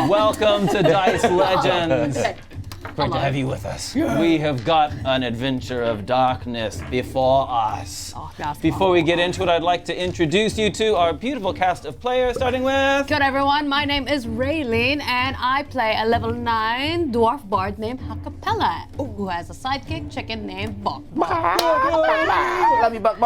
Welcome to Dice Legenz. Great to have you with us. We have got an adventure of darkness before us. Before we get into it, I'd like to introduce you to our beautiful cast of players, starting with... Good everyone, my name is Raylene and I play a level 9 dwarf bard named Ha-Kapella, who has a sidekick chicken named Bok. Lami Bak,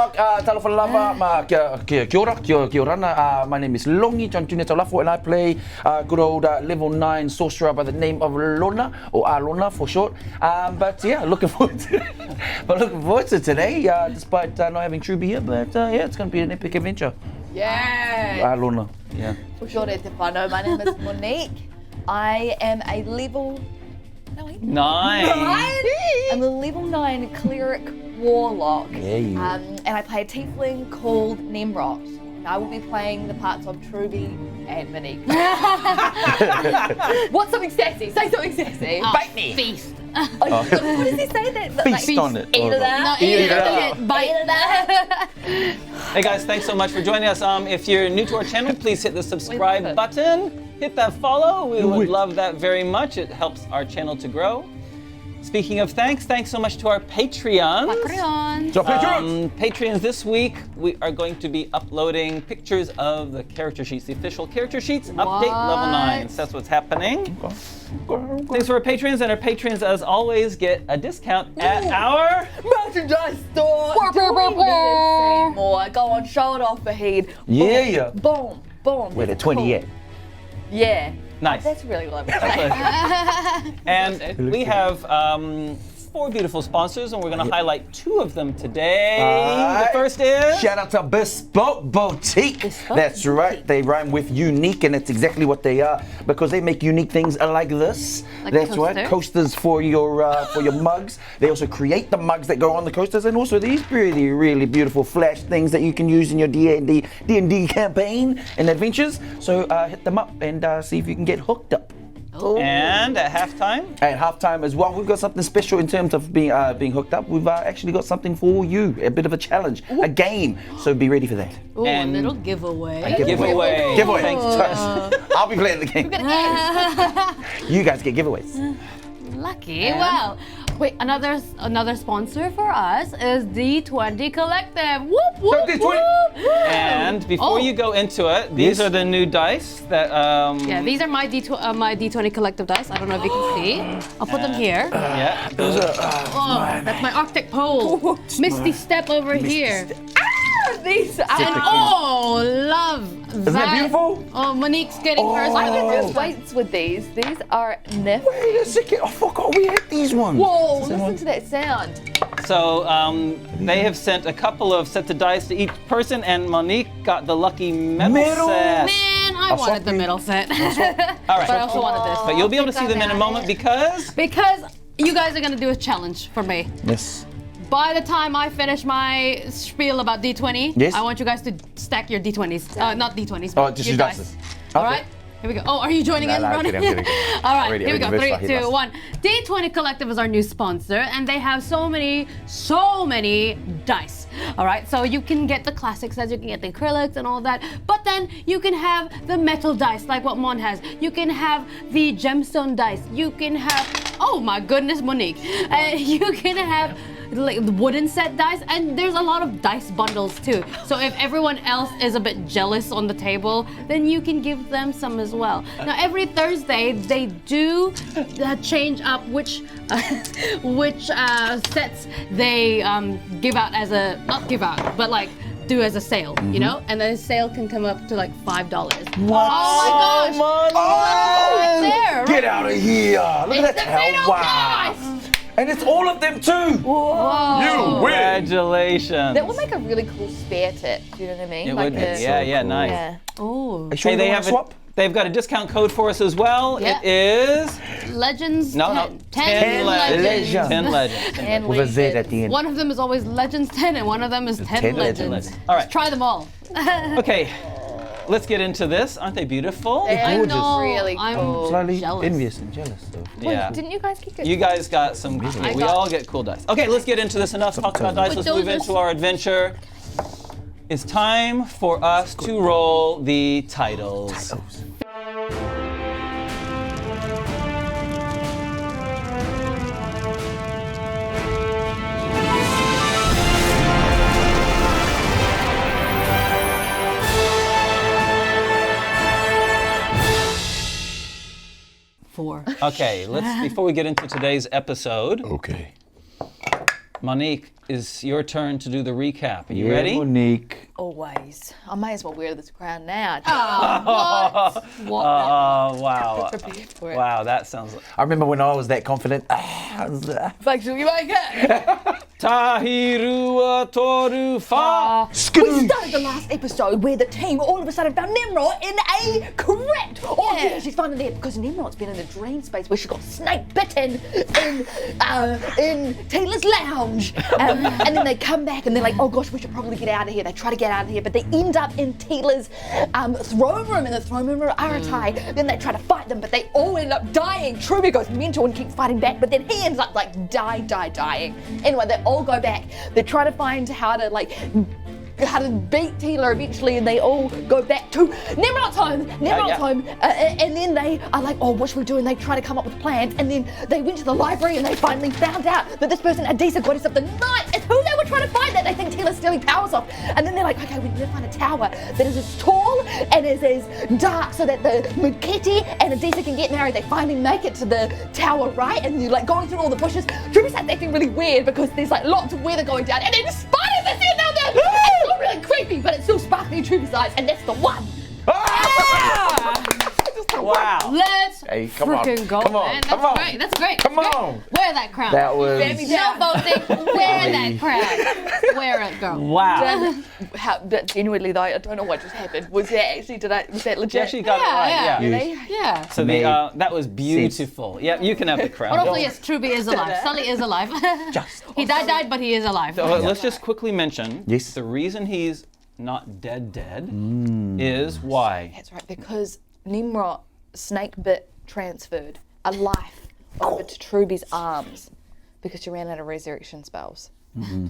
talo for lava, kia ora, my name is Longi, John Junior Talafo, and I play good old level 9 sorcerer by the name of Lona, or Lona for short. But yeah, looking forward to today, despite not having Truby here, but yeah, it's going to be an epic adventure. Yeah. Lona, yeah. For sure, Stefano. My name is Monique. I am a level... No, wait. 9. I'm a level 9 cleric warlock. Yeah. And I play a tiefling called Tnemrot. And I will be playing the parts of Truby and Monique. What's something sassy? Say something sassy. Bite me. Feast. What does he say? That Feast on it. Eat it up. No, eat it up. Bite it up. Hey guys, thanks so much for joining us. If you're new to our channel, please hit the subscribe button. Hit that follow. We would love that very much. It helps our channel to grow. Speaking of thanks so much to our Patreons. Patreons, this week we are going to be uploading pictures of the character sheets, the official character sheets. Update level 9. So that's what's happening. Thanks to our patrons, and our patrons, as always, get a discount at our merchandise store. Do we need to say more? Go on, show it off, Fahid. Yeah. Boom. Where the 20 at? Yeah. Nice. That's really lovely. And we have 4 beautiful sponsors, and we're going to highlight 2 of them today. The first is... Shout out to Bespoke Boutique. That's right. They rhyme with unique, and it's exactly what they are, because they make unique things like this. Like That's right. Coasters for your mugs. They also create the mugs that go on the coasters, and also these really beautiful flash things that you can use in your D&D campaign and adventures. So hit them up and see if you can get hooked up. And at halftime? At halftime as well, we've got something special in terms of being hooked up. We've actually got something for you, a bit of a challenge, a game. So be ready for that. Ooh, and a little giveaway. Giveaway. Thanks to us. I'll be playing the game. You guys get giveaways. Lucky. Well, wait, another sponsor for us is D20 Collective. Whoop, whoop, whoop. And before you go into it, these are the new dice that yeah, these are my D20 Collective dice. I don't know if you can see. I'll put them here. Yeah. Those are That's my Arctic pole. Misty Step over here. These are... Love Isn't that beautiful? Oh, Monique's getting hers. I can lift weights with these. These are nifty. Wait a second, I forgot we had these ones. Whoa, listen to that sound. So they have sent a couple of sets of dice to each person, and Monique got the lucky medal set. Man, I wanted the middle set. All right. But I also wanted this. But you'll be able to see them in a moment because you guys are going to do a challenge for me. Yes. By the time I finish my spiel about D20, yes. I want you guys to stack your D20s. Not D20s, Oh, but just your your dice. dice. All right? Here we go. Oh, are you joining in, Ronnie? I'm kidding. All right, Already here we go. 3, versatile, 2, 1. D20 Collective is our new sponsor, and they have so many dice. All right, so you can get the classic sets, you can get the acrylics and all that, but then you can have the metal dice, like what Mon has. You can have the gemstone dice. You can have, oh my goodness, Monique. You can have like the wooden set dice, and there's a lot of dice bundles too. So if everyone else is a bit jealous on the table, then you can give them some as well. Now every Thursday they do change up which sets they give out as a, not give out, but like do as a sale, you know? And the sale can come up to like $5. What? Oh my gosh! Right there! Get out of here! Look at that! Wow! And it's all of them too! Whoa! You win! Congratulations. That would make a really cool spare tip. Do you know what I mean? It like would be. Yeah, nice. Yeah. Oh. Sure Hey, they've got a discount code for us as well. Yeah. It is Legends. 10 Legends. 10 Legends. And With a Z at the end. One of them is always Legends 10, and one of them is 10 Legends. All right. Let's try them all. Okay. Let's get into this. Aren't they beautiful? They're gorgeous. really I'm cool. Slightly jealous. envious and jealous though. Yeah. Didn't you guys get good? You guys got some. We all get cool dice. Okay, let's get into this. Enough talk about dice. Let's move into our adventure. It's time for us to roll the titles. Okay, before we get into today's episode, Okay. Monique, it's your turn to do the recap. Are you ready? Monique. Always. I may as well wear this crown now. What? Wow. Prepared for it. Wow, that sounds like... I remember when I was that confident. Thanks, you make it. Tahirua Toru Fa. We started the last episode where the team all of a sudden found Tnemrot in a crypt. Oh yeah, she's finding there because Tnemrot's been in a dream space where she got snake bitten in Taylor's lounge. And then they come back and they're like, oh gosh, we should probably get out of here. They try to get out of here, but they end up in Taylor's throne room, in the throne room of Aratai. Then they try to fight them, but they all end up dying. Truby goes mental and keeps fighting back, but then he ends up like dying. Anyway, they all go back. They try to find how to beat Taylor eventually, and they all go back to Tnemrot's home. And then they are like, oh, what should we do? And they try to come up with plans, and then they went to the library and they finally found out that this person, Adisa, goddess of the night, is who they were trying to find, that they think Taylor's stealing powers off. And then they're like, okay, we need to find a tower that is as tall and is as dark so that the Muketi and Adisa can get married. They finally make it to the tower, right? And you're like going through all the bushes. Truby starts acting really weird because there's like lots of weather going down, and then spiders are sitting down there. It's not really creepy, but it's still sparkling in Truby's eyes, and that's the one. Wow. Let's Come on. freaking go, Come on. man. Come on. That's great. Come on. Wear that crown. That was. No voting. Wear that crown. Wear it, girl. Wow. Genuinely though, I don't know what just happened. Was that legit? You actually got it right, yeah. Really? Yeah. So that was beautiful. Yeah, you can have the crown. But hopefully, yes, Truby is alive. Sully is alive. He died, but he is alive. So let's just quickly mention the reason he's not dead is why. That's right, because Tnemrot snake bit transferred a life over to Truby's arms because she ran out of resurrection spells.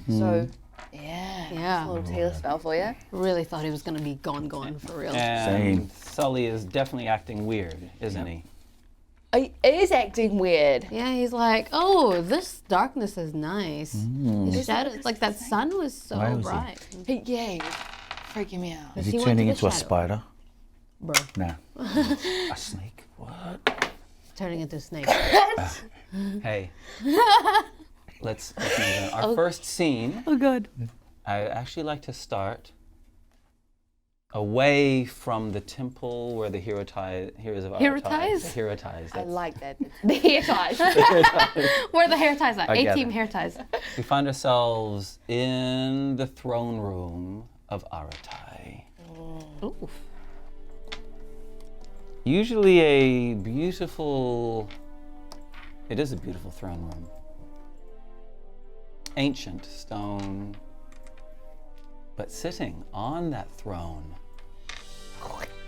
So, yeah. A little Taylor spell for you. Really thought he was going to be gone for real. And Sully is definitely acting weird, isn't he? He is acting weird. Yeah, he's like, oh, this darkness is nice. The shadows, like that sun was so bright. He was freaking me out. Is he He turning went to into the a shadow. spider? Bro, Nah. A snake? What? turning into a snake. Hey. Let's move on. Our first scene, Oh, God. I actually like to start away from the temple where the heroes of Aratai. Heroties? The heroties. I like that. The hair ties. Where are the hair ties at? I get A-team it. hair ties. We find ourselves in the throne room of Aratai. Ooh. Usually it is a beautiful throne room. Ancient stone, but sitting on that throne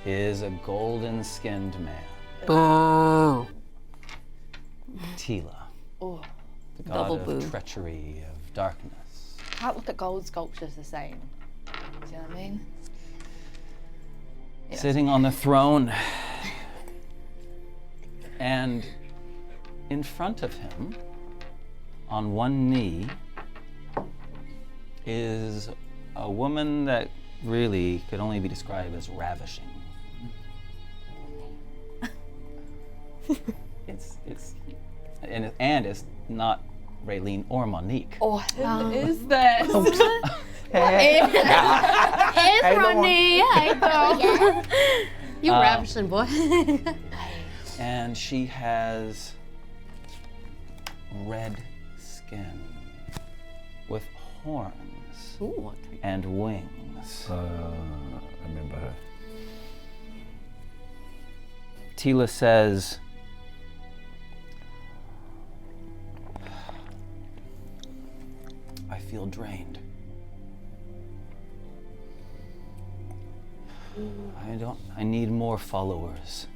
is a golden-skinned man, Boo. Tila, Oh, the god Double of boo. treachery, of darkness. can't look at gold sculptures the same. Do you know what I mean? Yeah. Sitting on the throne, and in front of him, on one knee, is a woman that really could only be described as ravishing. it's not Raylene or Monique. Oh, who is this? It's Ronnie. Hey, girl. You ravishing, boy. And she has red skin with horns Ooh, and wings. I remember her. Tila says, I feel drained. I need more followers.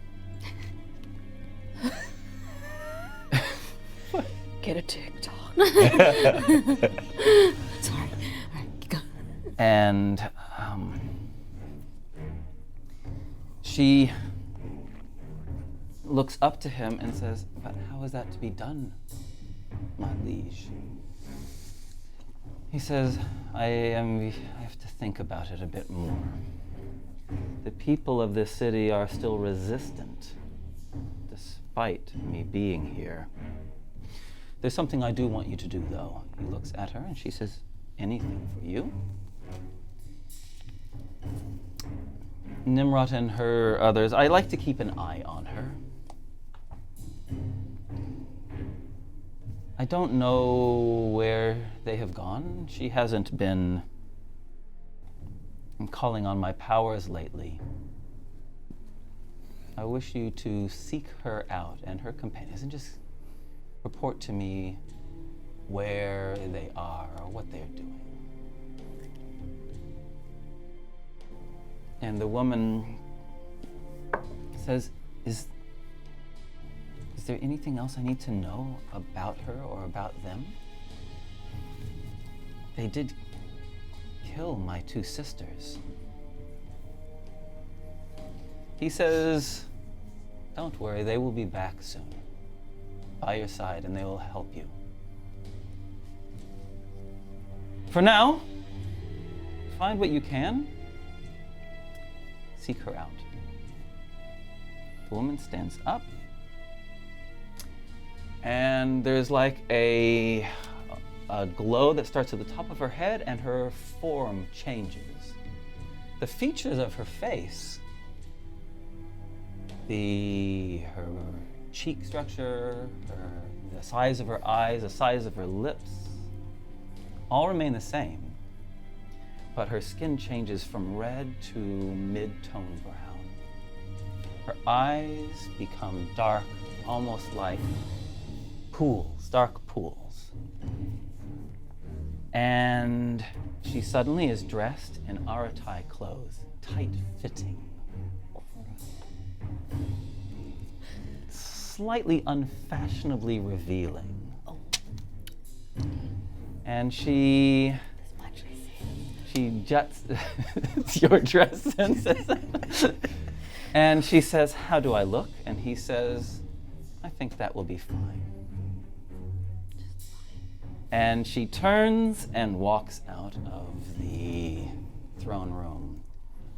Get a TikTok. sorry. All right, go. And she looks up to him and says, but how is that to be done, my liege? He says, I have to think about it a bit more. The people of this city are still resistant, despite me being here. There's something I do want you to do, though. He looks at her and she says, anything for you? Tnemrot and her others, I like to keep an eye on her. I don't know where they have gone. She hasn't been calling on my powers lately. I wish you to seek her out and her companions and just report to me where they are or what they're doing. And the woman says, is there anything else I need to know about her or about them? They did kill my 2 sisters. He says, don't worry, they will be back soon, by your side, and they will help you. For now, find what you can, seek her out. The woman stands up, and there's like a glow that starts at the top of her head, and her form changes. The features of her face, her cheek structure, the size of her eyes, the size of her lips, all remain the same, but her skin changes from red to mid-tone brown. Her eyes become dark, almost like pools, dark pools. And she suddenly is dressed in Aratai clothes, tight-fitting, slightly unfashionably revealing. And she juts, it's your dress sense. And she says, how do I look? And he says, I think that will be fine. And she turns and walks out of the throne room,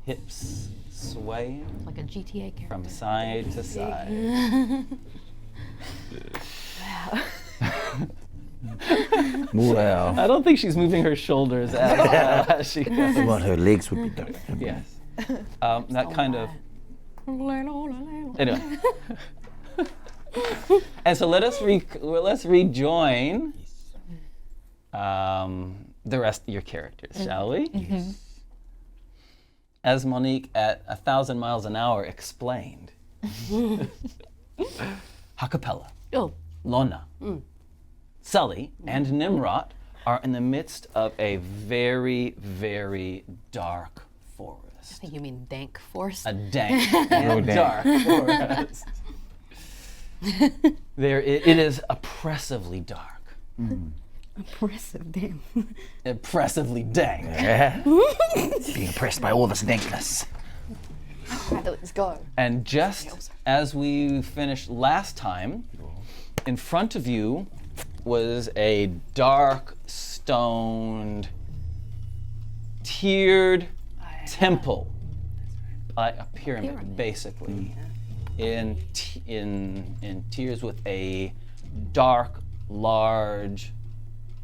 hips swaying Like a GTA character. from side to side. Wow. I don't think she's moving her shoulders as she goes. I want her legs would be done. Yes. That kind of. Anyway. And so let's rejoin the rest of your characters, shall we? Mm-hmm. As Monique at 1,000 miles an hour explained. Ha-Kapella, Oh. Lona, Sully, and Tnemrot are in the midst of a very, very dark forest. I think you mean dank force. A dank and dark forest. It is oppressively dark. Impressive, damn. Impressively dank. Yeah. Being oppressed by all this dankness. Right, let's go. And just as we finished last time, in front of you was a dark, stoned, tiered temple, a pyramid, basically, in tiers with a dark, large,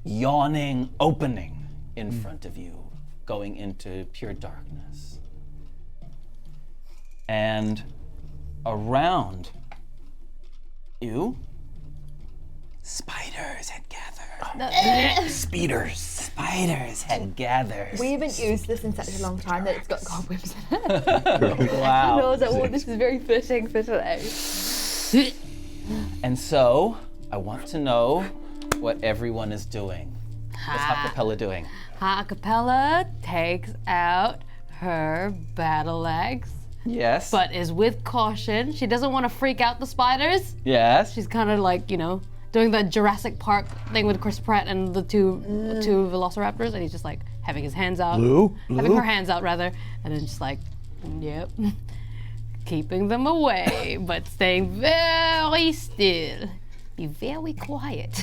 yawning opening in front of you, going into pure darkness. And around you, spiders had gathered. Speeders. Spiders had gathered. We haven't used this in such a long time that it's got cobwebs in it. And I Wow. was like, oh, this is very fitting for today. And so, I want to know what everyone is doing. What's Ha-Kapella doing? Ha-Kapella takes out her battle axe, Yes. but is with caution. She doesn't want to freak out the spiders. Yes. She's kind of like, doing the Jurassic Park thing with Chris Pratt and the two velociraptors, and he's just like having his hands out. Having her hands out, rather, and then just like, yep. Keeping them away, but staying very still. Be very quiet.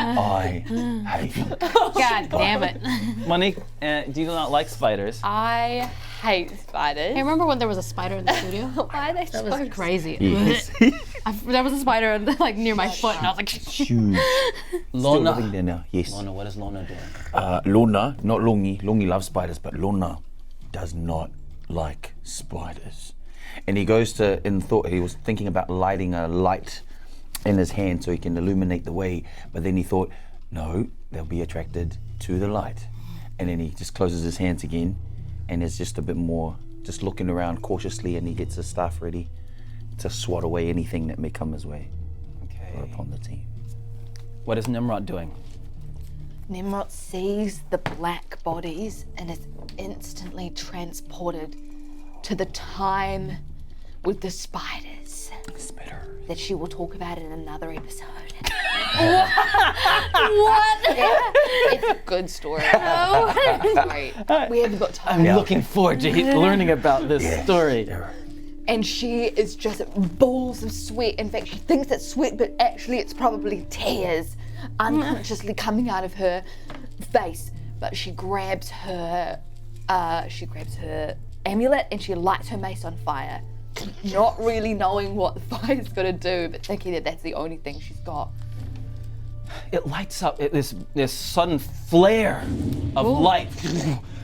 I hate you. God damn it. Monique, do you not like spiders? I hate spiders. Hey, remember when there was a spider in the studio? Why are they That so was crazy. Yes. There was a spider like near my foot, and I was like, Huge. Still Lona. living there now. Yes. Lona, what is Lona doing? Lona, not Longi. Longi loves spiders, but Lona does not like spiders. And he goes to, he was thinking about lighting a light in his hand so he can illuminate the way, but then he thought, no, they'll be attracted to the light. And then he just closes his hands again and is just a bit more, just looking around cautiously, and he gets his staff ready to swat away anything that may come his way or Okay. upon the team. What is Tnemrot doing? Tnemrot sees the black bodies and is instantly transported to the time with the spiders that she will talk about in another episode. what? It's a good story. Sorry. We haven't got time. I'm looking forward to learning about this story. And she is just balls of sweat. In fact, she thinks it's sweat, but actually it's probably tears unconsciously coming out of her face. But she grabs her amulet and she lights her mace on fire, not really knowing what the fire's gonna do, but thinking that that's the only thing she's got. It lights up, this sudden flare of light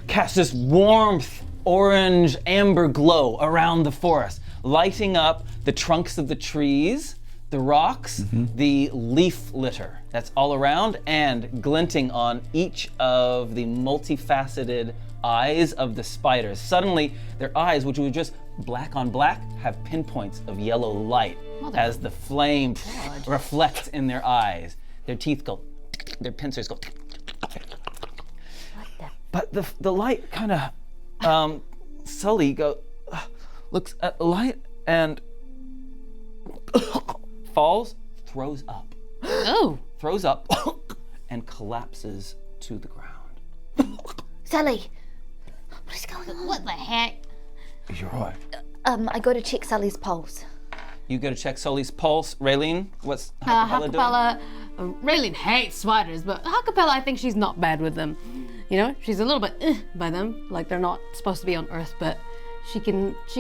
casts this warmth, orange, amber glow around the forest, lighting up the trunks of the trees, the rocks, the leaf litter that's all around, and glinting on each of the multifaceted eyes of the spiders. Suddenly, their eyes, which were just black on black, have pinpoints of yellow light as the flame reflects in their eyes. Their teeth go, their pincers go. But the light kind of, Sully looks at the light and falls, throws up, and collapses to the ground. Sully, what is going on? What the heck? You're right. I got to check Sully's pulse. You go to check Sully's pulse. Raylene, what's Ha-Kapella doing? Ha-Kapella, Raylene hates spiders, but Ha-Kapella, I think she's not bad with them. You know, she's a little bit by them, like they're not supposed to be on Earth, but she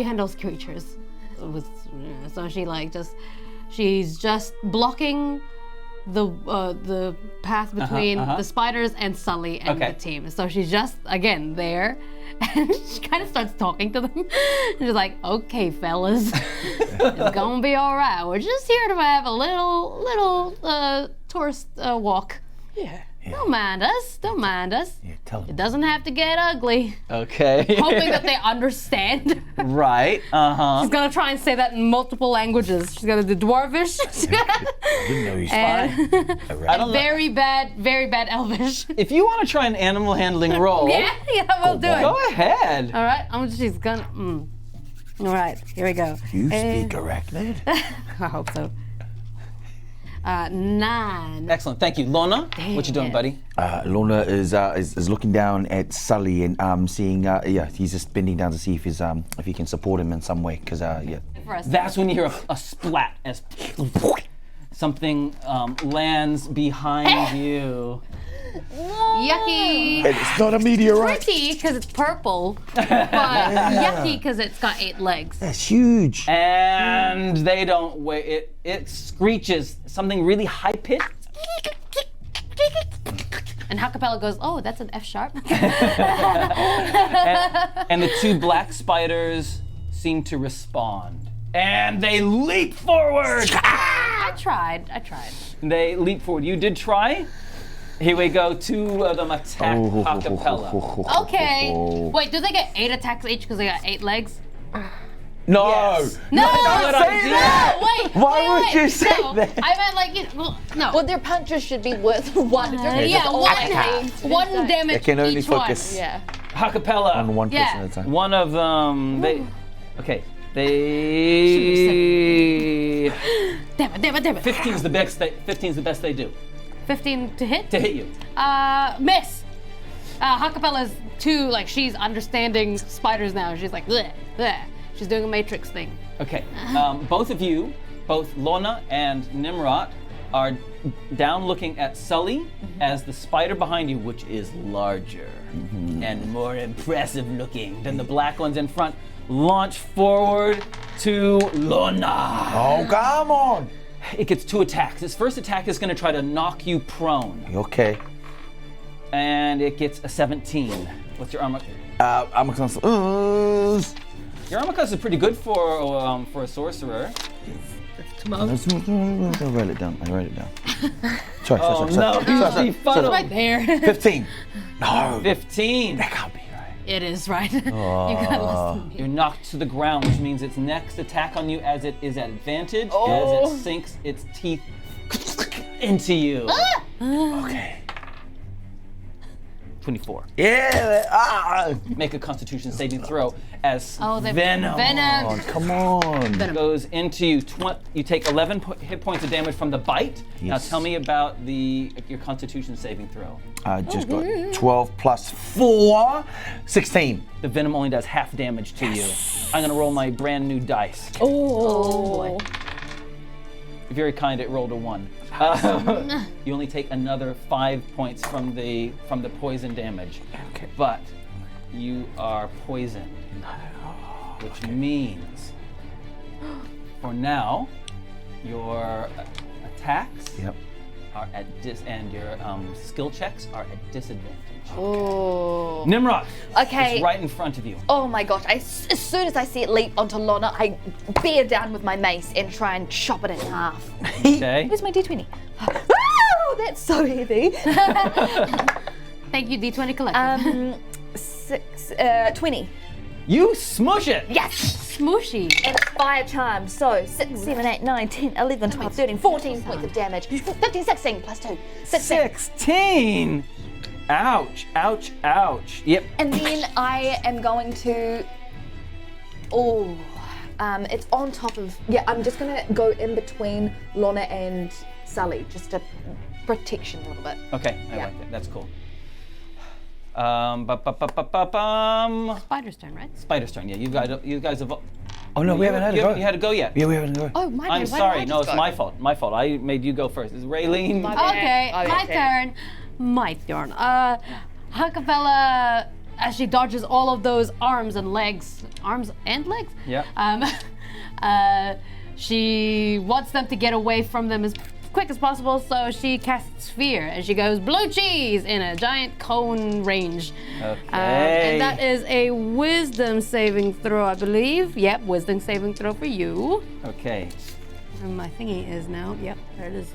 handles creatures. So she's just blocking the path between the spiders and Sully and the team. So she's just, again, there. And she kind of starts talking to them. She's like, okay, fellas, it's gonna be all right. We're just here to have a little tourist walk. Yeah. Don't mind us. Yeah, tell It him. doesn't have to get ugly. Okay. Hoping that they understand. Right. She's gonna try and say that in multiple languages. She's gonna do Dwarvish. I didn't know he's and I don't know. very bad Elvish. If you want to try an animal handling roll, yeah, we'll do it. go ahead. All right, she's gonna. All right, here we go. You speak arachnid? I hope so. 9. Excellent. Thank you. Lona, what you doing, Yeah. buddy? Lona is looking down at Sully and seeing, he's just bending down to see if he can support him in some way, because, For us. That's when you hear a splat as something lands behind you. Yucky. It's not a meteorite. Pretty because it's purple, but yucky because it's got 8 legs. That's huge. And they don't wait. It screeches something really high pitched. And Ha-Kapella goes, oh, that's an F sharp. And the 2 black spiders seem to respond. And they leap forward. I tried. They leap forward. You did try. Here we go. 2 of them attack Ha-Kapella. Okay. Wait, do they get 8 attacks each because they got 8 legs? No. Yes. No! Good idea. Wait. Why would you say no, that? I meant like, no. Well, their punches should be worth 1. Yeah, one damage They can only each focus. one. Yeah. Ha-Kapella. On one person Yeah. at a time. One of them, they Damn it. 15's the best they do 15 to hit? to hit you. Miss. Ha-Kapella's too, like, she's understanding spiders now. She's like, bleh, bleh. She's doing a matrix thing. Okay. Both of you, both Lona and Tnemrot, are down looking at Sully as the spider behind you, which is larger and more impressive looking than the black ones in front, launch forward to Lona. Oh, come on. It gets 2 attacks. Its first attack is going to try to knock you prone, Okay. and it gets a 17. What's your armor? I'm gonna. Your armor class is pretty good for a sorcerer. I write it down. Sorry. No, It's right there. 15. No. 15. That can't be right. It is right. You got less than me. You're knocked to the ground, which means its next attack on you, as it is at advantage, Oh. as it sinks its teeth into you. Okay. 24. Yeah. Make a Constitution saving throw as The venom Oh, come on. goes into you. You take 11 hit points of damage from the bite. Now Yes. tell me about your Constitution saving throw. I just got 12 plus 4, 16. The venom only does half damage to you. I'm gonna roll my brand new dice. Oh boy. Very kind, it rolled a 1. You only take another 5 points from the poison damage. Okay. But you are poisoned, which means for now your attacks are at and your skill checks are at disadvantage. Oh. Nimrod, Okay. it's right in front of you. Oh my gosh, as soon as I see it leap onto Lona, I bear down with my mace and try and chop it in half. Okay. Where's my D20? Oh, that's so heavy. Thank you, D20 Collective. 20. You smush it. Yes! Smooshy. And it's 5 times, so 6, 7, 8, 9, 10, 11, 12, 13, 14 points of damage. 15, 16, plus 2. 16. Ouch, ouch, ouch. Yep. And then I am going to. It's on top of. Yeah, I'm just gonna go in between Lona and Sully, just a protection a little bit. Okay, I Yeah. like that. That's cool. Spider's turn, right? Spider's turn. Yeah, you guys have. Oh, no, we haven't had a go. You had to go yet. Yeah, we haven't had a go. Oh, my I'm bad. Why sorry. did I No, just it's go? my fault. My fault. I made you go first. Is Raylene? Okay, my turn. My turn. Ha-Kapella, as she dodges all of those arms and legs. Arms and legs? Yeah. She wants them to get away from them as quick as possible, so she casts Fear, and she goes blue cheese in a giant cone range. Okay. And that is a wisdom saving throw, I believe. Yep, wisdom saving throw for you. Okay. And my thingy is now, yep, there it is.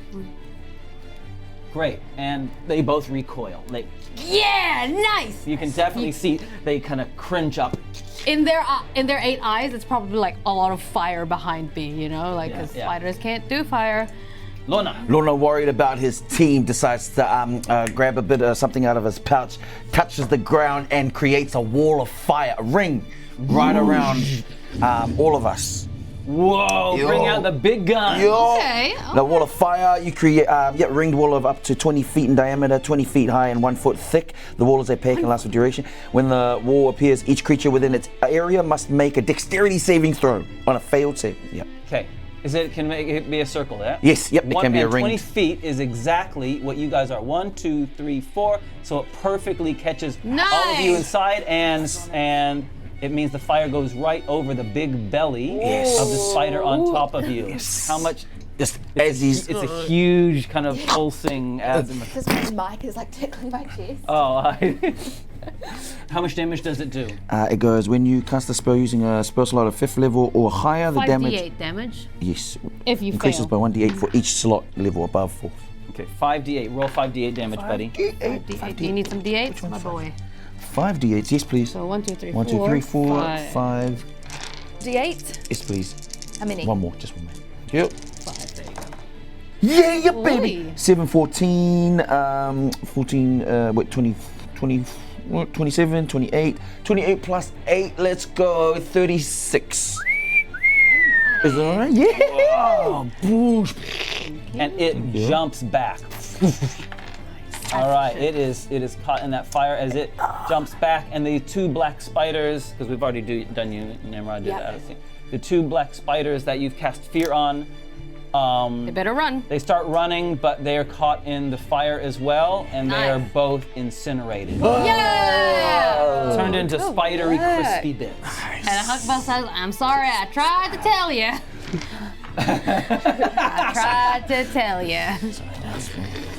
Great. And they both recoil. Yeah, nice! You can definitely see they kind of cringe up. In their 8 eyes, it's probably like a lot of fire behind me, you know, like Yeah, because yeah. spiders can't do fire. Lona. Lona, worried about his team, decides to grab a bit of something out of his pouch, touches the ground, and creates a wall of fire, a ring, right around all of us. Whoa! Yo. Bring out the big gun. Yo. Okay. The wall of fire, you create ringed wall of up to 20 feet in diameter, 20 feet high, and 1 foot thick. The wall is opaque and lasts for duration. When the wall appears, each creature within its area must make a dexterity saving throw on a failed save. Yep. Okay. Can it be a circle there? Yes, yep, it can be a ring. 20 feet is exactly what you guys are. 1, 2, 3, 4. So it perfectly catches all of you Nice. inside, and it means the fire goes right over the big belly Yes. of the spider on top of you. Yes. How much? Just as he's. It's a huge kind of pulsing azimuth. Because my mic is like tickling my chest. How much damage does it do? It goes when you cast a spell using a spell slot of 5th level or higher, the damage. 5d8 damage Yes. if you Increases fail. by 1d8 for each slot level above 4th. Okay, 5d8. Roll 5d8 damage, buddy. D8. Do you need some d8s, my boy? 5d8s, yes please. So 1, 2, 3, 1, 2, 3, 4, 5. 5. D8? Yes please. How many? One more, just one more. Yep. 5, there you go. Yeah, yeah, baby. Oi. 7, 14, 27, 28. 28 plus 8, let's go. 36. Is that all right? Yeah. Oh, boosh. And it jumps back. All right, it is caught in that fire as it jumps back, and the 2 black spiders, because we've already done you, Nimrod did Yep. that. The 2 black spiders that you've cast Fear on They better run. They start running, but they are caught in the fire as well, and they are Nice. both incinerated. Yeah! Turned into spidery, crispy bits. And Ha-Kapella says, I'm sorry, I tried to tell you. I tried to tell you.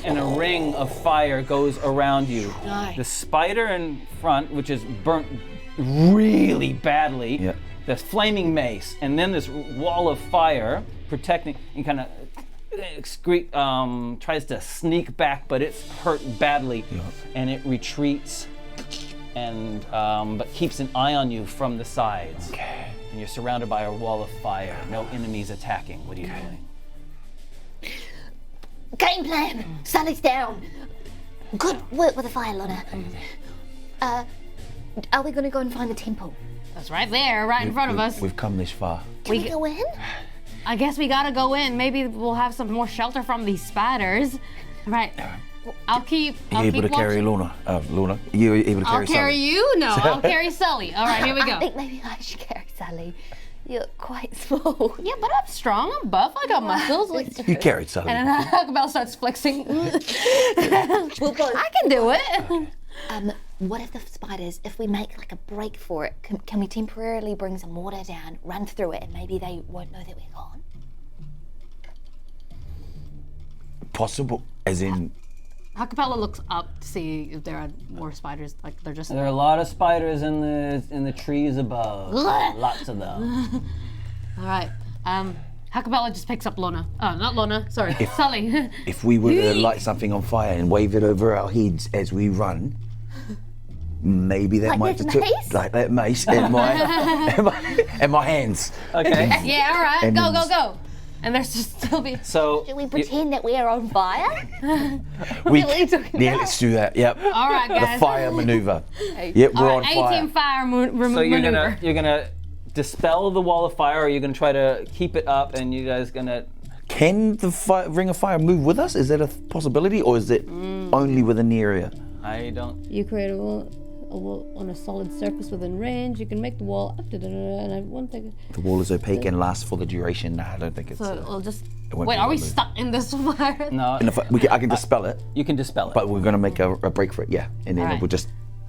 And a ring of fire goes around you. Nice. The spider in front, which is burnt really badly, Yeah. the flaming mace, and then this wall of fire protecting, and kind of tries to sneak back, but it's hurt badly, and it retreats, and but keeps an eye on you from the sides. Okay. And you're surrounded by a wall of fire. No enemies attacking. What are you doing? Game plan. Sully's down. Good work with the fire, Lona. Are we going to go and find the temple? That's right there, right in front of us. We've come this far. Can we go in? I guess we gotta go in. Maybe we'll have some more shelter from these spiders. All right. I'll keep Are you able to carry watching. Lona? Lona? Are you able to carry I'll carry Sully? you? No, I'll carry Sully. All right, here we I go. think maybe I should carry Sully. You're quite small. Yeah, but I'm strong. I'm buff. I got muscles. You carried Sully. And then Ha-Kapella starts flexing. We'll both. I can do it. What if the spiders, if we make like a break for it, can we temporarily bring some water down, run through it, and maybe they won't know that we're gone? Possible, as in. Ha-Kapella looks up to see if there are more spiders. Like they're just. There are a lot of spiders in the trees above. Lots of them. All right. Ha-Kapella just picks up Lona. Oh, not Lona. Sorry, Sully. If we were to light something on fire and wave it over our heads as we run, maybe that Like might this deter- mace? like that mace and my hands. Okay. Yeah. All right. And Go, then- go, go. And there's just still be. So Do we pretend that we are on fire? We, What are you talking yeah, about? let's do that. Yep. All right, The guys. fire maneuver. Yep, we're All on right, fire. 18 fire So you're maneuver. gonna dispel the wall of fire, or are you gonna try to keep it up? And you guys gonna? Can the ring of fire move with us? Is that a possibility, or is it only within the area? I don't. You create a wall on a solid surface within range. You can make the wall up to and I have one thing. The wall is opaque and lasts for the duration. Nah, I don't think it's. So I'll just. won't Wait, be are we able to- stuck in this fire? No. And if I can dispel it, You can dispel it. but we're gonna make a break for it. Yeah, and then Alright. we'll just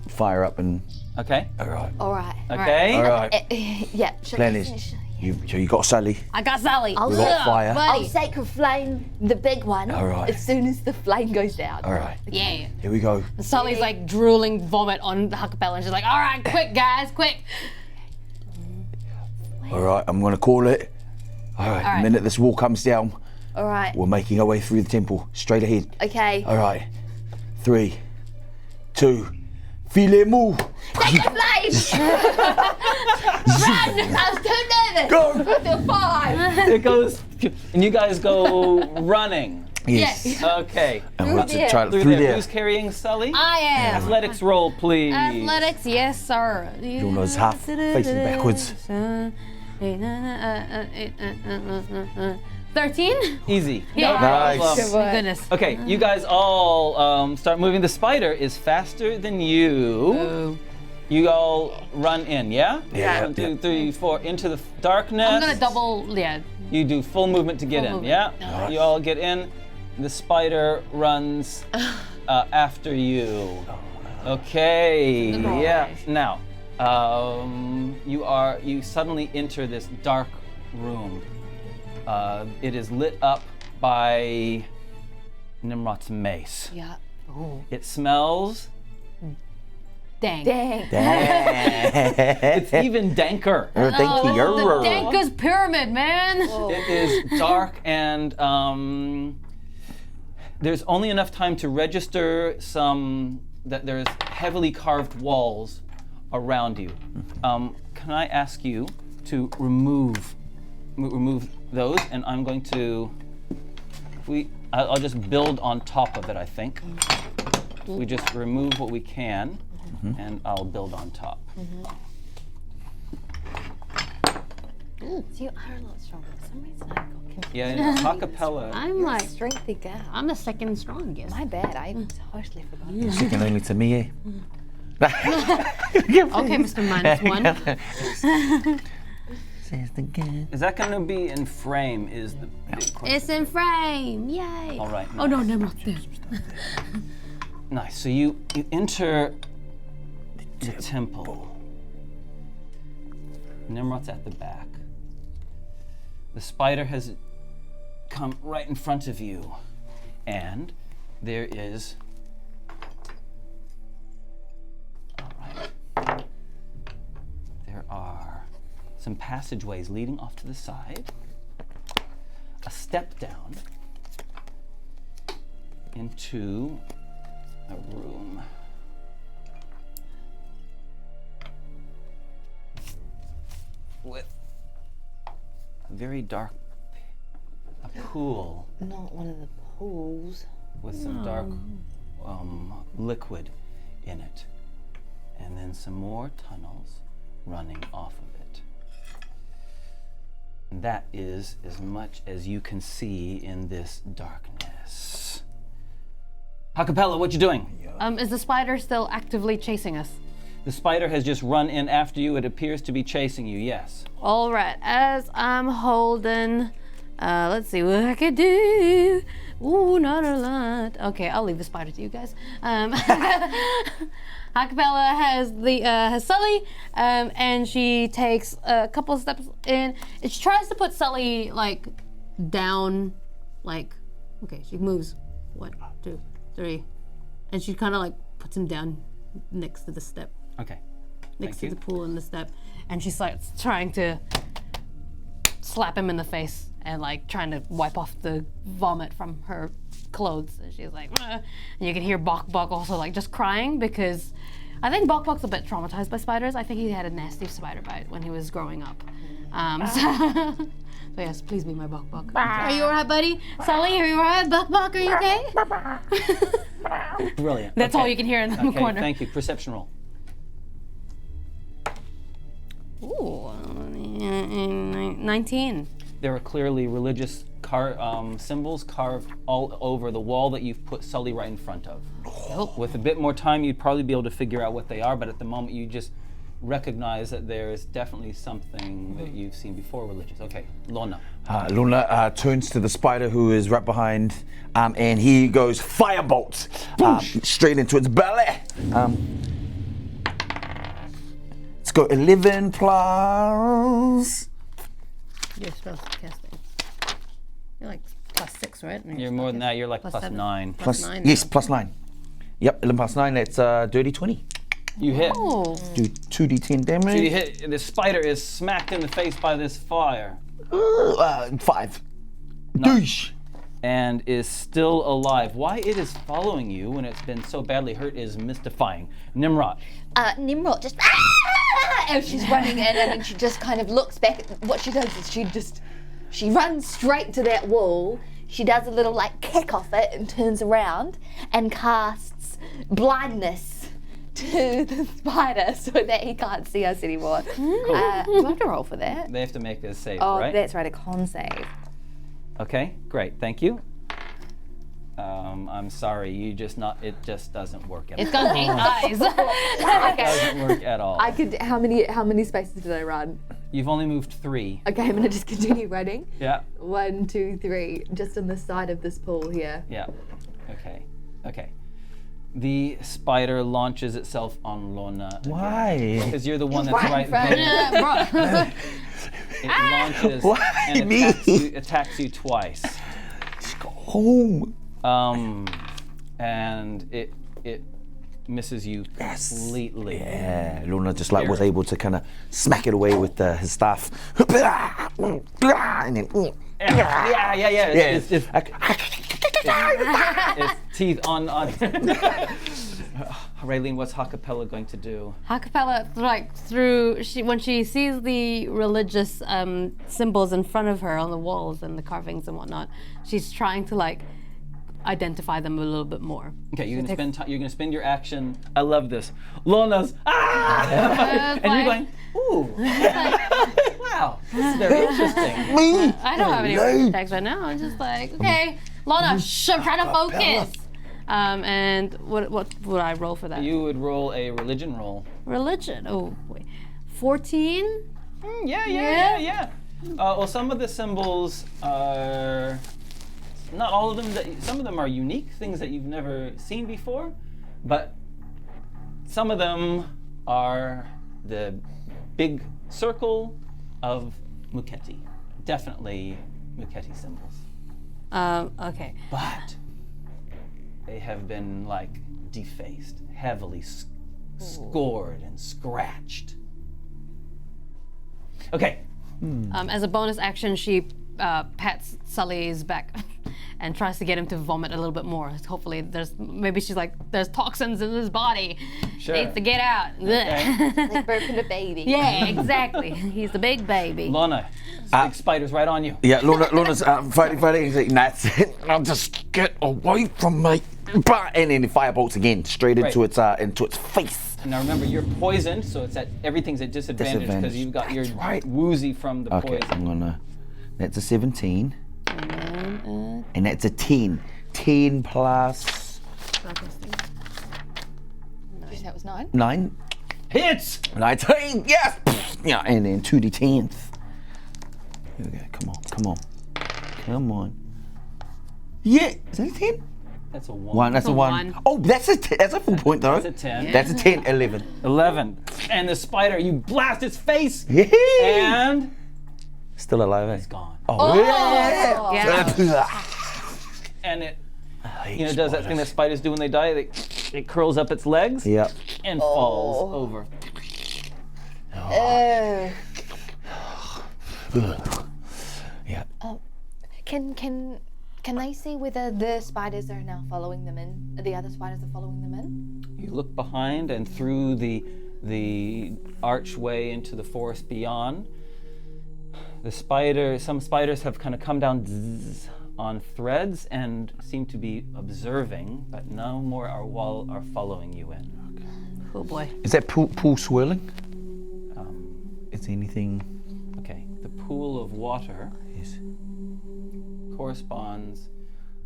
fire up and. Okay. All right. All right. Okay. All right. Yeah. Should Plan I is, finish? you got Sully. I got Sully. I'll We got fire. I'll Buddy. sacred flame the big one All right. as soon as the flame goes down. All right. Yeah. Here we go. Sully's like drooling vomit on Ha-Kapella and she's like, all right, quick, guys, quick. All right. I'm gonna call it. All right. right. The minute this wall comes down, All right. we're making our way through the temple. Straight ahead. Okay. All right. 3, 2, filez-moi. Flames! Run! I was too nervous. Go. The fire. It goes, and you guys go running. Yes. Okay. And we'll there. try it Through through there. there. Who's carrying Sully? I am. Athletics roll, please. Athletics, yes, sir. Luna's half facing backwards. 13? Easy. Yeah. No Nice. problem. My goodness. Okay, you guys all start moving. The spider is faster than you. You all run in, yeah? Yeah. 1, 2, 3, 4, into the darkness. I'm gonna double, yeah. You do full movement to get in, movement. yeah? You all get in. The spider runs after you. Okay, yeah. Now, you suddenly enter this dark room. It is lit up by Tnemrot's mace. Yeah. It smells. Dang. Dang. It's even danker. Thank you. The Danka's pyramid, man. It is dark and there's only enough time to register that there's heavily carved walls around you. Can I ask you to remove those, and I'm going to. I'll just build on top of it. I think we just remove what we can, and I'll build on top. So you are a lot stronger. For some reason I got confused. Yeah, in Ha-Kapella. I'm like, Strengthy gal. I'm the second strongest. My bad. I totally forgot. Second only to me, eh? Okay, Mr. -1. says the game. Is that going to be in frame? Is the big question. It's in frame. Yay. All right. Oh no, Nimrod's there. Nice. So you enter the temple. Nimrod's at the back. The spider has come right in front of you, and there is. All right. There are some passageways leading off to the side. A step down into a room. With a very dark pool Not one of the pools. with some dark liquid in it. And then some more tunnels running off of it. And that is as much as you can see in this darkness. Ha-Kapella, what you doing? Is the spider still actively chasing us? The spider has just run in after you. It appears to be chasing you, yes. All right, as I'm holding, let's see what I can do. Ooh, not a lot. Okay, I'll leave the spider to you guys. Ha-Kapella has Sully, and she takes a couple of steps in. And she tries to put Sully like down, like okay. She moves 1, 2, 3, and she kind of like puts him down next to the step. Okay. Next Thank to you. the pool and the step, and she starts trying to slap him in the face and like trying to wipe off the vomit from her clothes. And she's like, "Ugh." And you can hear Bok Bok also like just crying because I think Bok Bok's a bit traumatized by spiders. I think he had a nasty spider bite when he was growing up. So yes, please be my Bok Bok. Are you alright, buddy? Sully, are you alright? Bok Bok, are you okay? Brilliant. That's Okay. all you can hear in the Okay, corner. thank you. Perception roll. Ooh, 19. There are clearly religious symbols carved all over the wall that you've put Sully right in front of. With a bit more time, you'd probably be able to figure out what they are, but at the moment you just recognize that there is definitely something that you've seen before religious. Okay, Lona. Lona turns to the spider who is right behind, and he goes firebolt straight into its belly. Let's go 11 plus. You're supposed to cast it. You're like +6, right? And You're more than that, you're like Plus plus seven. 9. Plus 9. Yes, plus 9. Yep, 11 plus 9. That's dirty 20. You hit. Oh. Do 2d10 damage. So you hit. The spider is smacked in the face by this fire 5. Douche. and is still alive. Why it is following you when it's been so badly hurt is mystifying. Tnemrot. Tnemrot just as she's running in, and then she just kind of looks back. What she does is she runs straight to that wall. She does a little like kick off it and turns around and casts blindness to the spider so that he can't see us anymore. Do I have to roll for that? They have to make a save, Oh, right? that's right, a con save. Okay, great, thank you. I'm sorry, it just doesn't work at all. It's got 8 eyes. It doesn't work at all. How many spaces did I run? You've only moved 3. Okay, I'm gonna just continue running. Yeah, 1, 2, 3, just on the side of this pool here. yeah. Okay. The spider launches itself on Lona. Why? Because you're the one that's right in right front. there. It launches Why and me? attacks you twice. Go home. And it misses you completely. Yeah, Luna just like was able to kind of smack it away with his staff. And then, Yeah. It's teeth on. Raylene, what's Ha-Kapella going to do? Ha-Kapella, when she sees the religious symbols in front of her on the walls and the carvings and whatnot, she's trying to identify them a little bit more. Okay, you're gonna spend your action. I love this. Lona's and you're going, ooh. Wow, this is very interesting. I don't have any attacks right now. I'm just like, okay, Lona, I'm trying to focus. And what would I roll for that? You would roll a religion roll. Religion. Oh wait, 14. Yeah. Well, some of the symbols are not all of them. Some of them are unique things that you've never seen before, but some of them are the big circle of Muketi. Definitely Muketi symbols. Okay. But they have been like defaced, heavily scored and scratched. Okay. As a bonus action, she pats Sully's back and tries to get him to vomit a little bit more. Hopefully, she's like, there's toxins in his body. Sure. Needs to get out. Okay. Like burping a baby. Yeah, exactly. He's the big baby. Lona, big spider's right on you. Yeah, Lona's fighting. He's like, that's it. I'll just get away from me. And then the firebolts again, straight into its face. Now remember, you're poisoned, so everything's at disadvantage because you've got your woozy from the Okay, poison. that's a 17. And that's a 10. 10 plus That was 9. 9. Hits! 19, yes! Yeah, and then 2d10. Here we go, come on. Yeah, is that a 10? That's a 1. One, that's a 1. Oh, that's a full point though. That's a 10. That's a 10, 11. 11. And the spider, you blast its face, Yeah. and Still alive, eh? it's gone. Oh, Yeah. And it, does that thing that spiders do when they die? It curls up its legs Yep. and falls over. Yeah. Can they see whether the spiders are now following them in? The other spiders are following them in? You look behind and through the archway into the forest beyond. Some spiders have kind of come down on threads and seem to be observing, but no more are following you in. Oh boy. Is that pool swirling? Is there anything? Okay, the pool of water Yes. corresponds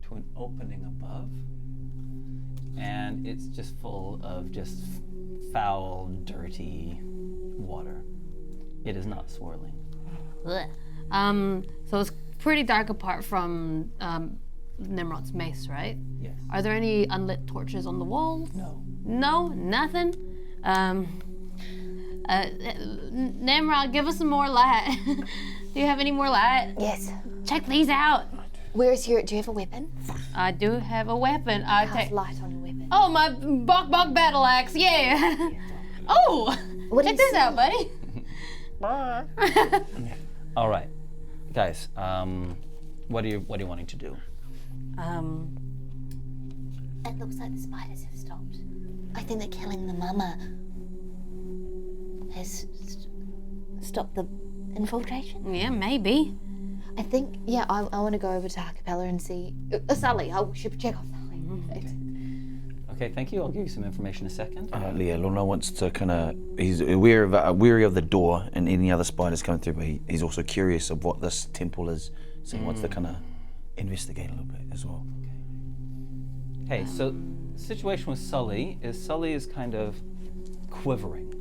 to an opening above, and it's just full of just foul, dirty water. It is not swirling. Blech. So it's pretty dark apart from Nimrod's mace, right? Yes. Are there any unlit torches on the walls? No. No, nothing. Nimrod, give us some more light. Do you have any more light? Yes. Check these out. Do you have a weapon? I do have a weapon. I Cast take. light on your weapon. Oh, my Bok battle axe. Yeah. Oh, What do check you this see? out, buddy. All right, guys. What are you wanting to do? It looks like the spiders have stopped. I think that killing the mama has stopped the infiltration. Yeah, maybe. I think, I want to go over to Ha-Kapella and see. Sully, I should check on Sully. Okay, thank you. I'll give you some information in a second. Yeah, Lona wants to he's wary of the door and any other spiders coming through, but he's also curious of what this temple is, so he wants to kind of investigate a little bit as well. Hey, so the situation with Sully is kind of quivering.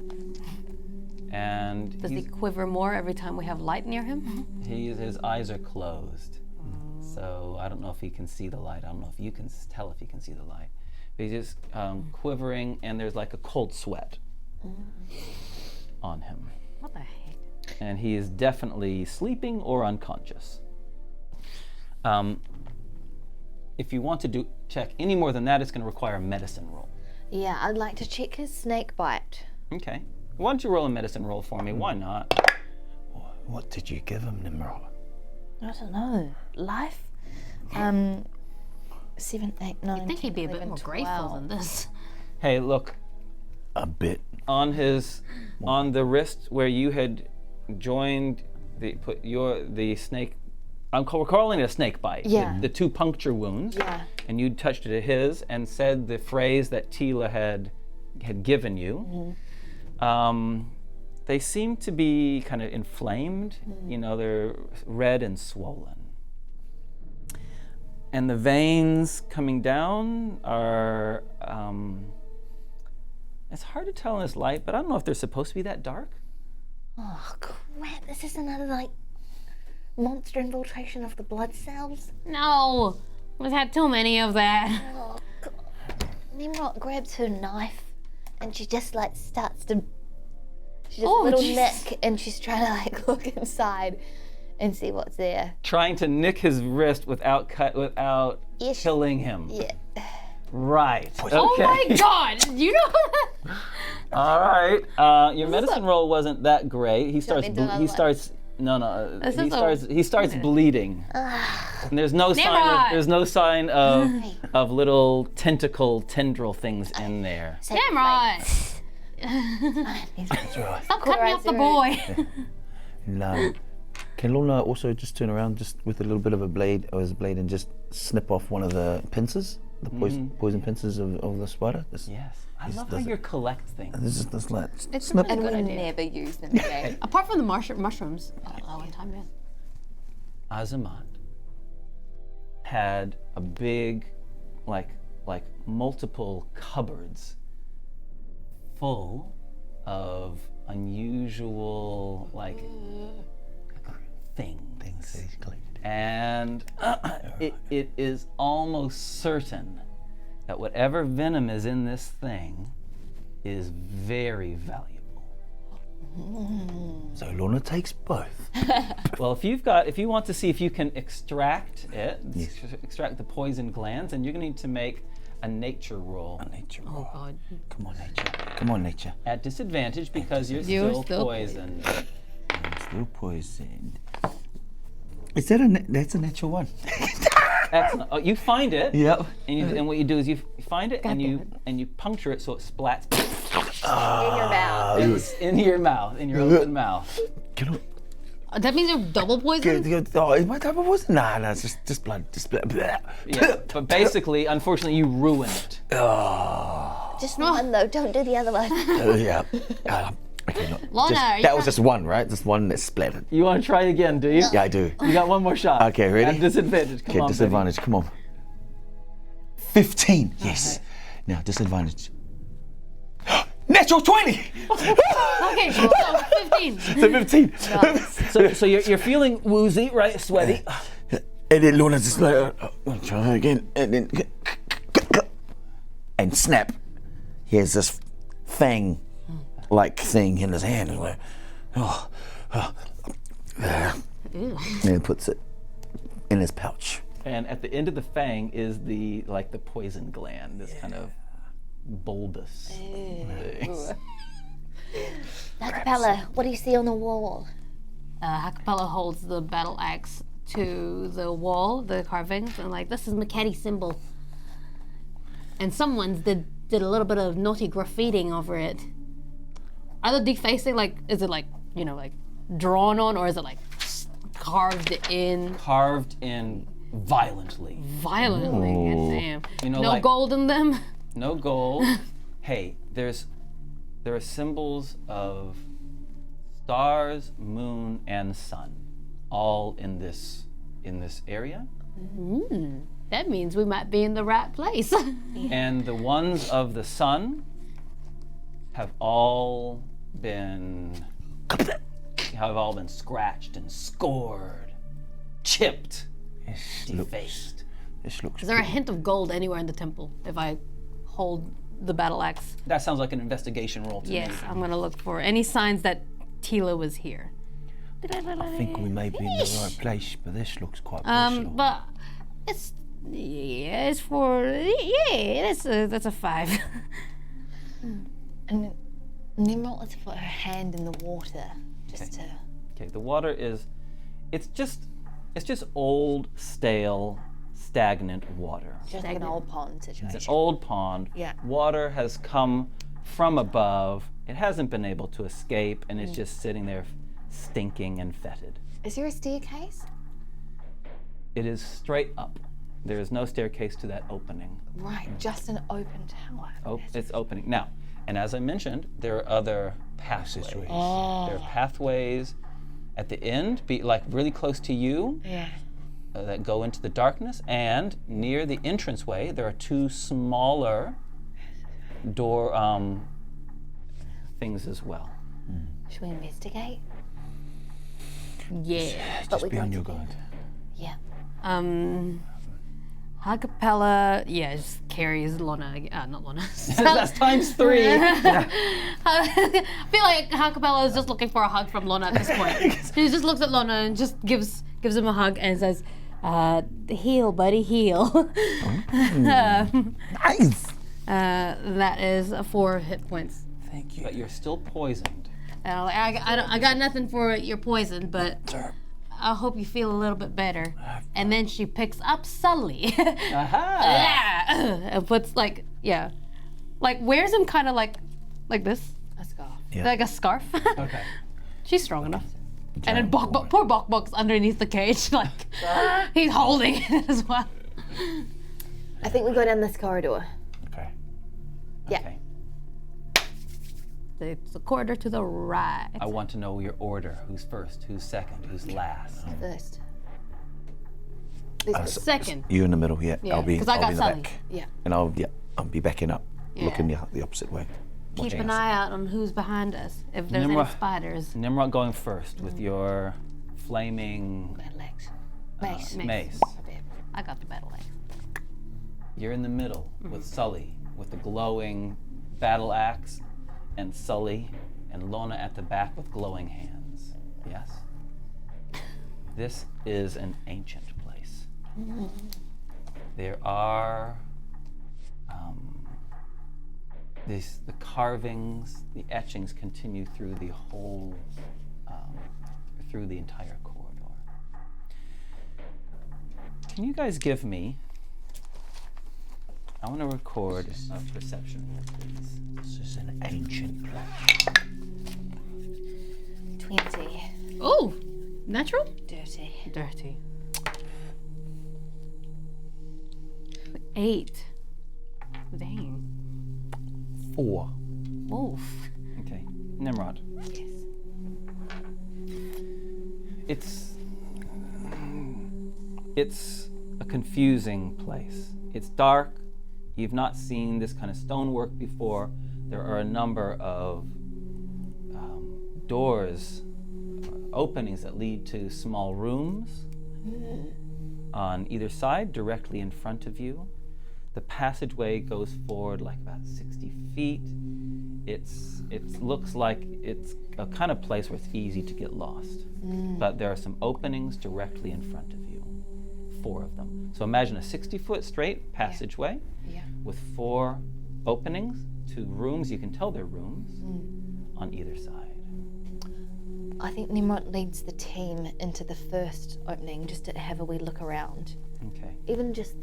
And Does he quiver more every time we have light near him? his eyes are closed. So I don't know if he can see the light. I don't know if you can tell if he can see the light. But he's just quivering, and there's like a cold sweat on him. What the heck? And he is definitely sleeping or unconscious. If you want to check any more than that, it's going to require a medicine roll. Yeah, I'd like to check his snake bite. Okay. Why don't you roll a medicine roll for me? Why not? What did you give him, Nimrod? I don't know. Life? 7, 8, 9. I think he'd be a bit 11, more 12. grateful than this. Hey, look, A bit. on the wrist where you had joined the snake. We're calling it a snake bite. Yeah. The 2 puncture wounds. Yeah. And you touched it at his and said the phrase that Tila had given you. They seem to be kind of inflamed. They're red and swollen. And the veins coming down are, it's hard to tell in this light, but I don't know if they're supposed to be that dark. Oh crap! This is another like monster infiltration of the blood cells. No, we've had too many of that. Oh God. Tnemrot grabs her knife, and she just like starts to. She does Oh, a little Jesus. nick, and she's trying to like look inside and see what's there. Trying to nick his wrist without Ish. killing him. Yeah. Right. Okay. Oh my God! You know. All right. Your medicine roll wasn't that great. He starts. me to do another He one? starts. No. This He is a- starts. He starts bleeding. And there's no sign. Tnemrot! There's no sign of little tendril things in there. Tnemrot! Stop cutting me off the boy. No. Can Lona also just turn around just with a little bit of a blade and just snip off one of the pincers? The poison pincers of the spider? Yes. I This love how does it. you collect things. This is this like It's a snip. really And good we idea. never use them again. Apart from the mushrooms. Oh, one time, yes. Azamat had a big, like multiple cupboards full of unusual things. And it is almost certain that whatever venom is in this thing is very valuable. So Lona takes both. Well, if you want to see if you can extract it, Yes. extract the poison glands, then you're going to need to make a nature roll Nature. Oh God. Come on, nature. Come on, nature. at disadvantage because you're You're still still poisoned. I'm still poisoned. Is that that's a natural one? Excellent. Oh, you find it, Yep. and what you do is you find it and you puncture it so it splats In your mouth. in your mouth, in your open mouth. Can That means you're double poisoned? oh, is my type of poison? Nah, it's just blood. Just blood. Yeah, but basically, unfortunately, you ruin it. Just one though. Don't do the other one. Yeah. Okay, no. Lona, are you That was just one, right? Just one that splattered. You want to try again, do you? Yeah, I do. You got one more shot. Okay, ready? At disadvantage. Come Okay, on, baby. disadvantage. Come on. 15. Yes. Now disadvantage. Natural 20. Okay, so 15. So 15. So you're feeling woozy, right? Sweaty. And then Luna's just like, I'll try again. And then, and snap. He has this fang-like thing in his hand. He's like, and he puts it in his pouch. And at the end of the fang is the poison gland, this kind of bulbous thing. Ha-Kapella, what do you see on the wall? Ha-Kapella holds the battle axe to the wall, the carvings, and this is Maketi's symbol. And someone's did a little bit of naughty graffitiing over it. Are the defacing is it drawn on, or is it carved in? Carved in violently. Violently, damn. You know, no gold in them. No gold. Hey, there are symbols of stars, moon, and sun, all in this area. That means we might be in the right place. And the ones of the sun have all been scratched and scored, chipped, defaced. This looks Is there a hint of gold anywhere in the temple if I hold the battle axe? That sounds like an investigation roll to me. Yes, I'm gonna look for any signs that Tila was here. I think we may be in the right place, but this looks quite personal. But it's that's a 5. And Tnemrot lets put her hand in the water just to. Okay, the water is, it's just old, stale, stagnant water. Just like an old pond situation. It's an old pond. Yeah. Water has come from above. It hasn't been able to escape, and it's just sitting there stinking and fetid. Is there a staircase? It is straight up. There is no staircase to that opening. Right, just an open tower. Oh, it's opening. Now, and as I mentioned, there are other pathways. There are pathways at the end, really close to you, Yeah. that go into the darkness, and near the entranceway, there are 2 smaller door things as well. Should we investigate? Yeah. Just be on your guard. Yeah. Ha-Kapella, just carries Lona, not Lona. That's times 3. I feel like Ha-Kapella is just looking for a hug from Lona at this point. She just looks at Lona and just gives him a hug and says, heal, buddy, heal. Nice. That is 4 hit points. Thank you. But you're still poisoned. And I'm like, I got nothing for your poison, but I hope you feel a little bit better. And then she picks up Sully. Aha! And puts like wears him kind of like this. A scarf. Yeah. Like a scarf. Okay. She's strong enough. And then poor Bok-Bok's underneath the cage, like he's holding it as well. I think we go down this corridor. Okay. Yeah. Okay. It's a corridor to the right. I want to know your order. Who's first? Who's second? Who's last? First. Second. You in the middle, yeah. Yeah, I'll be 'cause I I'll got be in the Sully. back. Yeah. And I'll be backing up, Yeah. looking the opposite way. Keep Watching an us. eye out on who's behind us. If there's any Nimrod. spiders. Nimrod going first with your flaming Battle axe. Mace. mace. I got the battle axe. You're in the middle with Sully, with the glowing battle axe, and Sully and Lona at the back with glowing hands. Yes? This is an ancient place. There are the carvings, the etchings continue through the whole, through the entire corridor. Can you guys give me, I want to record a perception roll, please. This is an ancient place. 20. Oh, natural? Dirty. Dirty. 8. Dang. 4. Oof. Okay, Nimrod. Yes. It's a confusing place. It's dark. You've not seen this kind of stonework before. There are a number of doors, openings that lead to small rooms on either side, directly in front of you. The passageway goes forward like about 60 feet. It looks like it's a kind of place where it's easy to get lost. But there are some openings directly in front of you, 4 of them. So imagine a 60-foot straight passageway Yeah. with 4 openings to rooms. You can tell they're rooms on either side. I think Nimrod leads the team into the first opening just to have a wee look around. Okay. Even just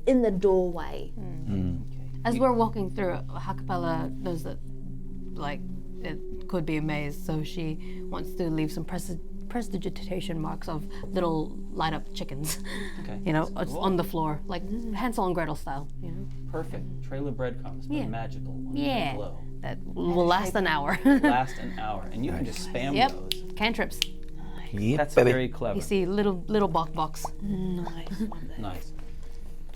in the doorway. As we're walking through, Ha-Kapella knows that, like, it could be a maze, so she wants to leave some prestidigitation marks of little light-up chickens. Okay. You know, Cool. on the floor, like Hansel and Gretel style. You know, Perfect. Trail of breadcrumbs, but Yeah. magical ones. Yeah. That glow. that will last an hour. Last an hour, and you can just spam Yep. those. Cantrips. Yeah, That's baby. very clever. You see little Bok-Boks. Nice. Nice.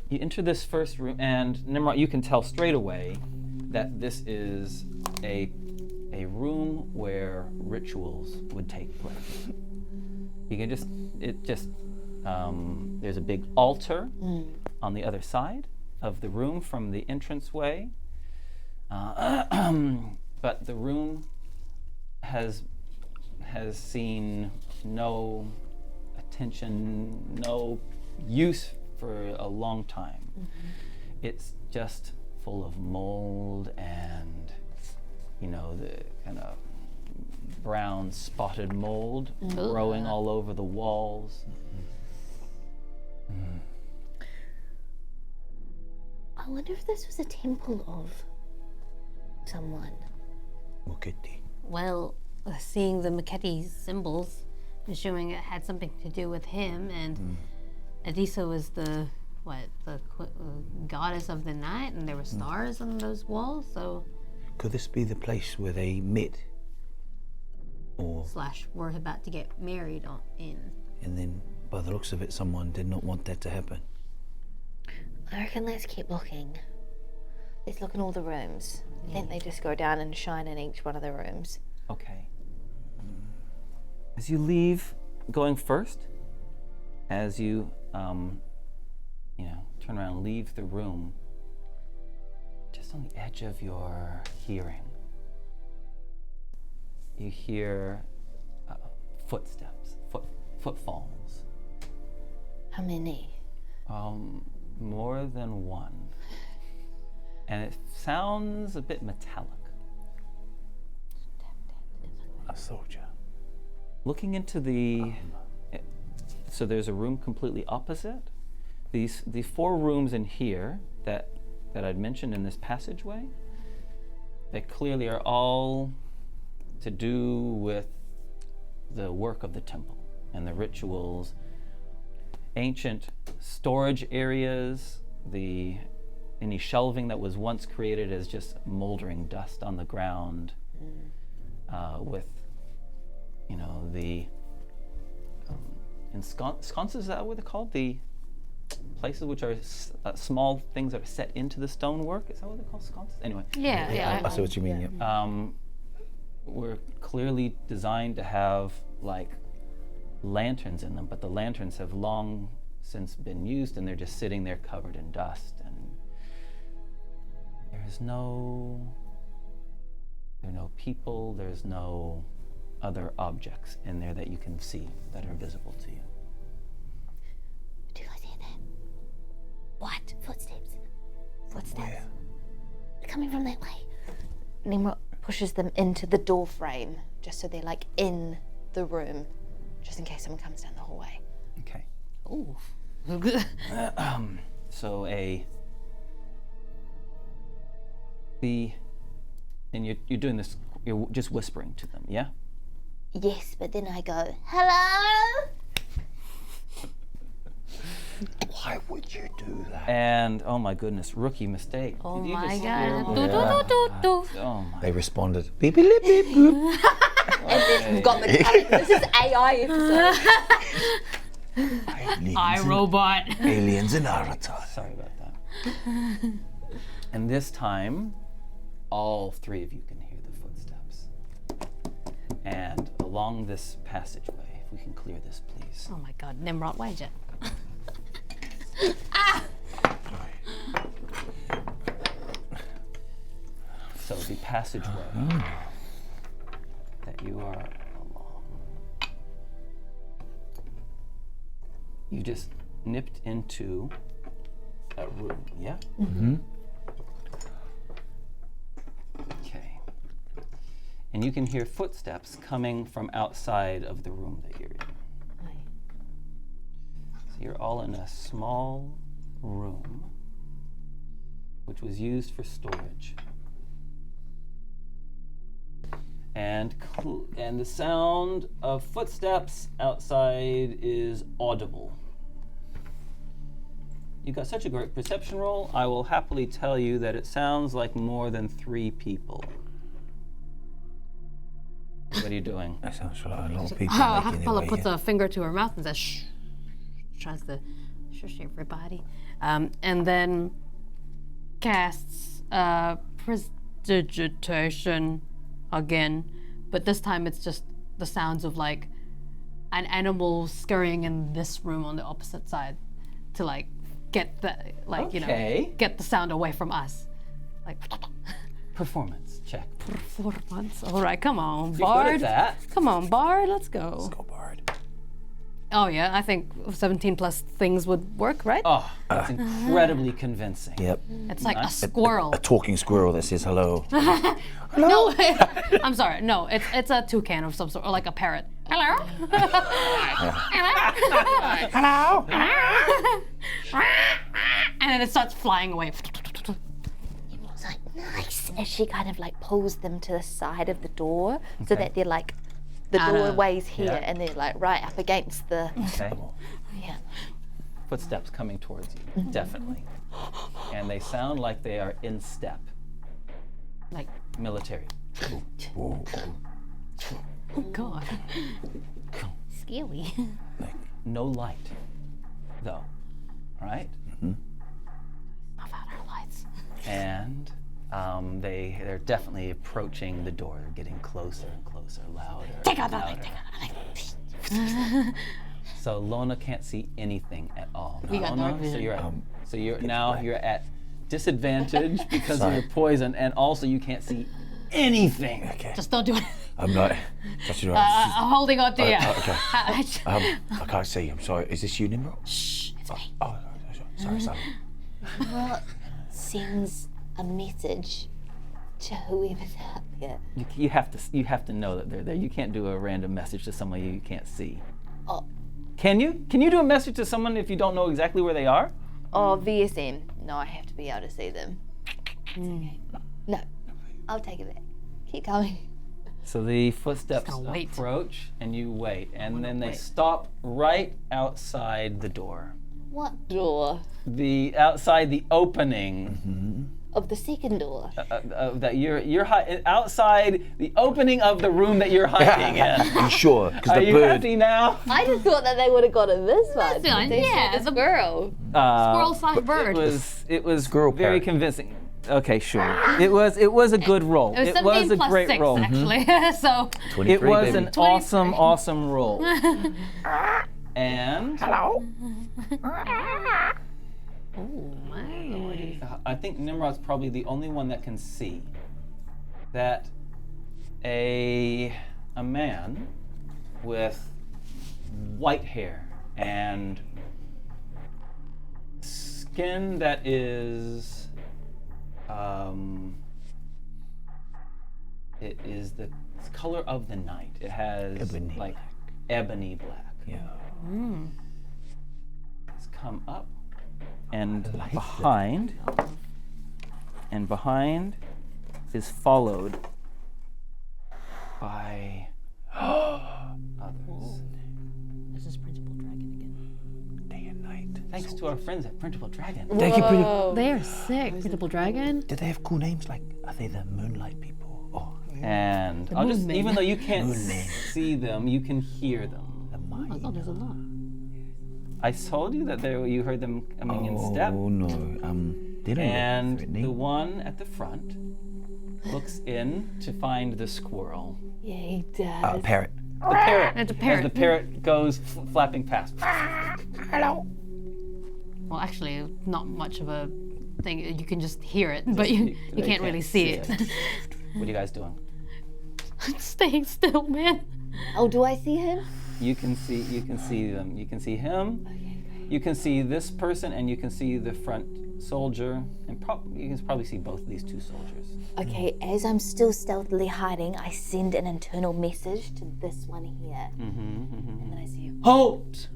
You enter this first room, and Nimrod, you can tell straight away that this is a room where rituals would take place. You can there's a big altar on the other side of the room from the entranceway. But the room has seen no attention, no use for a long time. It's just full of mold and, the kind of brown spotted mold growing all over the walls. I wonder if this was a temple of someone. Mukiti. Well, seeing the Maketi symbols, assuming it had something to do with him, and Adisa was the goddess of the night, and there were stars on those walls, so Could this be the place where they met? Or, / we're about to get married in. and then by the looks of it, someone did not want that to happen. I reckon let's keep looking. Let's look in all the rooms. I think they just go down and shine in each one of the rooms. Okay. As you leave, going first, as you, turn around and leave the room, just on the edge of your hearing, you hear footsteps, footfalls. How many? More than one. And it sounds a bit metallic. A soldier. Looking into so there's a room completely opposite. The 4 rooms in here that I'd mentioned in this passageway, they clearly are all to do with the work of the temple and the rituals, ancient storage areas, any shelving that was once created as just moldering dust on the ground, with the sconces, is that what they're called? The places which are small things that are set into the stonework. Is that what they're called, sconces? Anyway. Yeah. I see what you mean. Yeah. Were clearly designed to have like lanterns in them, but the lanterns have long since been used, and they're just sitting there covered in dust. And there are no people. There's no other objects in there that you can see that are visible to you. Do you guys hear that? What? Footsteps. Where? They're coming from that way. Tnemrot pushes them into the door frame, just so they're like in the room, just in case someone comes down the hallway. Okay. Ooh. So and you're doing this. You're just whispering to them, yeah? Yes, but then I go, hello? Why would you do that? And oh my goodness, rookie mistake. Oh Did you my just god. hear Do, my- do, do, do. Oh my. They responded. Beep beep beep boop. And then we've got metallic. This is AI episode. iRobot. Aliens in Aratai. Sorry about that. And this time, all 3 of you can hear the footsteps. And along this passageway, if we can clear this, please. Oh my god, Tnemrot, why'd you? So the passageway that you are along, you just nipped into a room, yeah? Mm-hmm. Okay. And you can hear footsteps coming from outside of the room that you're in. So you're all in a small room, which was used for storage. And the sound of footsteps outside is audible. You got such a great perception roll, I will happily tell you that it sounds like more than 3 people. What are you doing? That sounds like a lot of people making their Ha-Kapella way puts here. a finger to her mouth and says, shh. Tries to shush everybody. And then casts prestidigitation again. But this time it's just the sounds of like an animal scurrying in this room on the opposite side to like get the Okay. get the sound away from us. Like Performance check. performance. All right, come on, You're Bard. good at that. Come on, Bard, let's go. Go Bard. Oh yeah, I think 17 plus things would work, right? Oh, that's incredibly convincing. Yep. It's like a squirrel. A talking squirrel that says hello. No, I'm sorry. No, it's a toucan of some sort, or like a parrot. Hello. Hello. And then it starts flying away. Tnemrot's like, nice. As she kind of like pulls them to the side of the door so that they're like, the Out of- doorway's here yeah. and they're like right up against the, Okay. yeah. Footsteps coming towards you, definitely. And they sound like they are in step. Like, Military. Whoa. oh god. Scary. No light, though. All right? I've had our lights. And they're definitely approaching the door. They're getting closer and closer. closer, louder. Take out the louder. light, take out the light. So Lona can't see anything at all. You got Lona, dark vision. so you're at disadvantage because of your poison, and also you can't see anything. Okay. Just don't do it. I'm not. I'm holding on to you. Okay. I can't see. I'm sorry. Is this you, Nimrod? Shh, it's me. Oh, sorry. Nimrod sends a message to whoever's out there. You have to know that they're there. You can't do a random message to someone you can't see. Oh. Can you? Can you do a message to someone if you don't know exactly where they are? Oh, VSM. No, I have to be able to see them. It's okay. No, I'll take it back. Keep going. So the footsteps Just gonna wait. approach, and you wait, and then they stop right outside the door. What door? Outside the opening. Of the second door. That you're outside the opening of the room that you're hiding in. You sure? Because Are the you bird. happy now? I just thought that they would have got in this one. fine. They Yeah, saw the the- squirrel. Squirrel/bird. It was Squirrel very parrot. convincing. Okay, sure. It was a good roll. It was 17 a plus great 6, roll. actually. So, 23, It was baby. an awesome roll. And Hello. I think Nimrod's probably the only one that can see that a man with white hair and skin that is it is the color of the night. It has Ebony like ebony black. Yeah. It's come up and behind is followed by others. this is Principal Dragon again. Day and night. Thanks to our friends at Printable Dragon. Thank you, pretty. They are sick. Principal Dragon. Did they have cool names? Like, are they the Moonlight people? Oh, And The I'll just, moon men. even though you can't Moon men. see them, you can hear them. the Oh, mind. there's a lot. I told you that you heard them coming in step. Oh no. They don't And look threatening. the one at the front looks in to find the squirrel. Yeah, he does. Parrot. The parrot. It's a parrot. As the parrot goes flapping past. Hello. Well, actually, not much of a thing. You can just hear it, but you they can't really see it. What are you guys doing? Staying still, man. Oh, do I see him? You can see them. You can see him. You can see this person, and you can see the front soldier, and you can probably see both of these two soldiers. Okay, as I'm still stealthily hiding, I send an internal message to this one here. And then I see him. Halt!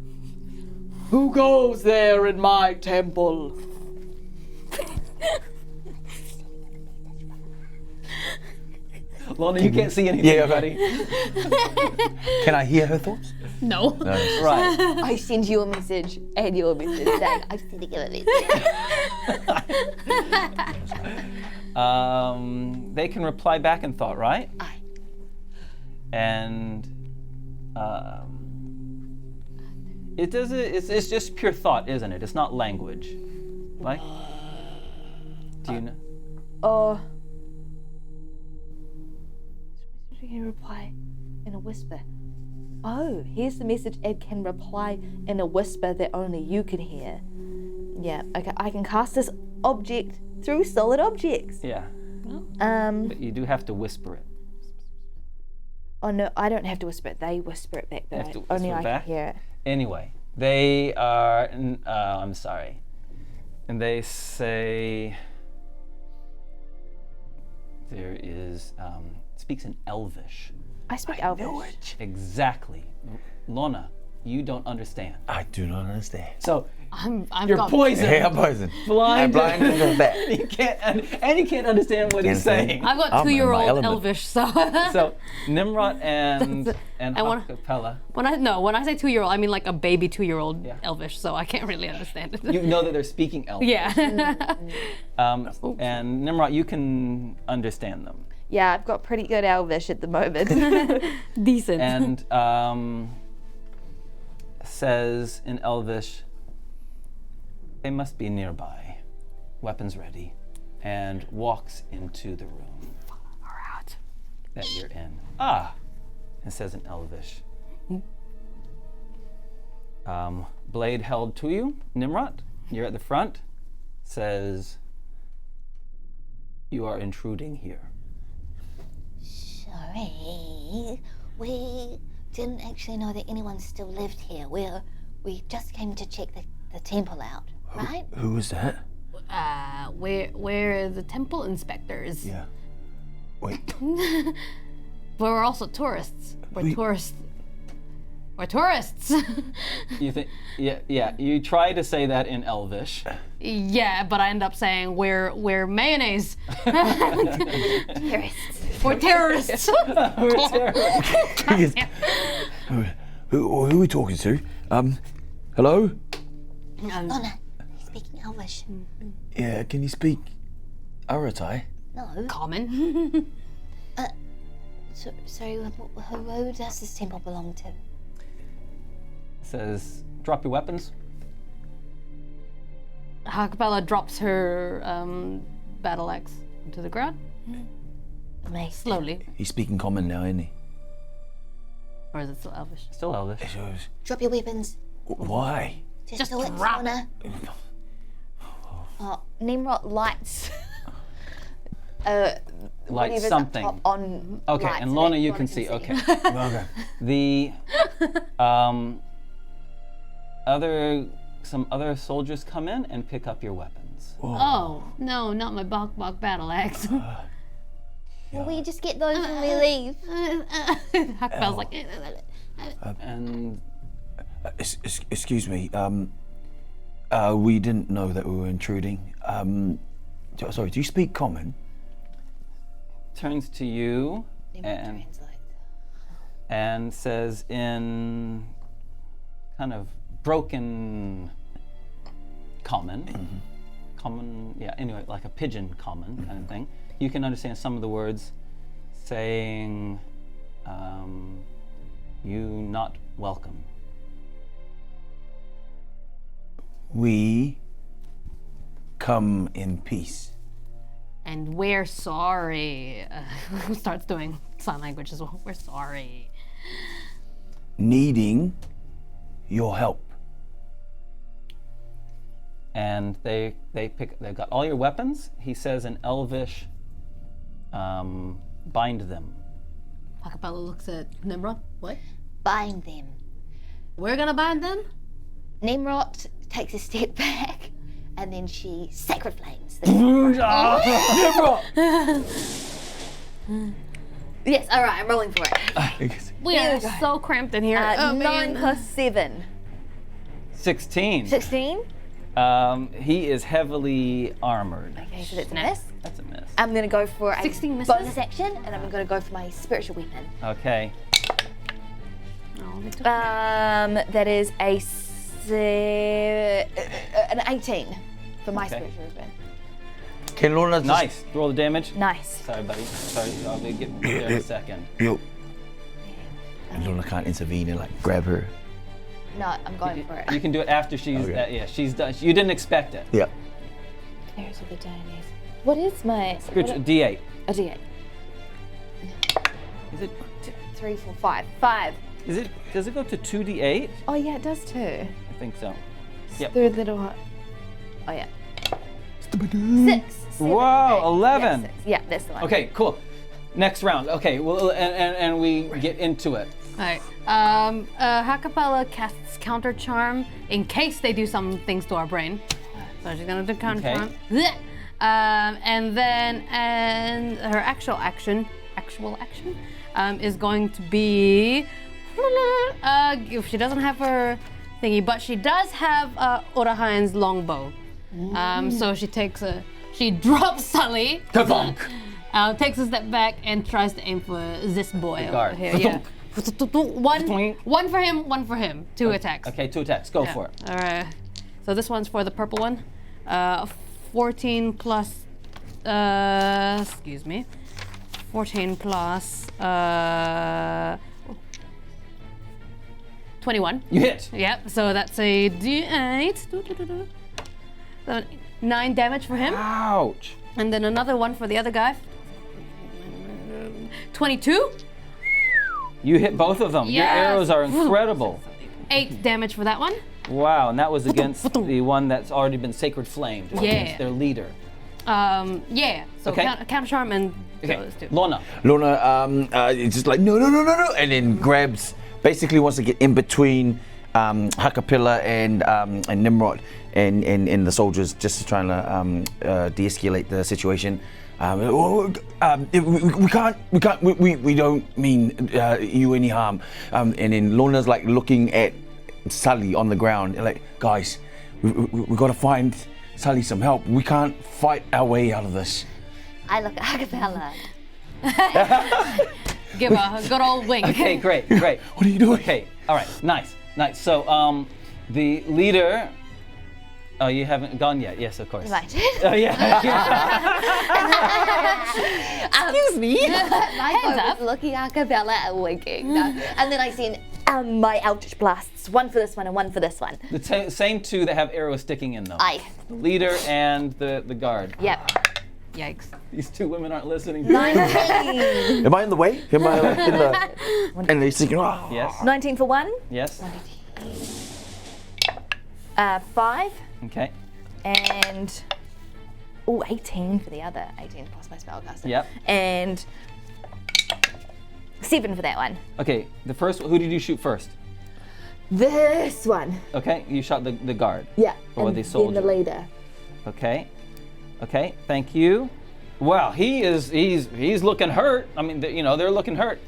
Who goes there in my temple? Lona, you can't see anything, Yeah, buddy. Can I hear her thoughts? No. Right. I send you a message and your message saying, I'm sending you a message. They can reply back in thought, right? Aye. And it does. It's just pure thought, isn't it? It's not language. Like, do you know? Oh. This message can reply in a whisper. Oh, here's the message. It can reply in a whisper that only you can hear. Yeah, okay, I can cast this object through solid objects. Yeah. But you do have to whisper it. Oh no, I don't have to whisper it. They whisper it back, You but have to only whisper I back? can hear it. Anyway, they are. I'm sorry. And they say there is. Speaks in Elvish. I speak Elvish. Exactly. Lona, you don't understand. I do not understand. So I've you're got poisoned. Hey, I'm poisoned. Blind. I'm blind as a bat. You can't, and you can't understand what he's Can't say. saying. I've got I'm in my 2-year-old element. Elvish, so. So Tnemrot and I wanna- Ha-Kapella, when I say 2-year-old, I mean like a baby 2-year-old Yeah. Elvish, so I can't really understand it. you know that they're speaking Elvish. Yeah. And Tnemrot, you can understand them. Yeah, I've got pretty good Elvish at the moment. Decent. And says in Elvish, they must be nearby, weapons ready, and walks into the room that you're in. Ah, It says in Elvish. Blade held to you, Tnemrot. You're at the front. Says, you are intruding here. Sorry, we didn't actually know that anyone still lived here. We just came to check the temple out, right? Who was that? We're the temple inspectors. Yeah. Wait. But we're also tourists. We're tourists. We're tourists. You think? Yeah. You try to say that in Elvish. Yeah, but I end up saying we're mayonnaise. Terrorists. We're terrorists. Who are we talking to? Hello? Lona, he's speaking Elvish. Yeah, can you speak Aratai? No. Common. Sorry, who does this temple belong to? Says, drop your weapons. Ha-Kapella drops her battle axe into the ground. Amazing. Slowly. He's speaking common now, isn't he? Or is it still Elvish? Still Elvish. Drop your weapons. Why? Just do it, drop Lona. Tnemrot lights. Light whatever's something. Up top on Okay, lights and so Lona, that you Lona can see. Okay. Okay. The some other soldiers come in and pick up your weapons. Oh, no, not my Bok battle axe. Will we just get those when we leave? Ha-Kapella's like, And Excuse me. We didn't know that we were intruding. Sorry, do you speak common? turns to you Translate. and says in kind of broken common, anyway, like a pigeon common kind of thing. You can understand some of the words, saying, you not welcome. We come in peace. and we're sorry. Who starts doing sign language as well? We're sorry. Needing your help. And they've got all your weapons. He says in Elvish, bind them. Ha-Kapella looks at Tnemrot. What? Bind them. We're gonna bind them? Tnemrot takes a step back and then she sacred flames them. Yes, alright, I'm rolling for it. We are so cramped in here. 9 plus 7. 16. 16? He is heavily armored. Okay, so that's a miss. That's a miss. I'm gonna go for a 16 misses? bonus action and I'm gonna go for my spiritual weapon. Okay. Oh, they took That is an 18 for my Okay. spiritual weapon. Can Lorna just... Nice. Roll the damage. Nice. Sorry, buddy. Sorry, I'll get there in a second. Yo. And Lorna can't intervene and like grab her. No, I'm going for it. You can do it after she's Okay. she's done. You didn't expect it. Yeah. Clerics of the Dailies. What is my Spiritual D8. A D8. Is it? 3, 4, 5. 5. Is it? Does it go to 2D8? Oh yeah, it does too. I think so. Yep. Third little hot. Oh yeah. 6. 7, Wow, 8. 11. Yeah, 6. Yeah, that's the one. Okay, cool. Next round. Okay, well, and we get into it. Alright. Ha-Kapella casts counter charm in case they do some things to our brain. So she's gonna do counter Okay. charm. Blech. And then her actual action is going to be if she doesn't have her thingy, but she does have Orahain's longbow. So she drops Sully. Takes a step back and tries to aim for this boy over guard. here. Yeah. One for him. 2 attacks. Okay, 2 attacks. Go for it. All right. So this one's for the purple one. 14 plus. Excuse me. 14 plus. 21. You hit. Yep. So that's a D8. So 9 damage for him, Ouch. and then another one for the other guy. 22. You hit both of them. Your Yes. arrows are incredible. 8 damage for that one. Wow, and that was against the one that's already been sacred flamed. Yeah. Against their leader. Yeah. So Okay. counter charm and Okay, those two. Lona. Lona is just like, no, and then grabs, basically wants to get in between Ha-Kapella and Tnemrot and the soldiers, just to try and de-escalate the situation. We don't mean you any harm. And then Lona's like looking at Sully on the ground, like, guys, we got to find Sully some help. We can't fight our way out of this. I look at Ha-Kapella. Give a good old wink. Okay, great. What are you doing? Okay, all right, nice. So, the leader. Oh, you haven't gone yet? Yes, of course. Right. Oh, yeah. Excuse me. My phone was looking at Ha-Kapella and winking. No. And then I seen my Eldritch Blasts. One for this one and one for this one. The same two that have arrows sticking in them. Aye. The leader and the guard. Yep. Yikes. These two women aren't listening. 19. Am I in the way? Am I like, in the? And they're thinking, oh. Yes. 19 for one. Yes. 5. Okay. And 18 for the other. 18 plus my spellcaster. Yep. And 7 for that one. Okay. The first. Who did you shoot first? This one. Okay. You shot the guard. Yeah. Or and the then soldier. the leader. Okay. Okay. Thank you. Wow. He's looking hurt. I mean, they're looking hurt.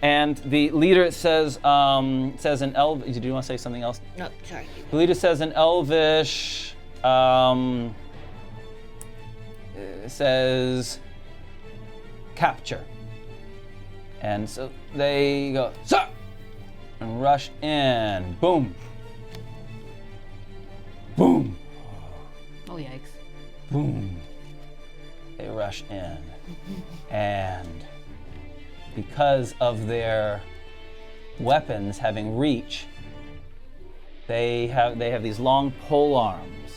And the leader says an elf. Did you want to say something else? No, sorry. The leader says an elvish. Says capture. And so they go, sir, and rush in. Boom. Boom. Oh, yikes. Boom. They rush in. And because of their weapons having reach, they have these long pole arms,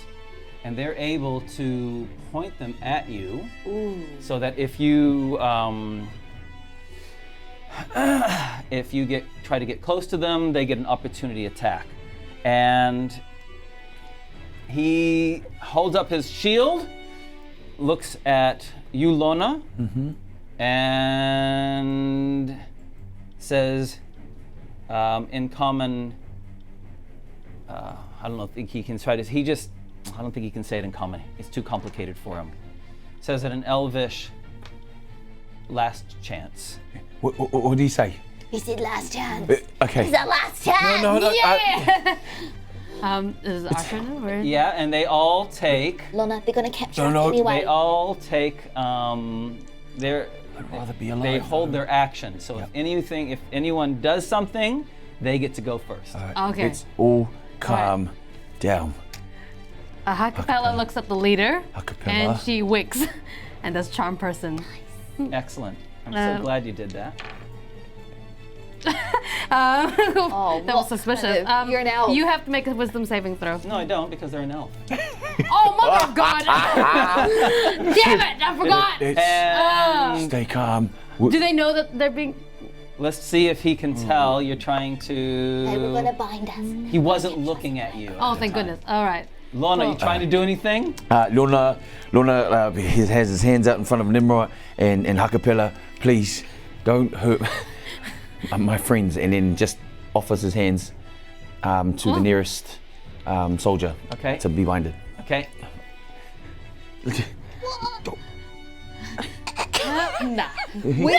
and they're able to point them at you. Ooh. So that if you try to get close to them, they get an opportunity attack. And he holds up his shield, looks at you, Lona, and says, in common, I don't think he can try to. I don't think he can say it in common. It's too complicated for him. Says it in Elvish, last chance. What do you say? He said last chance. Okay. It's the last chance. No. Yeah! Is it our turn now, or? Yeah, and they all take. Lona, they're gonna capture No, us anyway. They all take. Their. I'd rather be alive. They hold their action. So if anyone does something, they get to go first. Okay. It's all calm down. Ha-Kapella looks at the leader, Ha-Kapella. and she winks, and does charm person. Excellent. I'm so glad you did that. That was what suspicious. kind of- you're an elf. You have to make a wisdom saving throw. No, I don't, because they're an elf. Oh, mother of God! Damn it! I forgot. And Stay calm. Do they know that they're being? let's see if he can tell you're trying to. They were gonna bind us. He wasn't looking at you. Oh, thank goodness. All right. Lona, you trying to do anything? Lona he has his hands out in front of Tnemrot and Ha-Kapella. Please, don't hurt my friends. And then just offers his hands to the nearest soldier to be binded. Okay. Nah. Where's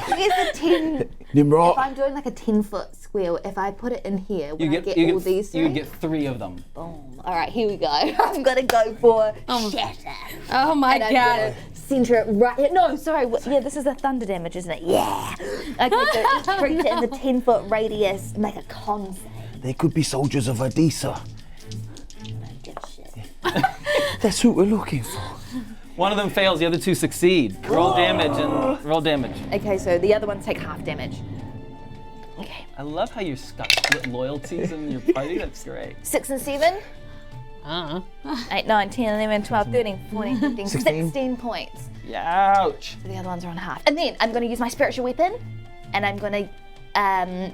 the 10? Tnemrot. If I'm doing like a 10-foot square, if I put it in here, will You I get all these three? You get 3 of them. Boom. All right, here we go. I'm gonna go for shatter. Oh my And I'm God. gonna center it right here. No, sorry. Yeah, this is a thunder damage, isn't it? Yeah. Okay, so each creature in the 10-foot radius make a con save. They could be soldiers of Adisa. Give a shit. That's who we're looking for. One of them fails, the other 2 succeed. Roll damage and roll damage. Okay, so the other ones take half damage. Okay. I love how you split loyalties in your party. That's great. 6 and 7. 8, 9, 10, 11, 12, 13, 14, 15, 16 points. Ouch. So the other ones are on half. And then I'm going to use my spiritual weapon, and I'm going to I'm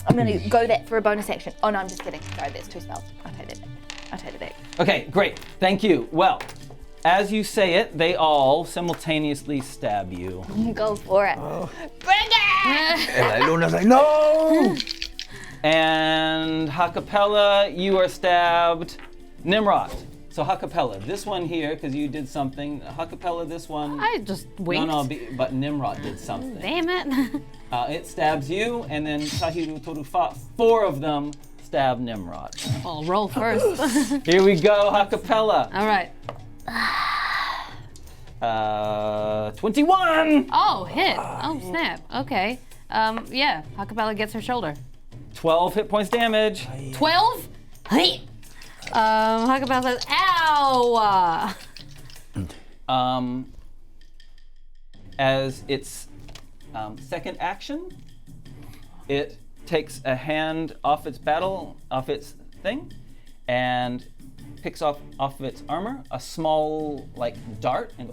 gonna go that for a bonus action. Oh no, I'm just kidding. Sorry, that's 2 spells. I'll take it back. Okay, great. Thank you. Well, as you say it, they all simultaneously stab you. Go for it. Bring it! And Lona's like, no! And Ha-Kapella, you are stabbed. Tnemrot. So Ha-Kapella, this one here, because you did something. Ha-Kapella, this one. I just winked. But Tnemrot did something. Damn it. It stabs you, and then Tahiru Torufa, 4 of them stab Tnemrot. I'll roll first. Here we go, Ha-Kapella. All right. 21! Oh, hit. Oh, snap. Okay. Yeah, Ha-Kapella gets her shoulder. 12 hit points damage. 12? Hey. Ha-Kapella says, ow! As its second action, it takes a hand off its thing, and picks off its armor a small dart and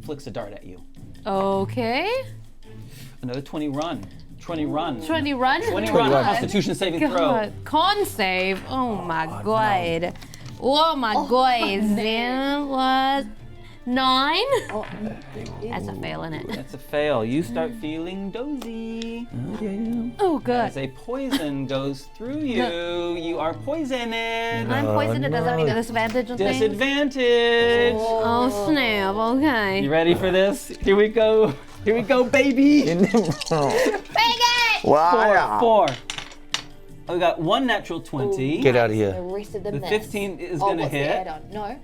flicks a dart at you. Okay. Another 20 run. 20 run. 20 run? 20 run. Constitution saving throw. God. Con save. Oh my god. Oh my god. That was 9. That's a fail, isn't it? That's a fail. You start feeling dozy. Oh god. As a poison goes through you, you are poisoned. I'm poisoned. Does that mean a disadvantage on things? Disadvantage. Oh snap. Okay. You ready for this? Here we go. Here we go, baby. Bring it! Wow. 4. We got 1 natural 20. Get out of The here. rest of them The miss. 15 is Oh, gonna what's hit. the add-on? No,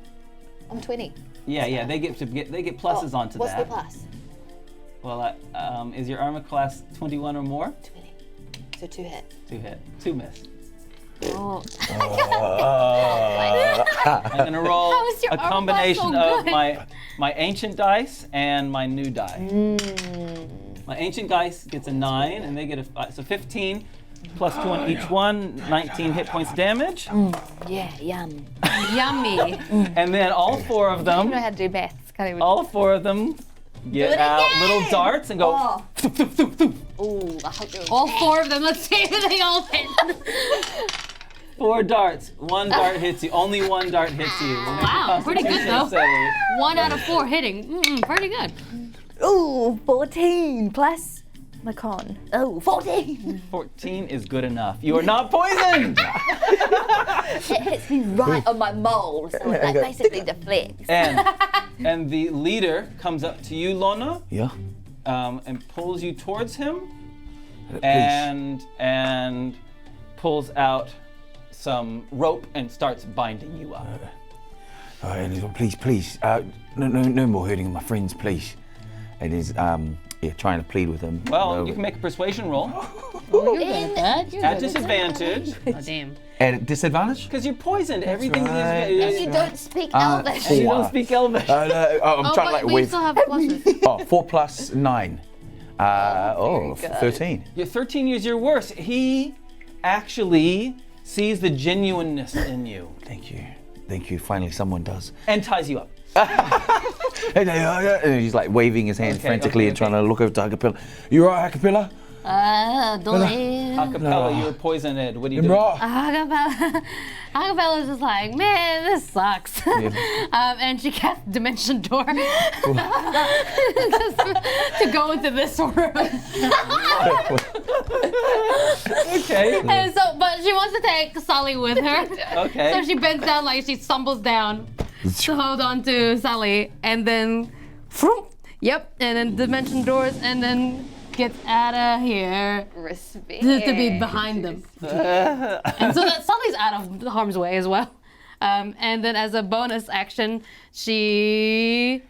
I'm 20. Yeah, they get pluses onto what's that. the plus? Well, is your armor class 21 or more? 20. So 2 hit. 2 hit, 2 miss. Oh. I'm gonna roll How is your a armor combination class so of good? my ancient dice and my new die. My ancient dice gets a 9, and they get so 15 plus 2 on each one, 19 hit points damage. Yeah, yum. Yummy. And then all 4 of I them, don't know how to do maths. Can't even. all 4 of them get it out again! little darts and go. Oh. Thoof, thoof, thoof, thoof. Ooh, I hope it was All 4 of them. Let's see if they all hit. 4 darts. 1 dart hits you. Only 1 dart hits you. Wow, pretty good though. Save. 1 out of 4 hitting. Pretty good. Ooh, 14 plus my con. Oh, 14. 14 is good enough. You are not poisoned. It hits me right on my mole, so it basically deflects. And the leader comes up to you, Lona, Yeah. and pulls you towards him, Please. and pulls out some rope and starts binding you up. Please. No more hurting of my friends, please. It is, trying to plead with them. Well, you can make a persuasion roll at disadvantage Oh, damn. At disadvantage? because you're poisoned. Everything's right. And you don't speak Elvish. and you don't speak Elvish. I'm Oh, trying but to we wave. still have pluses. 4 plus 9. very good. 13. You're 13 years your worst. He actually sees the genuineness in you Thank you. Finally, someone does. and ties you up. And he's like waving his hands Okay, frantically okay, and trying to look over to Ha-Kapella. You alright, Ha-Kapella? Don't leave. Ha-Kapella, you're poisoned. What do you do? Ha-Kapella's just like, man, this sucks. And she casts Dimension Door to go into this room. Okay. And so, but she wants to take Sully with her. Okay. So she bends down like she stumbles down to hold on to Sully, and then, yep, and then Dimension Doors, and then gets out of here Respect. to be behind them. And so that Sully's out of harm's way as well. And then as a bonus action, she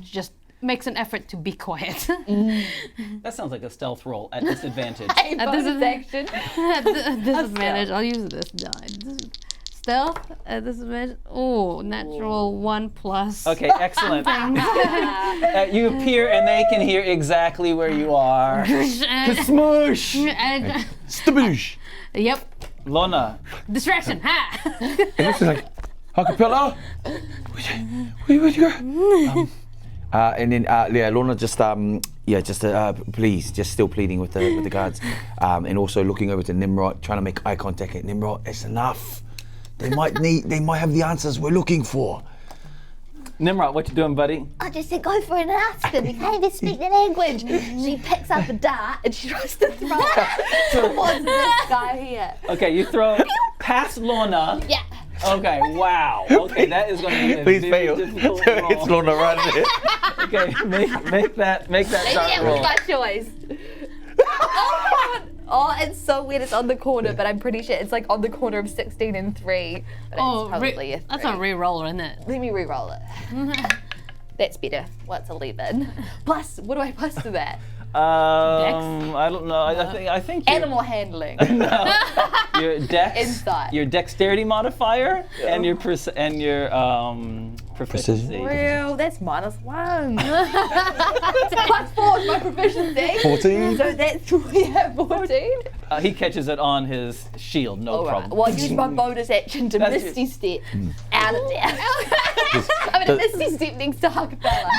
just makes an effort to be quiet. That sounds like a stealth roll at disadvantage. At Bonus action. disadvantage, I'll use this die. Stealth at disadvantage. Oh, natural 1 plus. Okay, excellent. You appear and they can hear exactly where you are. And, Smush! and, Staboosh! yep, Lona, distraction. Ha! And this is like, Ha-Kapella? Where'd you go? And then Lona just Yeah, just please, just still pleading with the guards, and also looking over to Tnemrot, trying to make eye contact. At Tnemrot, it's enough. They might have the answers we're looking for. Tnemrot, what you doing, buddy? I just said go for it and ask him. He can't even speak the language. She picks up a dart and she tries to throw it towards this guy here. Okay, you throw it past Lona. Yeah. Okay, wow. Okay, that is going to be a Please very fail. difficult roll. It's Lona right there. Okay, make that Yeah, dart was roll. my choice. Oh, it's so weird. It's on the corner, but I'm pretty sure it's like on the corner of 16 and 3. But it's probably a 3. that's a re-roller, isn't it? Let me re-roll it. That's better. What's 11? Plus, what do I plus to that? I don't know. I think your, Animal handling. your dex, Insight. your dexterity modifier, and your proficiency. Real, that's -1. +4 is my proficiency. 14. So that's 14. He catches it on his shield, no All right. problem. Well, I use my bonus action to That's Misty Step out of there. I mean, Misty Step next to Ha-Kapella.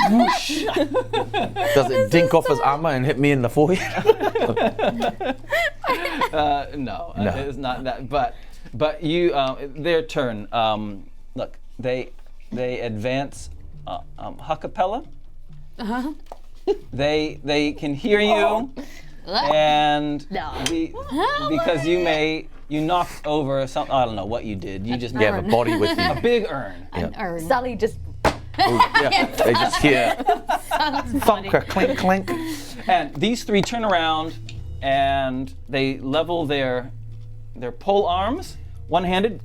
Does it dink off his armor and hit me in the forehead? No, it's not that. But you, their turn. Look, they advance. Ha-Kapella. They can hear you, and because you knocked over some. I don't know what you did. You just You have a body with you. a big urn. Sully just. Yeah, they just hear thunk, a clink, clink. And these 3 turn around and they level their pole arms, one-handed,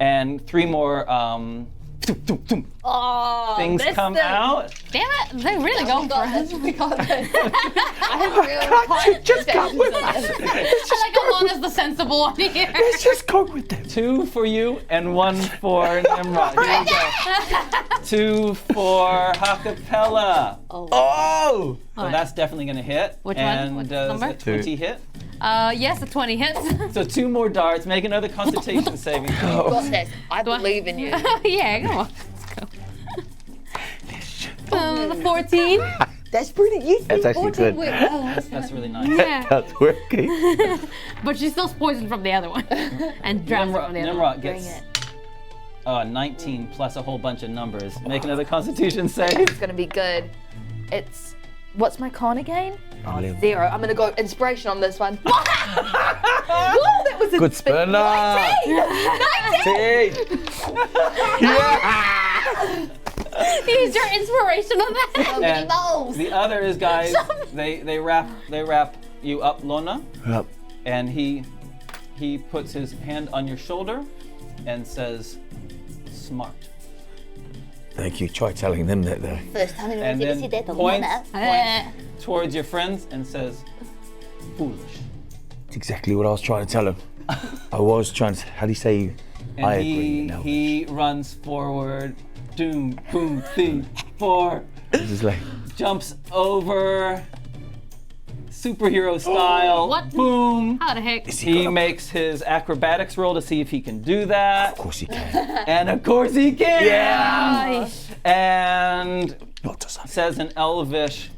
and 3 more Oh, things come out. Damn it, they really go for it. We got this. I have real Just come with us. I like Alona's the sensible one here. Let's just go with them. 2 for you and 1 for Tnemrot. Here we go. 2 for Ha-Kapella. Oh! So that's definitely going to hit. Which one? And What's does number? a 20 hit? Yes, a 20 hits. So 2 more darts. Make another Constitution saving throw. got this. I believe in you. Yeah, come on. Let's go. The 14. That's pretty easy. That's actually good. That's really nice. Yeah. That's working. But she's still poisoned from the other one. And drowns from the other one. Tnemrot gets 19 plus a whole bunch of numbers. Make another Constitution save. It's gonna be good. It's what's my con again? 0. I'm gonna go inspiration on this one. Whoa, that was a Good spinner. 19. Yeah. Use your inspiration on that. So many And moles. the other is, guys, they wrap you up, Lona, Yep. and he puts his hand on your shoulder and says, "Smart." Thank you. Try telling them that though. First time And anyone's ever then said that to points Lona. towards your friends and says, "Foolish." That's exactly what I was trying to tell him. I was trying to. How do you say? And I agree. Now. he runs forward, doom, boom, thing, 4, This is like. jumps over, superhero style, What? boom. How the heck? He makes his acrobatics roll to see if he can do that. Of course he can. And of course he can! Nice. And Not to something. says in Elvish,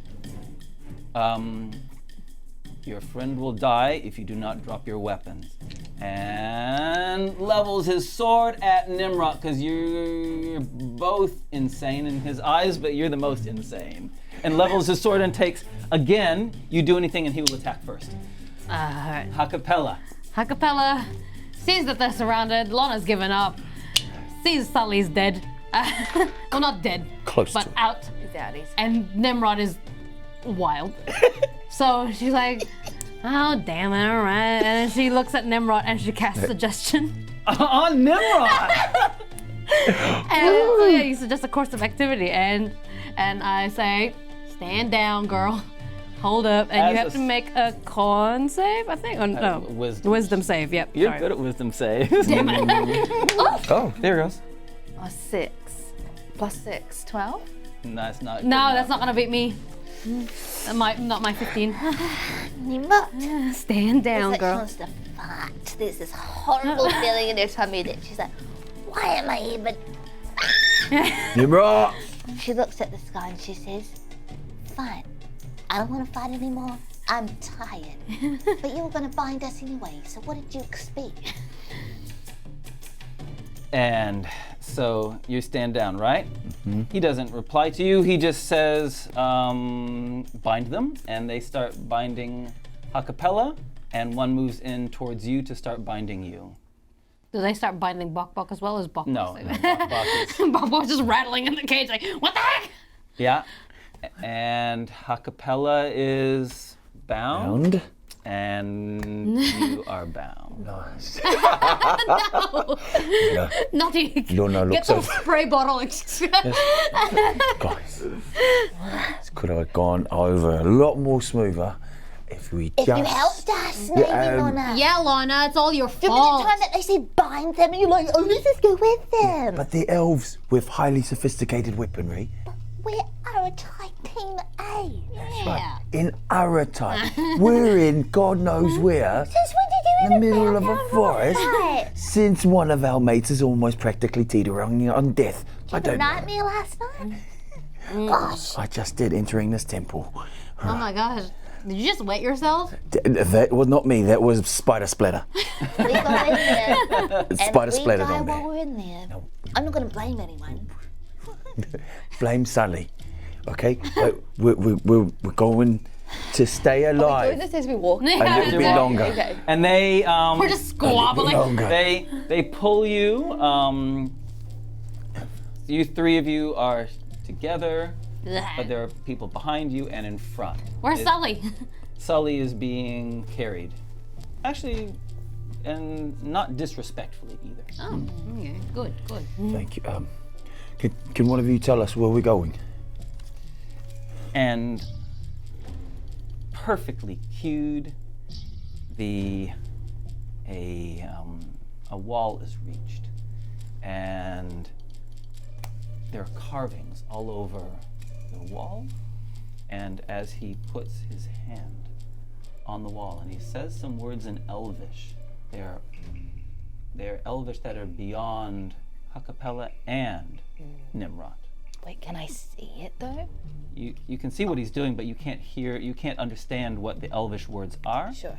your friend will die if you do not drop your weapons. And levels his sword at Tnemrot, because you're both insane in his eyes, but you're the most insane. And levels his sword and takes, again, you do anything and he will attack first. Alright. Ha-Kapella. Ha-Kapella sees that they're surrounded. Lona's given up. Sees Sully's dead. Well, not dead, Close but to it. out. And Tnemrot is wild. So she's like, oh, damn it, all right. And then she looks at Tnemrot and she casts Suggestion. On Tnemrot! And so yeah, you suggest a course of activity. And I say, stand down, girl. Hold up. And you As have to make a con save, I think? Or no. Wisdom. Save, yep. You're sorry. good at wisdom saves. Oh, there it goes. Oh, 6 plus 6, 12. That's not good No, enough. that's not gonna beat me. Not my 15. Tnemrot. Stand down, Like she girl. wants to fart. There's this horrible feeling in her tummy that she's like, why am I even? Tnemrot. She looks at the sky and she says, fine. I don't want to fight anymore. I'm tired. But you were going to bind us anyway, so what did you expect? And so you stand down, right? He doesn't reply to you. He just says, bind them, and they start binding Ha-Kapella, and one moves in towards you to start binding you. Do they start binding Bok as well as Bok? No, Bok is... Bok's just rattling in the cage like, what the heck? Yeah, and Ha-Kapella is bound. And you are bound. Nice. No. Naughty. Lona Get looks some over. spray bottle. Guys, this could have gone over a lot more smoother if we If just... you helped us, maybe, Lona. Yeah, Lona, it's all your Remember the fault. time that they said bind them and you're like, oh, let's just go with them. But the elves with highly sophisticated weaponry, We are a tight team A. Yeah. in our time, we're in God knows where, Since when did you in the even middle back of a out forest, that? since one of our mates is almost practically teetering on death. I don't know. Nightmare last night? Gosh. I just did entering this temple. Oh my gosh. Did you just wet yourself? That was not me, that was Spider Splatter. We got in there. And Spider we splattered died on while there. we're in there. I'm not going to blame anyone. Blame Sully. Okay? We're going to stay Doing alive this as we walk. a little bit longer. Okay. And they We're just squabbling. longer. they pull you. You three of you are together, but there are people behind you and in front. Where's Sully? Sully is being carried. Actually, and not disrespectfully either. Oh, okay. Good. Thank you. Can one of you tell us where we're going? And perfectly cued, a wall is reached, and there are carvings all over the wall. And as he puts his hand on the wall and he says some words in Elvish, they're Elvish that are beyond Ha-Kapella and Tnemrot. Wait, can I see it though? You can see what he's doing, but you can't understand what the Elvish words are. Sure.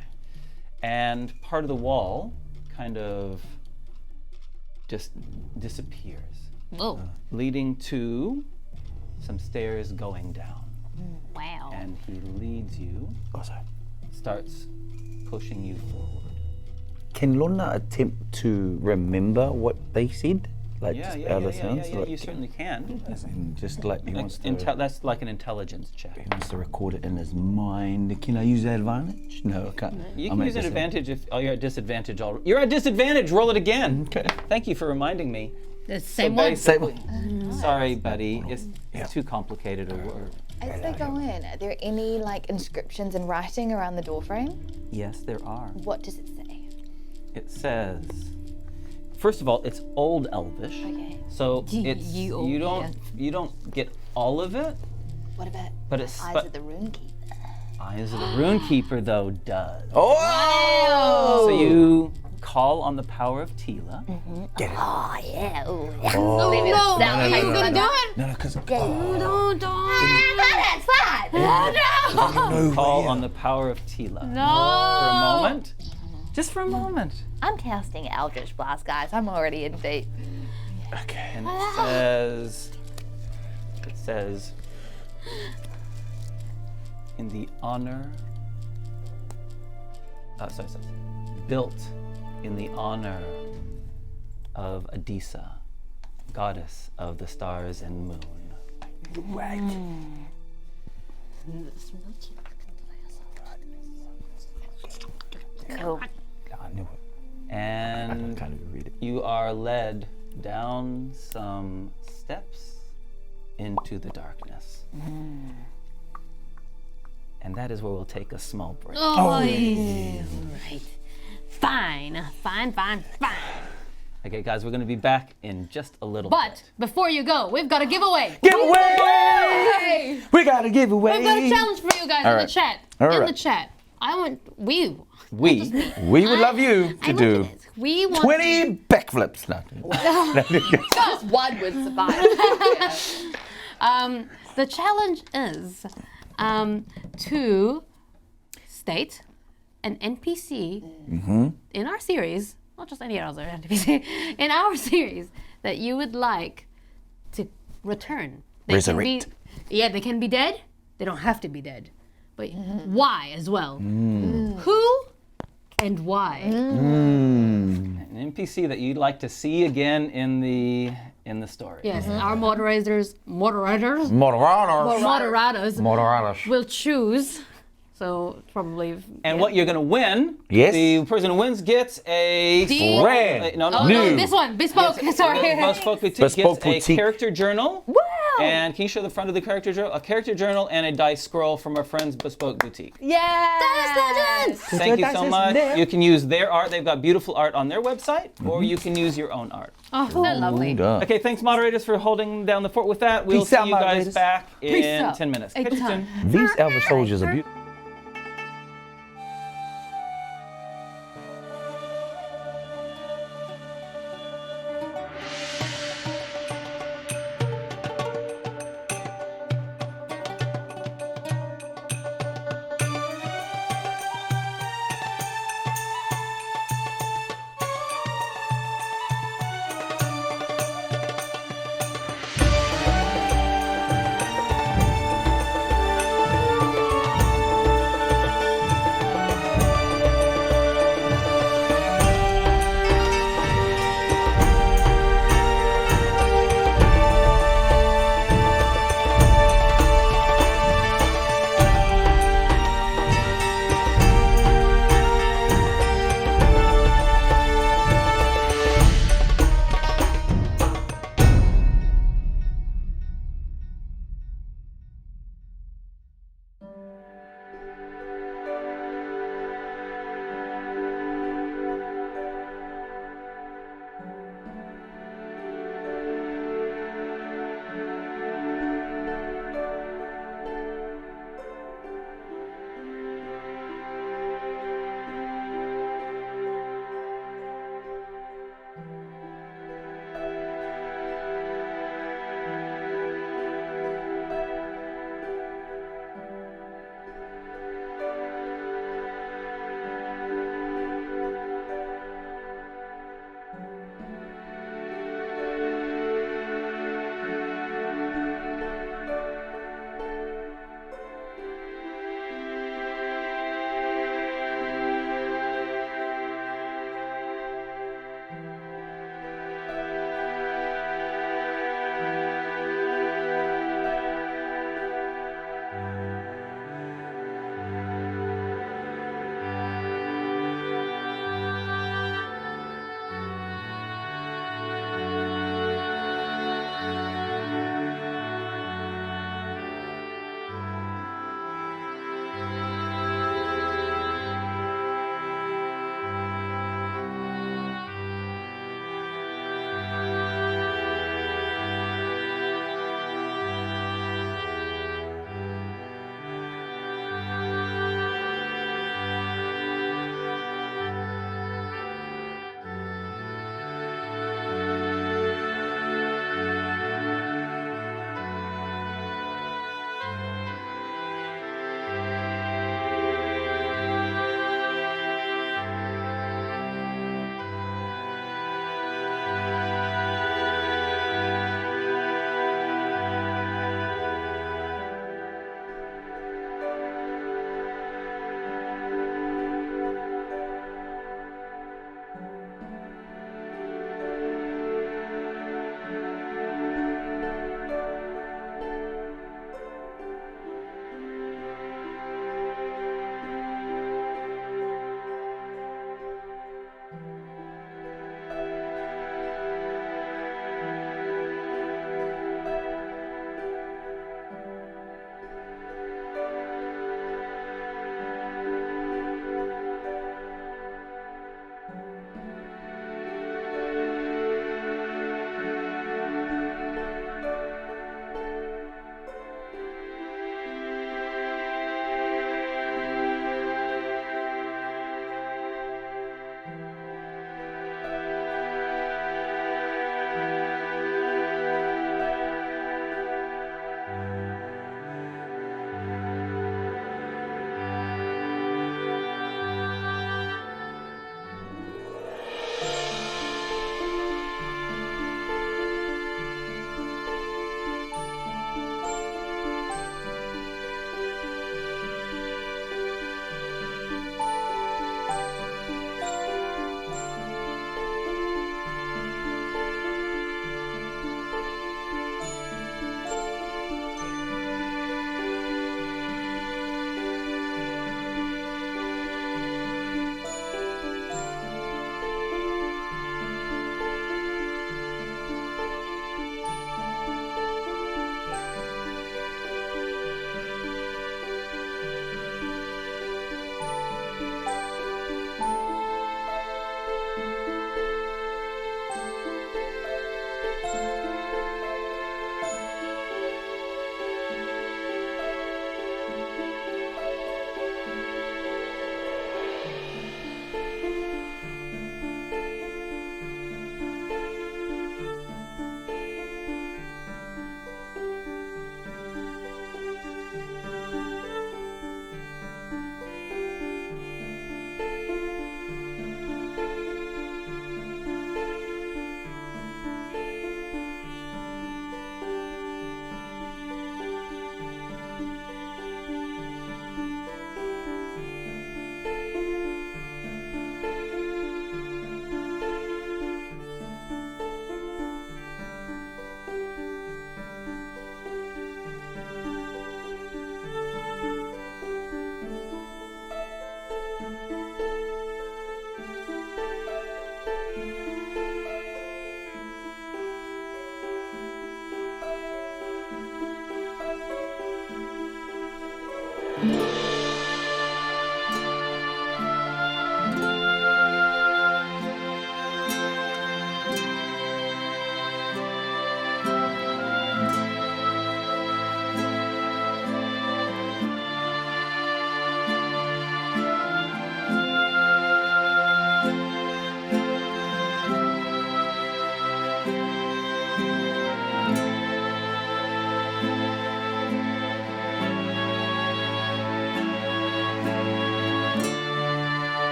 And part of the wall kind of just disappears, Whoa. leading to some stairs going down. Wow. And he leads you, Oh, sorry. starts pushing you forward. Can Lona attempt to remember what they said? Like Yeah, just out of yeah, sounds? Like, you certainly can. as in just like he wants to, That's like an intelligence check. he wants to record it in his mind. Can I use that advantage? No, I can't. You I'll can make use an this up. advantage if you're at disadvantage already. You're at disadvantage. Roll it again. Okay. Thank you for reminding me. The same one. Basically, sorry, buddy. It's too complicated a word. As they go in, are there any like inscriptions in writing around the doorframe? Yes, there are. What does it say? It says, first of all, it's Old Elvish. Okay. So it's You you don't get all of it, What about but it's Eyes of the Runekeeper? Eyes of the Runekeeper though does. Oh! So you call on the power of Tila. Get it. Oh, yeah. Ooh, yeah. No, are you gonna do it? No, because Don't. That's fine. Call on the power of Tila. For a No. moment. Just for a moment. I'm casting Eldritch Blast, guys. I'm already in deep. okay. And it says, in the honor, built in the honor of Adisa, goddess of the stars and moon. Right. Cool. I knew it. And I can't even read it. you are led down some steps into the darkness. And that is where we'll take a small break. Oh, right. Fine. Okay, guys, we're going to be back in just a little But bit. before you go, we've got a giveaway. Giveaway! We got a giveaway. We've got a challenge for you guys All in right. the chat. All In right. the chat. We We would love you to do We want 20 backflips. No. Just one would survive. The challenge is to state an NPC in our series, not just any other NPC, in our series that you would like to return. They can Resurrect. they can be dead. They don't have to be dead. But why as well? Who and why? An NPC that you'd like to see again in the story. Yes, our moderators Moderators. will choose. So probably. And what you're going to win, Yes. the person who wins gets a Brand no, Oh, new. no, this one, bespoke. Sorry. Bespoke Boutique Bespoke gets a Boutique. character journal. Wow. And can you show the front of the character journal? A character journal and a dice scroll from our friends Bespoke Boutique. Yes. Thank you so much. You can use their art. They've got beautiful art on their website, or you can use your own art. Oh, they're lovely. Okay, thanks moderators for holding down the fort with that. We'll Peace see out, you guys moderators. back Peace in out. 10 minutes. Hey, Catch you time. soon. These elder soldiers are beautiful.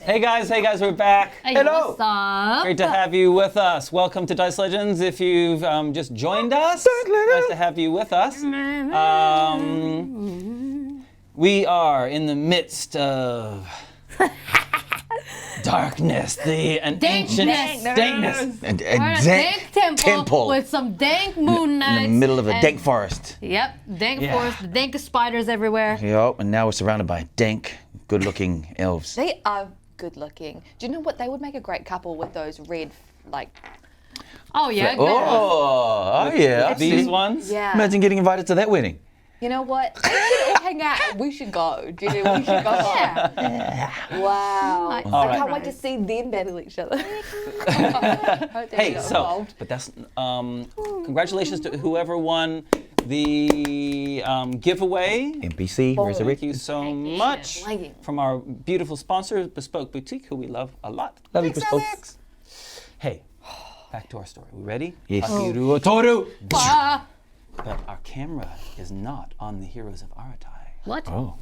Hey guys, we're back. Hey, Hello. what's up? Great to have you with us. Welcome to Dice Legenz. If you've just joined us, nice to have you with us. We are in the midst of darkness, and ancient dankness. And We're in a dank temple with some dank moon knights. In the middle of a and- dank forest. Yep, dank Yeah. forest, the dankest spiders everywhere. Yep, and now we're surrounded by dank, good-looking elves. They are good looking. Do you know what? They would make a great couple with those red, like. Oh yeah, good. Oh yeah. These See? ones? Yeah. Imagine getting invited to that wedding. You know what? We should all hang out. We should go. Do you know? We should go. Wow. All I right. can't wait to see them battle each other. Hey, so, but that's, congratulations to whoever won the giveaway. NPC, Thank resurrect. you so much Flagging. from our beautiful sponsor, Bespoke Boutique, who we love a lot. Love you, Bespoke. Hey, back to our story. We ready? Yes. Akiru Otoru. Ah, But our camera is not on the heroes of Aratai. what? Oh.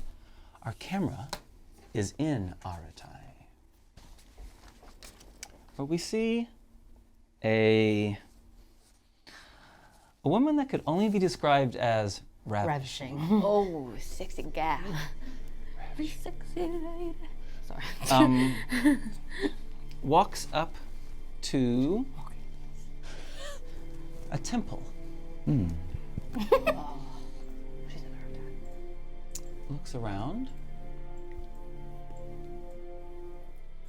Our camera is in Aratai, where we see a woman that could only be described as ravishing. Ravishing. Oh, sexy gal. Sexy lady. Sorry. Walks up to a temple. Looks around,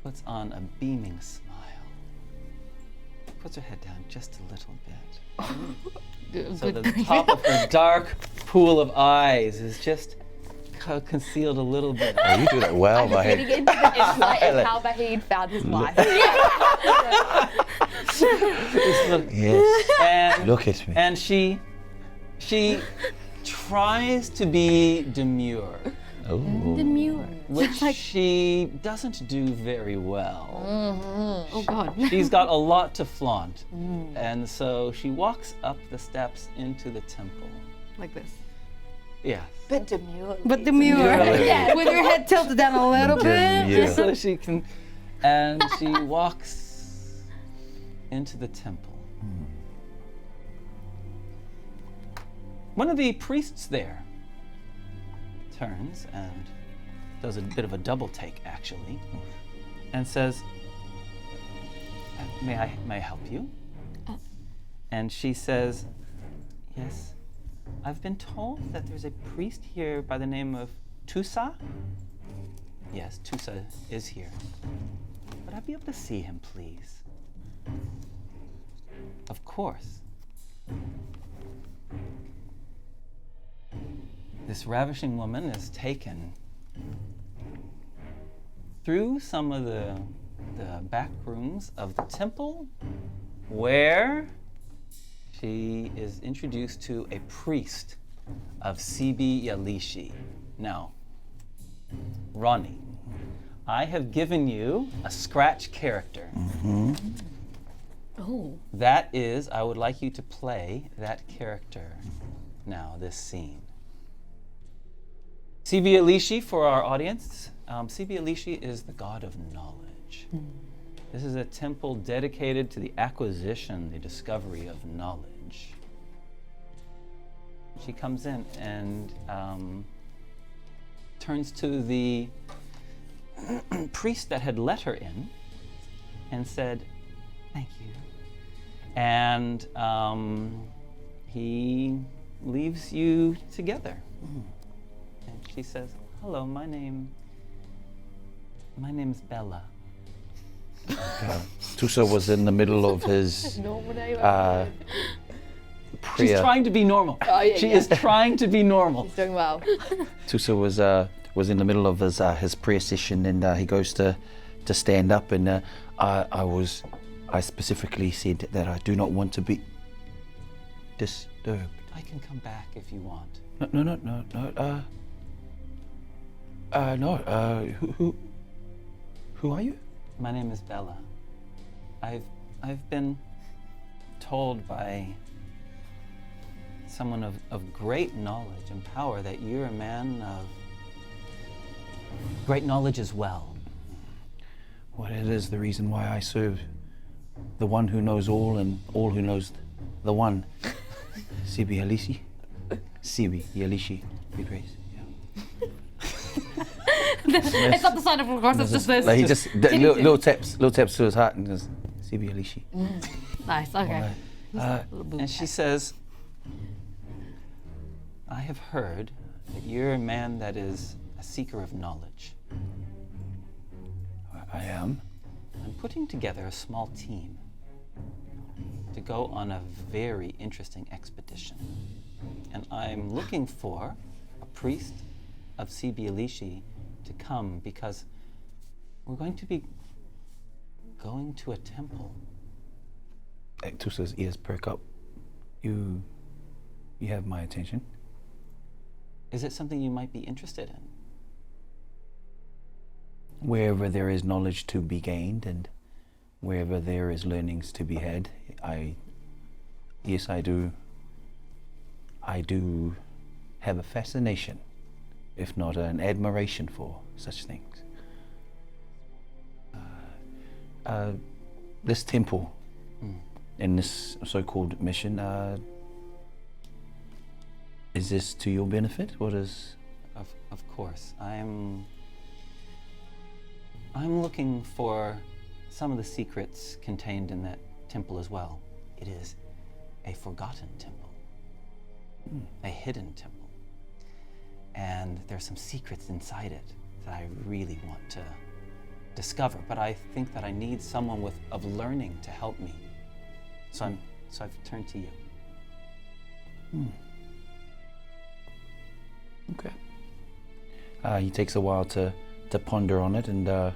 puts on a beaming smile, puts her head down just a little bit. So the top of her dark pool of eyes is just concealed a little bit. Oh, you do that well, Getting mate. into the insight of how Bahid found his life. Yes. And, Look at me. and she tries to be demure, Oh. Demure. which she doesn't do very well. Oh God. She's got a lot to flaunt, and so she walks up the steps into the temple. Like this. Yes. But demure. But demure. Yeah. With her head tilted down a little bit. Yeah. So she can, and she walks into the temple. One of the priests there turns and does a bit of a double take, actually, and says, may I help you? And she says, yes, I've been told that there's a priest here by the name of Tusa. Yes, Tusa is here. Would I be able to see him, please? Of course. This ravishing woman is taken through some of the back rooms of the temple, where she is introduced to a priest of Sibi Yalishi. Now, Ronnie, I have given you a scratch character. Oh. That is, I would like you to play that character now, this scene. Sibi Yalishi, for our audience, Sibi Yalishi is the god of knowledge. This is a temple dedicated to the acquisition, the discovery of knowledge. She comes in and turns to the priest that had let her in and said, thank you. And he leaves you together. And she says, hello, my name's Bella. Tusa was in the middle of his prayer. She's trying to be normal. She is trying to be normal. Doing well. Tusa was in the middle of his prayer session, and he goes to stand up, and I specifically said that I do not want to be disturbed. I can come back if you want. No. Who are you? My name is Bella. I've been told by someone of great knowledge and power that you're a man of great knowledge as well. Well, it is the reason why I serve the one who knows all and all who knows the one. Sibi Alishi. Sibi Alishi. Be praised. Yeah. It's not the sign of cross, it's just this. Like he just little taps to his heart and just Sibi Alishi. Nice, okay. And she says, I have heard that you're a man that is a seeker of knowledge. I am. I'm putting together a small team to go on a very interesting expedition. And I'm looking for a priest of Sibi Alishi to come because we're going to be going to a temple. Tusa's ears perk up. You have my attention. Is it something you might be interested in? Wherever there is knowledge to be gained and wherever there is learnings to be had, yes, I do have a fascination, if not an admiration for such things. This temple and this so-called mission, is this to your benefit? What is? Of course. I'm looking for some of the secrets contained in that temple as well. It is a forgotten temple, a hidden temple. And there's some secrets inside it that I really want to discover, but I think that I need someone of learning to help me. So I've turned to you. Okay. He takes a while to ponder on it, and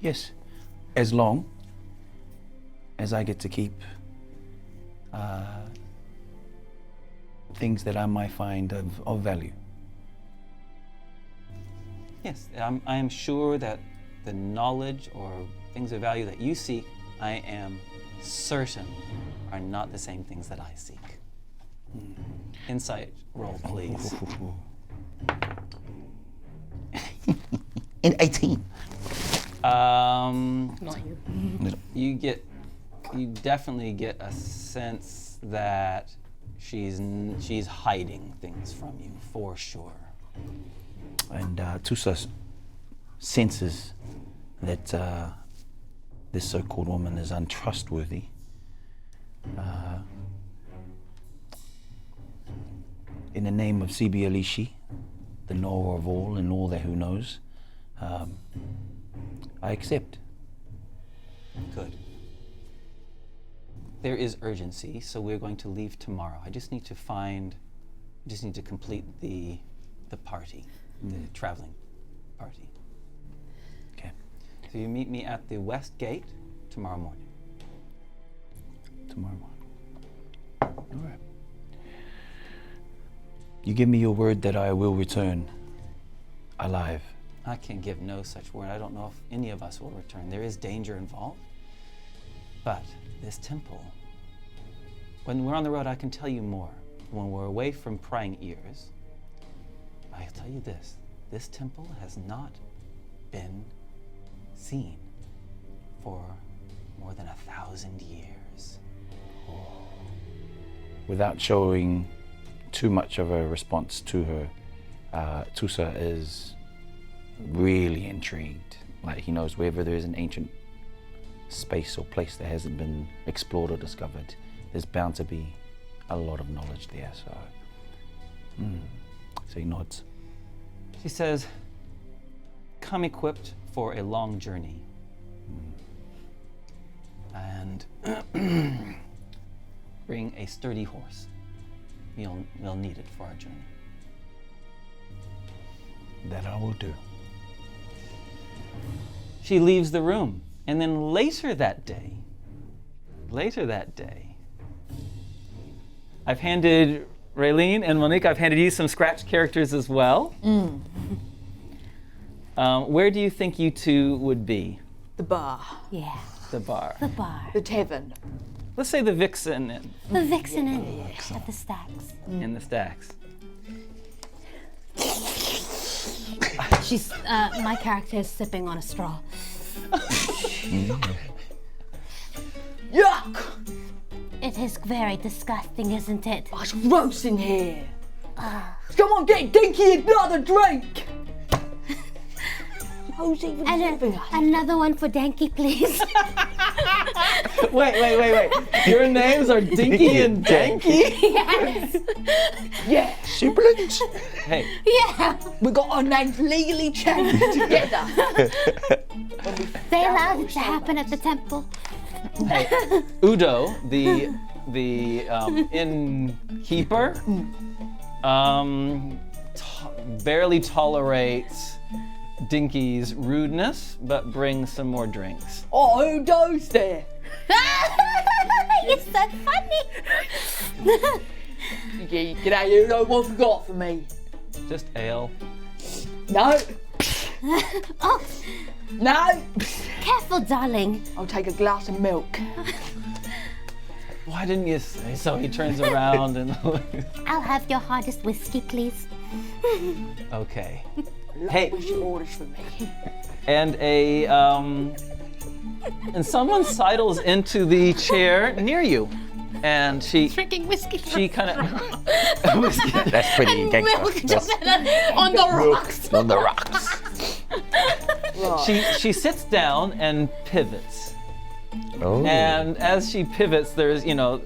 yes, as long as I get to keep things that I might find of value. Yes, I am sure that the knowledge or things of value that you seek, I am certain are not the same things that I seek. Insight roll, please. In 18. Not you. You definitely get a sense that she's hiding things from you, for sure. And Tusa senses that this so-called woman is untrustworthy. In the name of Sibi Alishi, the knower of all and all that who knows, I accept. Good. There is urgency, so we're going to leave tomorrow. I just need to complete the party, the traveling party. Okay. So you meet me at the west gate tomorrow morning. Tomorrow morning. All right. You give me your word that I will return alive. I can give no such word. I don't know if any of us will return. There is danger involved. But this temple, when we're on the road, I can tell you more. When we're away from prying ears, I'll tell you this. This temple has not been seen for more than 1,000 years. Without showing too much of a response to her, Tusa is really intrigued. Like he knows wherever there is an ancient space or place that hasn't been explored or discovered, there's bound to be a lot of knowledge there. So he nods. She says, come equipped for a long journey. And bring a sturdy horse. We'll need it for our journey. That I will do. She leaves the room. And then later that day, I've handed Raylene and Monique, I've handed you some scratch characters as well. Where do you think you two would be? The bar. Yeah. The bar. The bar. The tavern. Let's say the Vixen The vixen in of the stacks. in the stacks. She's my character is sipping on a straw. Yuck! It is very disgusting, isn't it? Oh, it's gross in here. Come on, get Dinky another drink. Who's even serving us? Another one for Danky, please. Wait. Your names are Dinky and Danky? Yes. Yeah, Siblings? Hey, Yeah. we got our names legally changed together. They allowed it to happen at the temple. Udo, the innkeeper, barely tolerates Dinky's rudeness, but brings some more drinks. Oh, who goes there? You're so funny. Yeah, g'day, you know what you got for me? Just ale. No, Oh, no. careful, darling. I'll take a glass of milk. Why didn't you say so? He turns around and I'll have your hardest whiskey, please. okay. Hey, What's your orders for me? and and someone sidles into the chair near you, and she Drinking whiskey. kind of That's pretty Milk just on the rocks. on the rocks. she sits down and pivots. Oh. And as she pivots, there's there are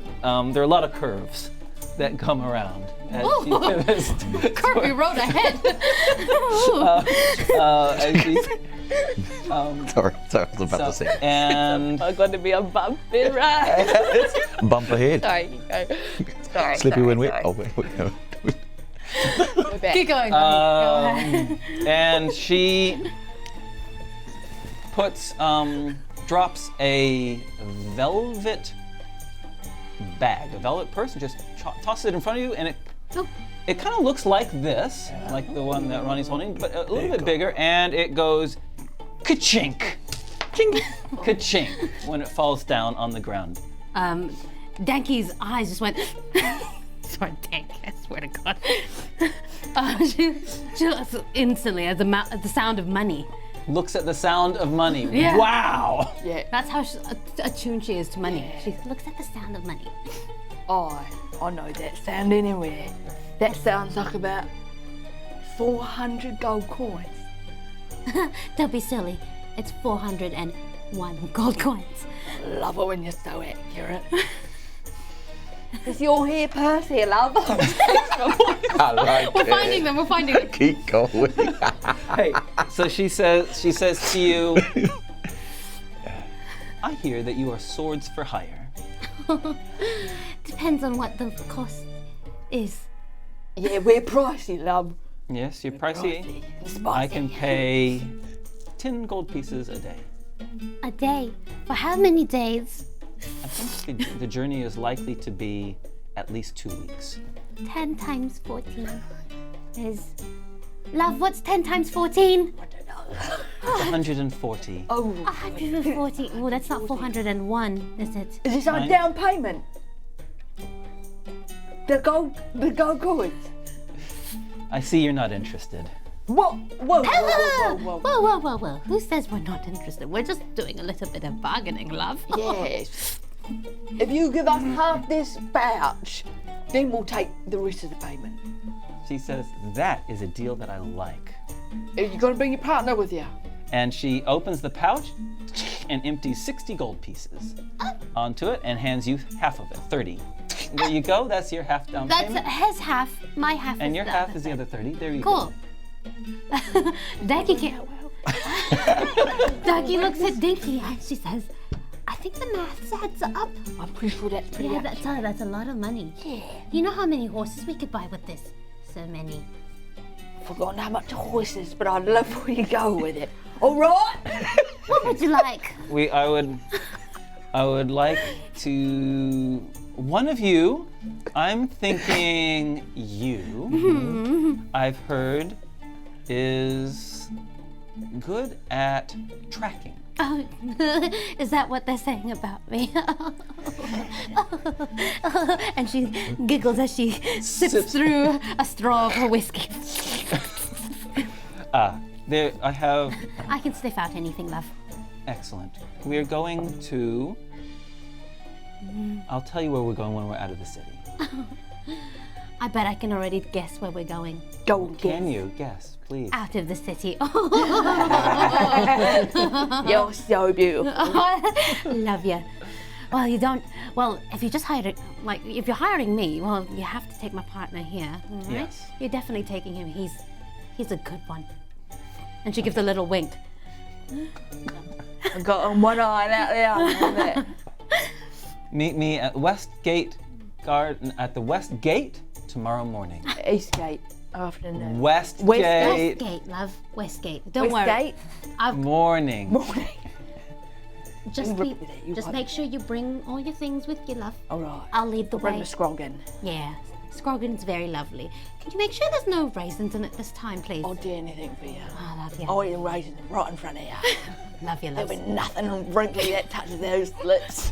a lot of curves that come around as she pivots. Kirby rode ahead. As she, Sorry, I was about to say. and I'm going to be a bumpy ride. Bump ahead. Sorry, sorry. Slippy when we. sorry. Oh, wait. Keep going. Go ahead. and she drops a velvet bag, a velvet purse, and just tosses it in front of you, and it kind of looks like this, like the one that Ronnie's holding, but a little bit bigger, and it goes ka-chink, chink, ka-chink when it falls down on the ground. Danky's eyes just went. Sorry, Dank. I swear to God. She looks instantly at the sound of money. Looks at the sound of money. Yeah. Wow! That's how attuned she is to money. She looks at the sound of money. I know that sound anywhere. That sounds like about 400 gold coins. Don't be silly. It's 401 gold coins. Love it when you're so accurate. Is your hair purse here, love? I like We're finding them. We're finding them. Keep going. Hey, so she says to you, I hear that you are swords for hire. Depends on what the cost is. Yeah, we're pricey, love. Yes, you're pricey. Spicy. I can pay 10 gold pieces a day. A day. For how many days? I think the journey is likely to be at least 2 weeks. 10 times 14 is... Love, what's 10 times 14? 140. Oh, 140. Oh, that's not 401, is it? is this our Fine. down payment? The gold coins. I see you're not interested. Whoa. Whoa. Who says we're not interested? We're just doing a little bit of bargaining, love. Yes. If you give us half this pouch, then we'll take the rest of the payment. She says, that is a deal that I like. Are you going to bring your partner with you? And she opens the pouch and empties 60 gold pieces onto it and hands you half of it, 30. There you go, that's your half down That's payment. his half. My half And is your the half other is the other 30. There you Cool. Dinky can't. Dinky looks at Dinky and she says, I think the math adds up. I'm pretty sure that's pretty Yeah, accurate. that's a lot of money. Yeah. You know how many horses we could buy with this? So many. Forgotten how much horses, but I love where you go with it. All right. What would you like? go. I would like to, one of you, I'm thinking you, I've heard, is good at tracking. Oh, is that what they're saying about me? And she giggles as she sips through a straw of her whiskey. There, I have. I can sniff out anything, love. Excellent. We are going to. I'll tell you where we're going when we're out of the city. I bet I can already guess where we're going. Go and Can you guess, please? Out of the city. You're so beautiful. Love you. Well, you don't. Well, if you just hired, if you're hiring me, well, you have to take my partner here. Right? Yes. You're definitely taking him. He's a good one. And she gives a little wink. I've got on one eye out there. Meet me at Westgate Garden at the West Gate tomorrow morning. Eastgate, afternoon. Westgate Westgate, love. Westgate. Don't worry. Westgate. morning. Morning. Just Rip with it, you just want make sure you bring all your things with you, love. All right. I'll lead the Bring way. the Scroggin. Yeah. Scroggin's very lovely. Can you make sure there's no raisins in it this time, please? I'll do anything for you. I love you. I'll eat the raisins right in front of you. Love you, There'll love. be nothing wrinkly that touches those lips.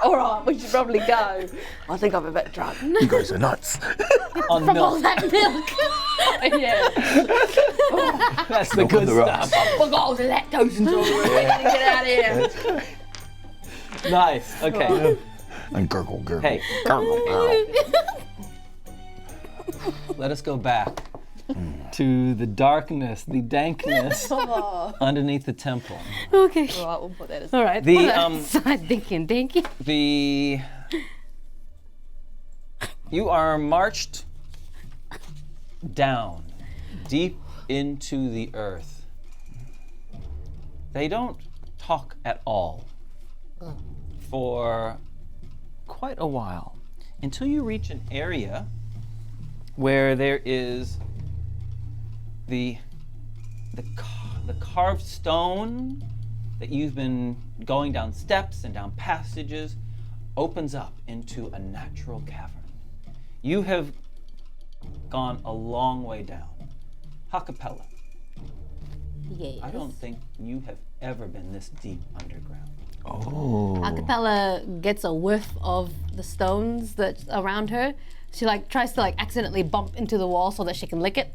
All right, we should probably go. I think I'm a bit drunk. You guys are nuts. On From all milk. that milk. Yeah. That's the good the rocks. stuff. I forgot all the lactose intolerant. We need to get out of here. Nice. Okay. And gurgle, gurgle. Hey. Gurgle, gurgle. Let us go back to the darkness, the dankness underneath the temple. Okay. All right, we'll put that as All right. The Side thinking, dinky. You are marched down deep into the earth. They don't talk at all for quite a while until you reach an area where there is the carved stone that you've been going down steps and down passages opens up into a natural cavern. You have gone a long way down. Ha-Kapella, Yes. I don't think you have ever been this deep underground. Ha-Kapella gets a whiff of the stones that's around her. She tries to accidentally bump into the wall so that she can lick it.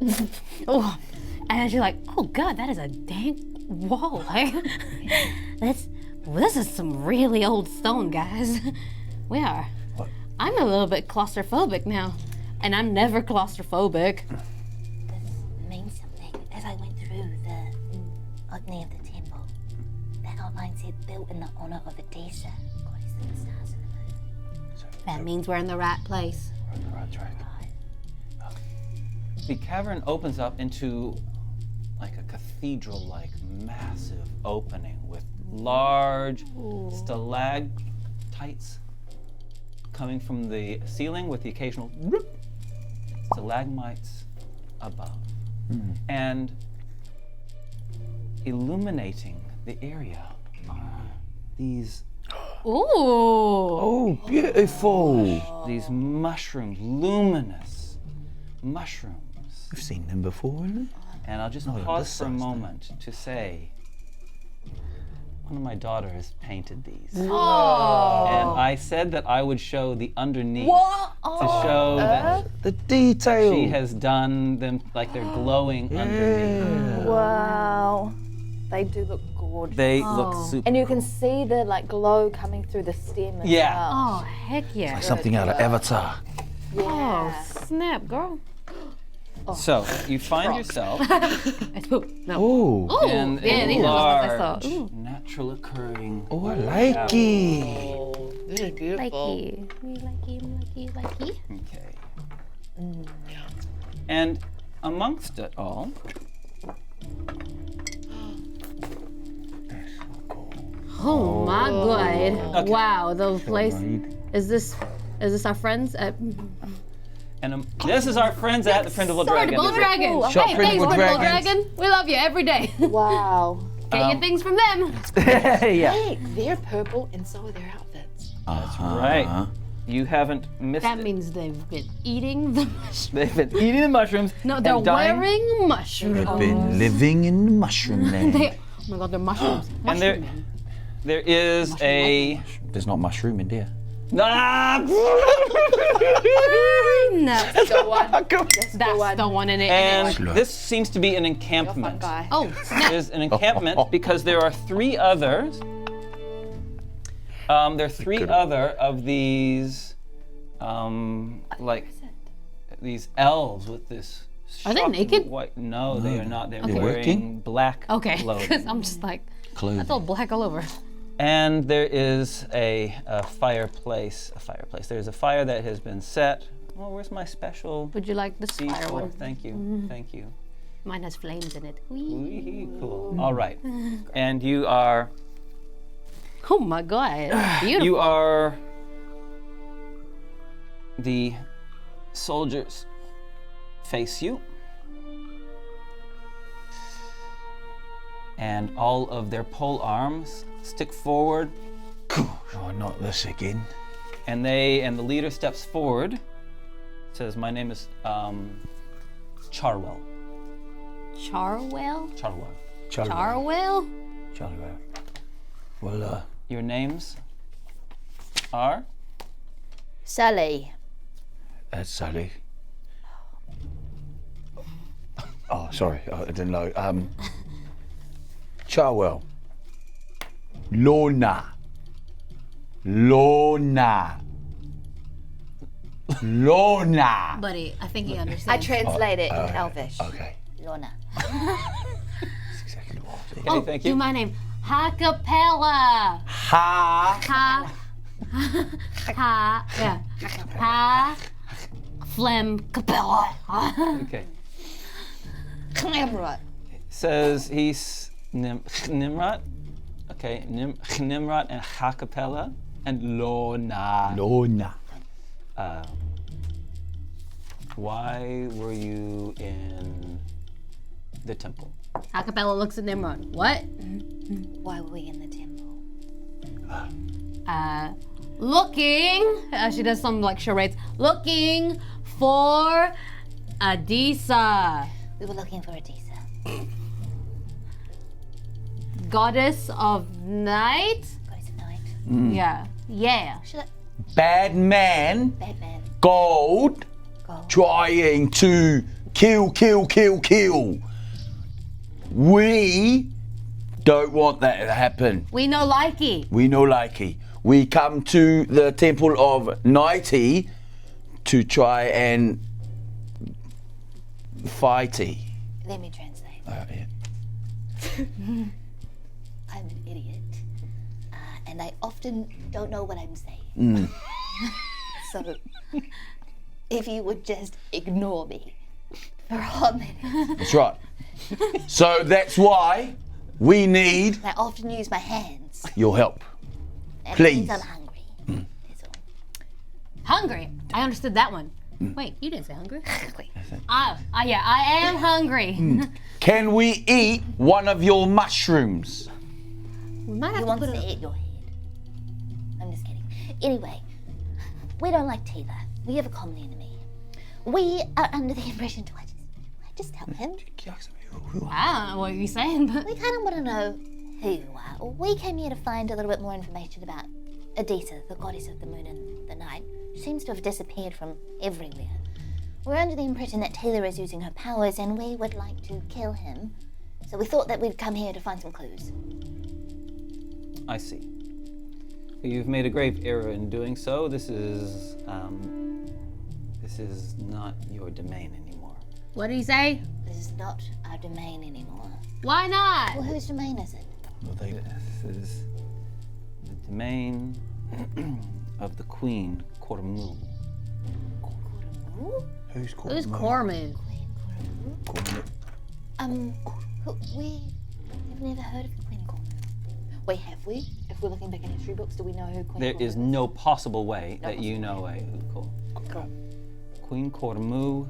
Oh, and she's like, oh god, that is a dank wall. This is some really old stone, guys. We are. I'm a little bit claustrophobic now, and I'm never claustrophobic. This means something. As I went through the opening of the temple, that outline said built in the honor of Adesha, goddess of the stars and the moon. That means we're in the right place. The cavern opens up into a cathedral-like massive opening with large stalactites coming from the ceiling with the occasional stalagmites above. And illuminating the area are these Oh, beautiful. these mushrooms, luminous mushrooms. We've seen them before, haven't we? And I'll just Not on pause this for a size, though. moment to say, one of my daughters painted these. And I said that I would show the underneath to show that The detail. she has done them they're glowing underneath. Wow. They do look gorgeous. They look super. And you can see the glow coming through the stem as Yeah. well. Oh, heck yeah. Like something out of Avatar. Oh, snap, girl. So you find yourself No. Oh, Ooh, in yeah, a these are the ones I saw. large, Ooh. natural occurring. oh, I like it. This is beautiful. Likey. Okay. And amongst it all, Oh my god. Okay. Wow, the place. Is this our friends at and this is our friends at the Printable Dragon. Printable Dragon? Shop Hey, thanks, Printable Printable Dragons. Dragon. We love you every day. Wow. Get your things from them. yeah. Hey, they're purple and so are their outfits. That's right. You haven't missed That it. means they've been eating the mushrooms. They've been eating the mushrooms. No, they're and dying. wearing mushrooms. They've been living in the mushroom land. Oh my god, they're mushrooms. And there is a There's not mushroom in there. Ah! No, That's the one. that's the one in it. And anyway. this seems to be an encampment. Guy. Oh, snap. It is an encampment because there are 3 others. There are 3 other of these, like these elves with this. Are they shocking naked? White. No, they are not. They're Okay. wearing black Okay, clothing. because I'm just like, Clothing. that's all black all over. And there is a fireplace. There's a fire that has been set. Oh, where's my special Would you like this fire C4? one? Thank you. Thank you. Mine has flames in it. Whee. Wee-hee, cool. All right. And you are. Oh my god, beautiful. You are. The soldiers face you. And all of their pole arms stick forward. Oh, not this again. And the leader steps forward. Says, "My name is Charwell." Charwell? Charwell. Charwell? Well, Your names are? Sully. that's Sully. Oh, sorry, I didn't know. Charwell. Lona. Buddy, I think he I understands. translate it in Elvish. Okay. Lona. That's exactly what I was thinking. Okay, thank Do you. my name. Ha-Kapella. Ha. Flem Capella. Okay. Tnemrot. Says he's Tnemrot. Okay, Tnemrot and Ha-Kapella and Lona. Lona. Why were you in the temple? Ha-Kapella looks at Nimrod. What? Why were we in the temple? Looking. She does some like charades. Looking for Adisa, We were looking for Adisa. goddess of night. Goddess of night. Yeah. Yeah. Should I? Bad man. Batman. Gold. Gold. Trying to kill. We don't want that to happen. We know likey. We know likey. We come to the temple of Nighty to try and fighty. Let me translate. Yeah. I'm an idiot, and I often don't know what I'm saying. So, if you would just ignore me for a minute. That's right. So that's why we need I often use my hands. your help. And it Please. means I'm hungry. That's all. Hungry. I understood that one. Wait, you didn't say hungry. Wait. Yeah, I am hungry. Can we eat one of your mushrooms? We might have He to wants put to it. eat your head. I'm just kidding. Anyway, we don't like Taylor. We have a common enemy. We are under the impression. Do I just tell him? I don't know what you're saying, but We kind of want to know who you are. We came here to find a little bit more information about Adisa, the goddess of the moon and the night. She seems to have disappeared from everywhere. We're under the impression that Taylor is using her powers and we would like to kill him. So we thought that we'd come here to find some clues. I see. You've made a grave error in doing so. This is not your domain anymore. what did he say? This is not our domain anymore. Why not? Well, whose domain is it? This is the domain of the Queen Kormu. Who's called? Who's Corman? We've never heard of the Queen Cormu. Wait, have we? If we're looking back in history books, do we know who Queen There Cormu is no possible way that you possible know Cool. Queen Kormu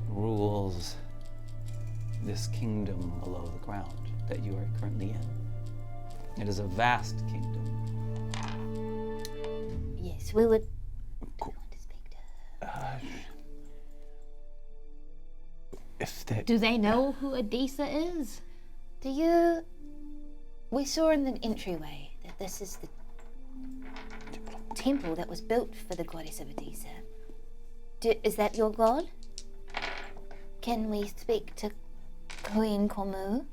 rules this kingdom below the ground that you are currently in. It is a vast kingdom. Yes, we would want to speak to her. If that. Do they know who Adisa is? Do you... We saw in the entryway that this is the temple that was built for the goddess of Adisa. Is that your god? Can we speak to Queen Kormu?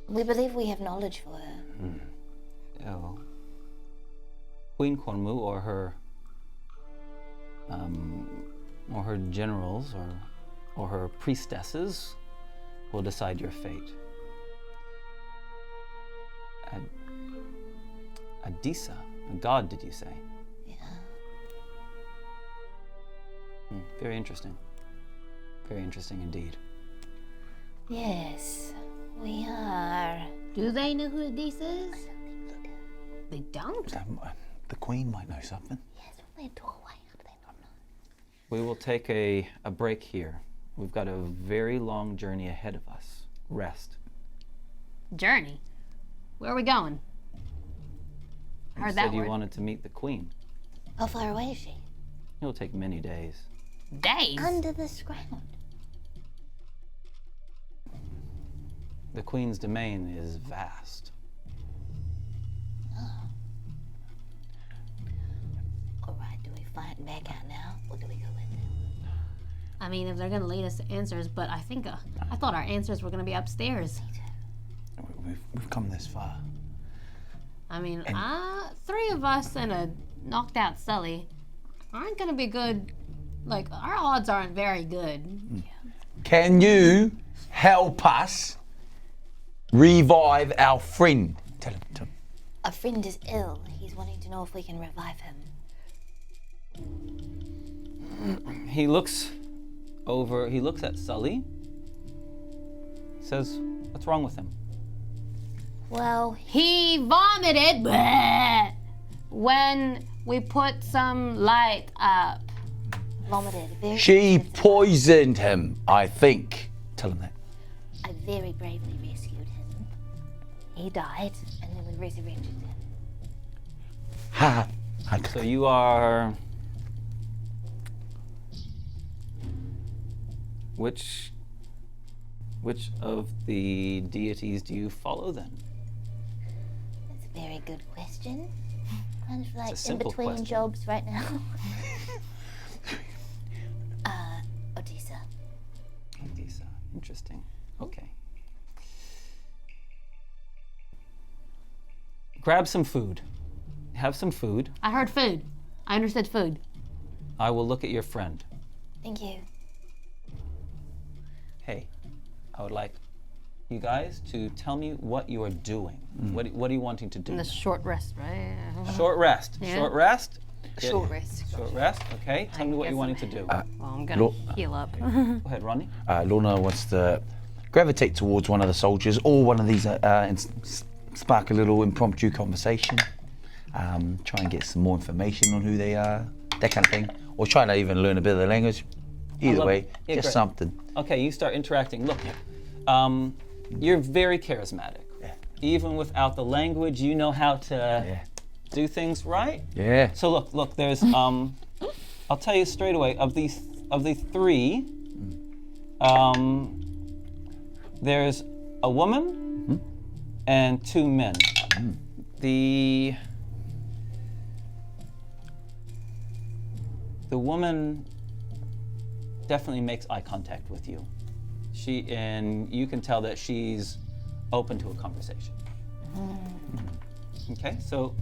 We believe we have knowledge for her. Oh. Queen Kormu or her generals or her priestesses will decide your fate. Adisa, a god, did you say? Yeah. Very interesting. Very interesting indeed. Yes, we are. Do they know who this is? They don't? The Queen might know something. Yes, from their doorway. How do they not know? We will take a break here. We've got a very long journey ahead of us. Rest. Journey? Where are we going? You Heard said that you word. wanted to meet the Queen. How far away is she? It'll take many days. Days? Under this ground. The Queen's domain is vast. Alright, do we fight back out now, or do we go with them? I mean, if they're gonna lead us to answers, but I think I thought our answers were gonna be upstairs. We've come this far. I mean, 3 of us and a knocked out Sully aren't gonna be good. Like, our odds aren't very good. Can you help us revive our friend? Tell him. A friend is ill. He's wanting to know if we can revive him. He looks at Sully, says, what's wrong with him? Well, He vomited bleh, when we put some light up. vomited. Very She expensive. poisoned him, I think. Tell him that. I very bravely rescued him. He died, and then we resurrected him. Ha. So you are... Which of the deities do you follow then? That's a very good question. Kind of like in simple between question. jobs right now. Odessa. Adisa. Interesting. Okay. Grab some food. Have some food. I heard food. I understood food. I will look at your friend. Thank you. Hey, I would like you guys to tell me what you are doing. What are you wanting to do? In the short rest, right? Short rest. Yeah. Short rest. Short rest. Short rest. Okay. Tell me what you're wanting to do. Well, I'm gonna Look. heal up. Go ahead, Ronnie. Lorna wants to gravitate towards one of the soldiers or one of these and spark a little impromptu conversation. Try and get some more information on who they are, that kind of thing. Or try to even learn a bit of the language. Either love way, it. Yeah, just great. something. Okay, you start interacting. Look, you're very charismatic. Yeah. Even without the language, you know how to Yeah. do things right. Yeah. So look. There's I'll tell you straight away. Of the 3, there's a woman and 2 men. The woman definitely makes eye contact with you. And you can tell that she's open to a conversation. Okay, so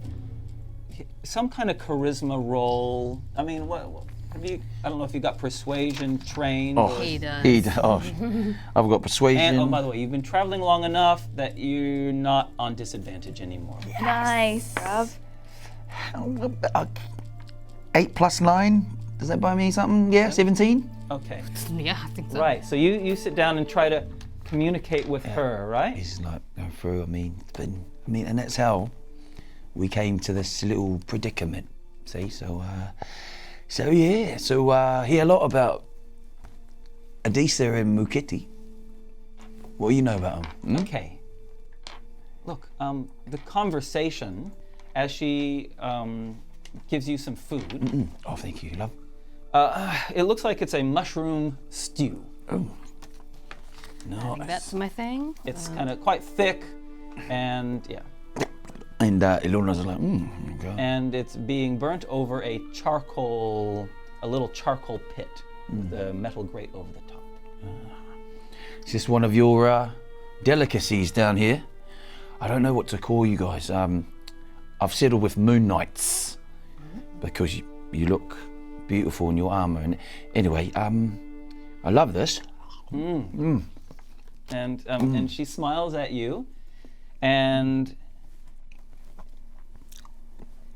some kind of charisma roll. I mean, what have you? I don't know if you got persuasion trained. Oh, He does. I've got persuasion. And oh, by the way, you've been traveling long enough that you're not on disadvantage anymore. Nice. 8 plus 9. Does that buy me something? Yeah, 17. Okay. Yeah, I think so. Right. So you sit down and try to communicate with her, right? It's like going through. And that's how we came to this little predicament. See, so hear a lot about Adisa and Mukiti. What do you know about them? Okay. Look, the conversation as she gives you some food. Oh, thank you, love. It looks like it's a mushroom stew. Oh, nice. That's my thing. It's kind of quite thick, and yeah. And Lona's like, okay. And it's being burnt over a little charcoal pit with a metal grate over the top. Is this one of your delicacies down here? I don't know what to call you guys. I've settled with Moon Knights because you look beautiful in your armor. And anyway, I love this. And she smiles at you, and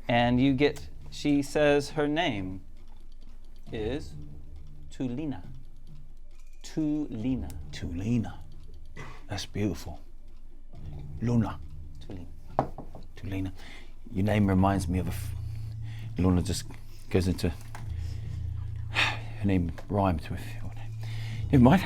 you get. She says her name is Tulina. Tulina. Tulina. That's beautiful. Lona. Tulina. Your name reminds me of Lona just goes into. Her name rhymes with your name. Never mind.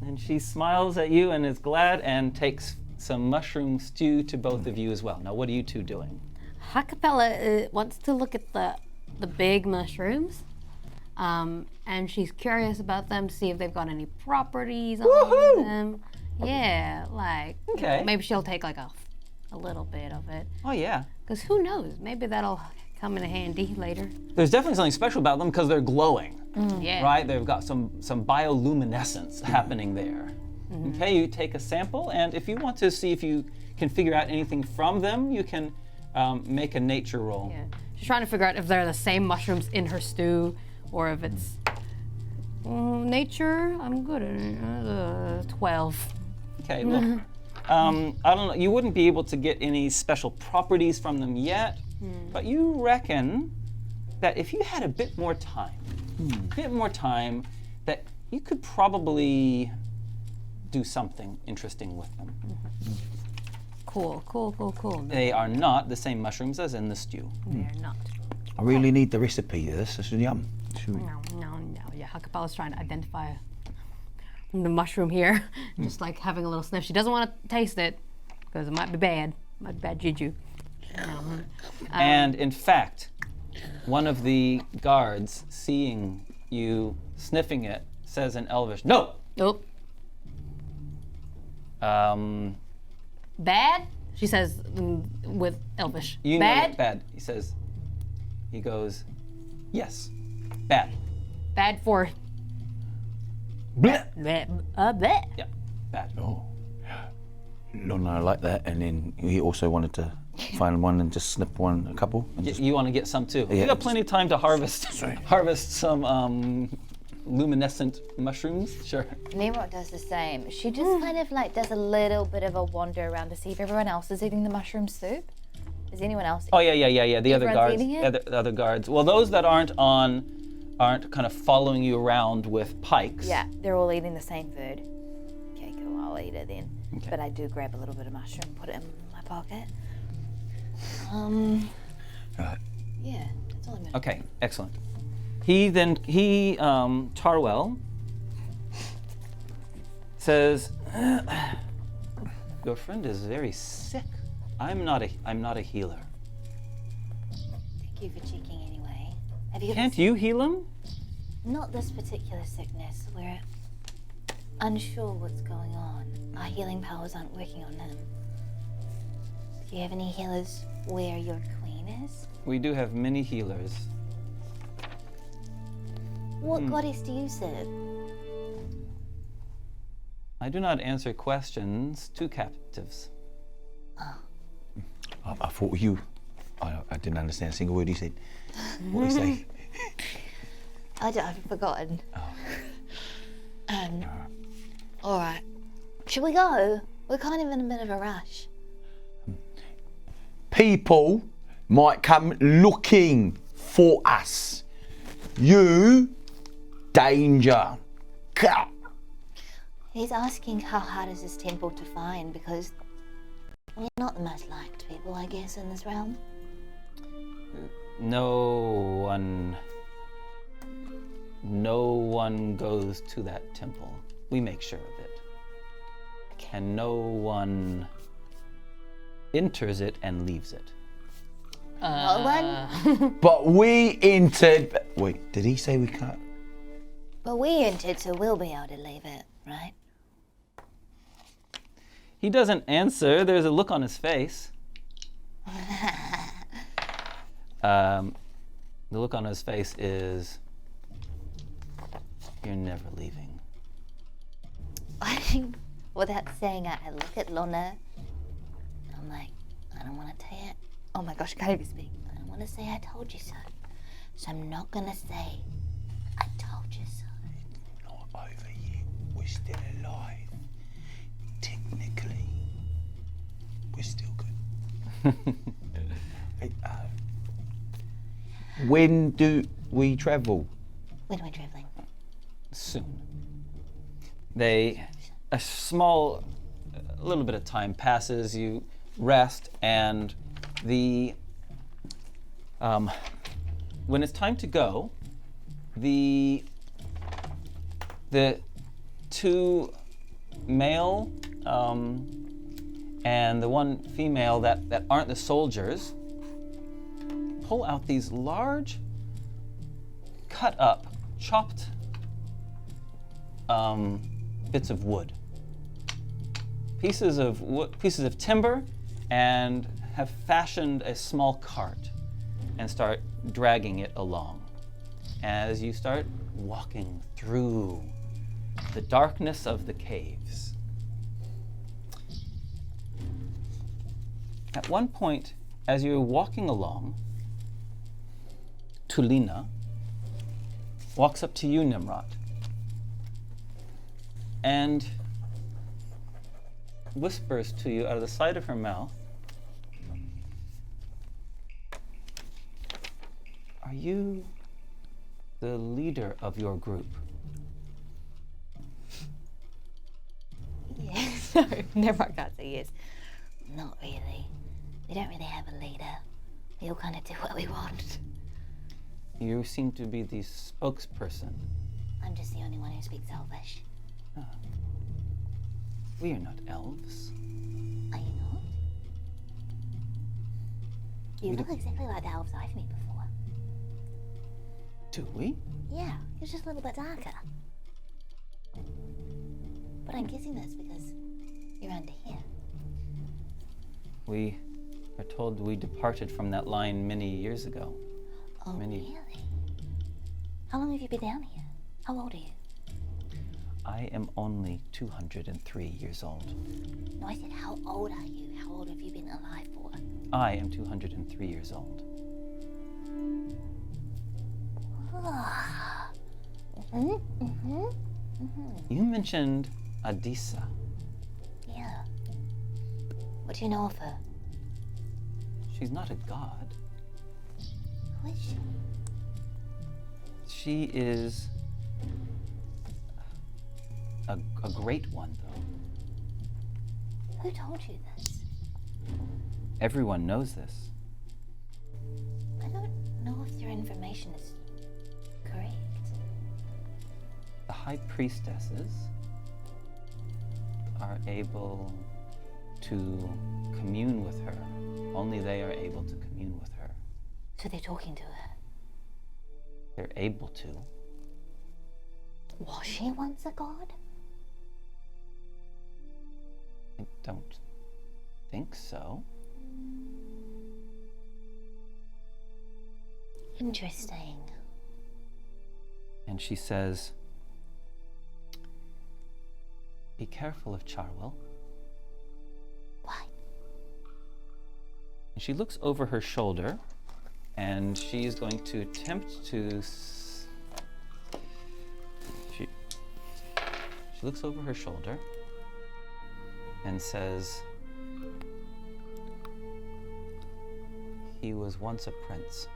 And she smiles at you and is glad and takes some mushroom stew to both of you as well. Now, what are you two doing? Ha-Kapella wants to look at the big mushrooms, and she's curious about them, see if they've got any properties on them. Yeah, like maybe she'll take like a little bit of it. Oh yeah. Because who knows? Maybe that'll come in handy later. There's definitely something special about them because they're glowing. Yeah. Right? They've got some bioluminescence happening there. Okay, you take a sample, and if you want to see if you can figure out anything from them, you can make a nature roll. Yeah. She's trying to figure out if they're the same mushrooms in her stew, or if it's nature. I'm good at it. 12. Okay, look. I don't know. You wouldn't be able to get any special properties from them yet, but you reckon that if you had a bit more time, that you could probably do something interesting with them. Cool. They are not the same mushrooms as in the stew. They're not. I really need the recipe of this. This is yum. No. Yeah, Ha-Kapella's trying to identify the mushroom here. Just like having a little sniff. She doesn't want to taste it because it might be bad. Might be bad juju. And in fact, one of the guards, seeing you sniffing it, says in Elvish, "No!" Nope. Bad? She says with Elvish. You bad? know it's bad. He goes, "Yes, bad." Bad for... Blech. Bleh. Yeah, bad. Oh, Lona, I like that. And then he also wanted to find one and just snip a couple. And just, You want to get some too? Yeah, You got plenty of time to harvest some luminescent mushrooms. Sure. Tnemrot does the same. She just kind of like does a little bit of a wander around to see if everyone else is eating the mushroom soup. Is anyone else? Oh yeah. The other Everyone's guards. eating it? The other guards. Well, those that aren't kind of following you around with pikes. Yeah, they're all eating the same food. Okay, cool. I'll eat it then. Okay. But I do grab a little bit of mushroom, put it in my pocket. Yeah, that's all I'm gonna Okay, excellent. Tarwell says, "Your friend is very sick. I'm not a healer. Thank you for checking anyway. Have you Can't you heal him?" Not this particular sickness. We're unsure what's going on. Our healing powers aren't working on him. Do you have any healers where your queen is? We do have many healers. What goddess do you serve? I do not answer questions to captives. I thought you. I didn't understand a single word you said. What did you say? I've forgotten. All right. Shall we go? We're kind of in a bit of a rush. People might come looking for us. You, danger. Ka. He's asking how hard is this temple to find because we're not the most liked people, I guess, in this realm. No one goes to that temple. We make sure of it. And no one enters it and leaves it. No one? But we entered. Wait, did he say we can't? But we entered, so we'll be able to leave it, right? He doesn't answer. There's a look on his face. The look on his face is, you're never leaving. Without saying it, I look at Lona. And I'm like, I don't want to tell you. Oh my gosh, I can't even speak. I don't want to say I told you so. So I'm not going to say I told you so. Not over yet. We're still alive. Technically, we're still good. Hey, when do we travel? When we're traveling. Soon. A little bit of time passes, you rest, and when it's time to go, the two male and the one female that aren't the soldiers pull out these large, cut up, chopped bits of wood. Pieces of timber, and have fashioned a small cart and start dragging it along. As you start walking through the darkness of the caves. At one point, as you're walking along, Tulina walks up to you, Tnemrot, and whispers to you out of the side of her mouth, "Are you the leader of your group?" Yes. No, never can't say yes. Not really. We don't really have a leader. We all kind of do what we want. You seem to be the spokesperson. I'm just the only one who speaks Elvish. We are not elves. Are you not? You look exactly like the elves I've met before. Do we? Yeah, you're just a little bit darker. But I'm guessing that's because you're under here. We are told we departed from that line many years ago. Oh, really? How long have you been down here? How old are you? I am only 203 years old. No, I said how old are you? How old have you been alive for? I am 203 years old. You mentioned Adisa. Yeah. What do you know of her? She's not a god. Who is she? She is a great one, though. Who told you this? Everyone knows this. I don't know if your information is correct. The high priestesses are able to commune with her. Only they are able to commune with her. So they're talking to her. They're able to. Was she once a god? I don't think so. Interesting. And she says, "Be careful of Charwell." Why? And she looks over her shoulder, and she's going to attempt to. She looks over her shoulder and says, "He was once a prince